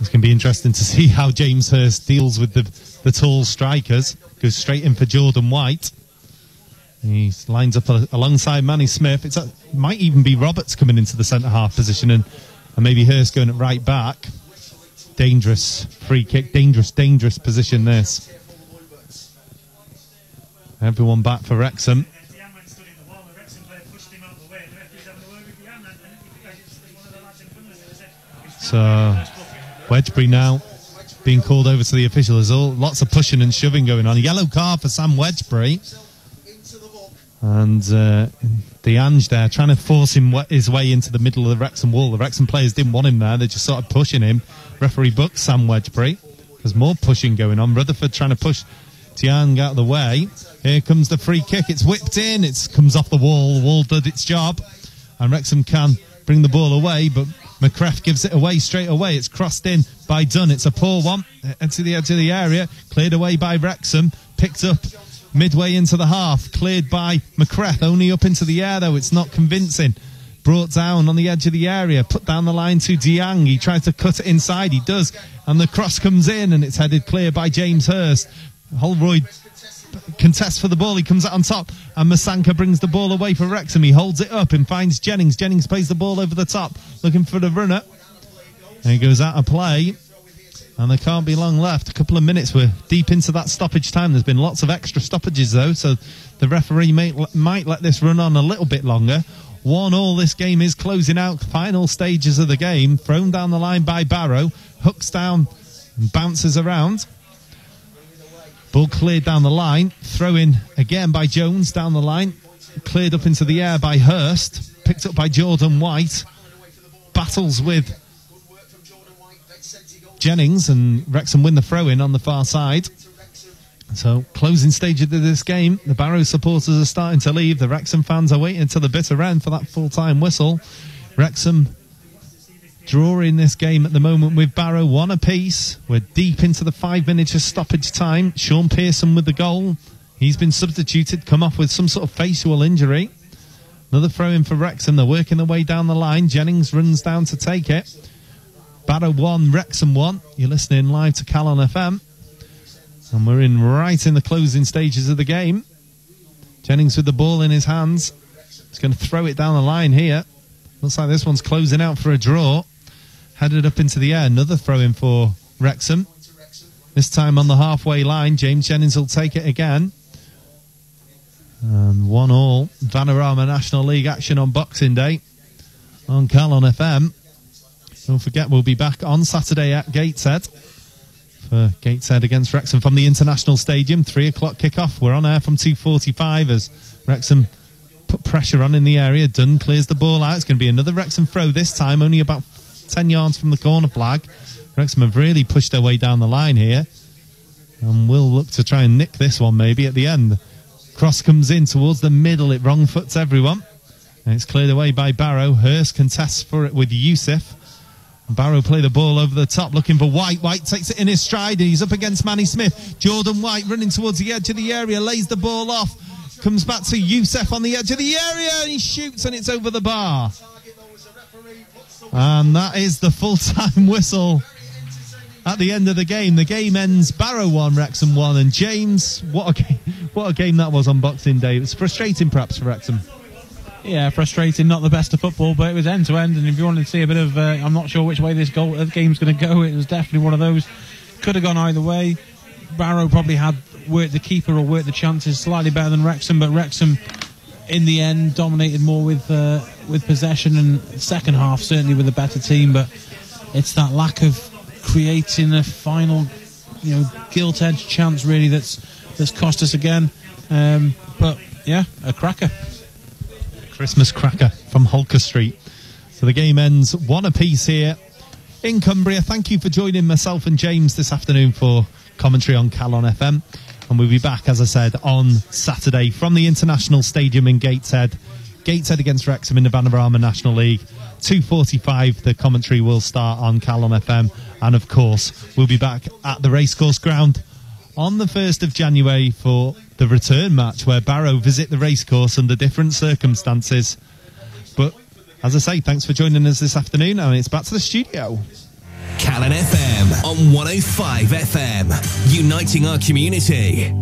Speaker 1: It's going to be interesting to see how James Hurst deals with the tall strikers. Goes straight in for Jordan White. He lines up alongside Manny Smith. It might even be Roberts coming into the centre-half position, and maybe Hurst going at right back. Dangerous free kick, dangerous position this. Everyone back for Wrexham. So Wedgbury now being called over to the official. There's lots of pushing and shoving going on. A yellow card for Sam Wedgbury. And Deange there trying to force his way into the middle of the Wrexham wall. The Wrexham players didn't want him there. They just started pushing him. Referee booked Sam Wedgbury. There's more pushing going on. Rutherford trying to push Deange out of the way. Here comes the free kick. It's whipped in. It comes off the wall. The wall did its job. And Wrexham can bring the ball away, but McCraff gives it away straight away. It's crossed in by Dunn. It's a poor one. To the edge of the area. Cleared away by Wrexham. Picked up midway into the half. Cleared by McCrath. Only up into the air, though. It's not convincing. Brought down on the edge of the area. Put down the line to Diang. He tries to cut it inside. He does. And the cross comes in, and it's headed clear by James Hurst. Holroyd contests for the ball. He comes out on top, and Masanka brings the ball away for Wrexham. He holds it up and finds Jennings. Jennings plays the ball over the top, looking for the runner. And he goes out of play, and there can't be long left. A couple of minutes. We're deep into that stoppage time. There's been lots of extra stoppages, though, so the referee might let this run on a little bit longer. 1-1, this game is closing out. Final stages of the game. Thrown down the line by Barrow. Hooks down and bounces around. Ball cleared down the line. Throw in again by Jones down the line. Cleared up into the air by Hurst. Picked up by Jordan White. Battles with Jennings, and Wrexham win the throw-in on the far side. So, closing stage of this game. The Barrow supporters are starting to leave. The Wrexham fans are waiting until the bitter end for that full-time whistle. Wrexham drawing this game at the moment with Barrow 1 apiece. We're deep into the 5 minutes of stoppage time. Sean Pearson with the goal. He's been substituted, come off with some sort of facial injury. Another throw-in for Wrexham. They're working their way down the line. Jennings runs down to take it. Barrow 1, Wrexham 1. You're listening live to Calon FM. And we're right in the closing stages of the game. Jennings with the ball in his hands. He's going to throw it down the line here. Looks like this one's closing out for a draw. Headed up into the air. Another throw-in for Wrexham. This time on the halfway line. James Jennings will take it again. And 1-1. Vanarama National League action on Boxing Day on Calon FM. Don't forget, we'll be back on Saturday at Gateshead for Gateshead against Wrexham from the International Stadium. 3 o'clock kickoff. We're on air from 2:45 as Wrexham put pressure on in the area. Dunn clears the ball out. It's going to be another Wrexham throw this time, only about 10 yards from the corner flag. Wrexham have really pushed their way down the line here, and will look to try and nick this one maybe at the end. Cross comes in towards the middle. It wrong foots everyone, and it's cleared away by Barrow. Hurst contests for it with Youssef. Barrow play the ball over the top, looking for White. White takes it in his stride. He's up against Manny Smith. Jordan White running towards the edge of the area, lays the ball off. Comes back to Youssef on the edge of the area. He shoots and it's over the bar. And that is the full-time whistle at the end of the game. The game ends Barrow 1, Wrexham 1. And James, what a game that was on Boxing Day. It was frustrating perhaps for Wrexham.
Speaker 2: Yeah, frustrating, not the best of football, but it was end to end. And if you wanted to see a bit of, I'm not sure which way this game's going to go, it was definitely one of those. Could have gone either way. Barrow probably had worked the keeper or worked the chances slightly better than Wrexham, but Wrexham, in the end, dominated more with possession, and second half certainly with a better team. But it's that lack of creating a final, gilt-edged chance really that's cost us again. But yeah, a cracker.
Speaker 1: Christmas cracker from Holker Street. So the game ends 1 apiece here in Cumbria. Thank you for joining myself and James this afternoon for commentary on Calon FM. And we'll be back, as I said, on Saturday from the International Stadium in Gateshead. Gateshead against Wrexham in the Vanarama National League. 2:45, the commentary will start on Calon FM. And, of course, we'll be back at the Racecourse Ground on the 1st of January for the return match, where Barrow visit the racecourse under different circumstances. But, as I say, thanks for joining us this afternoon, and it's back to the studio.
Speaker 4: Calon FM on 105 FM, uniting our community.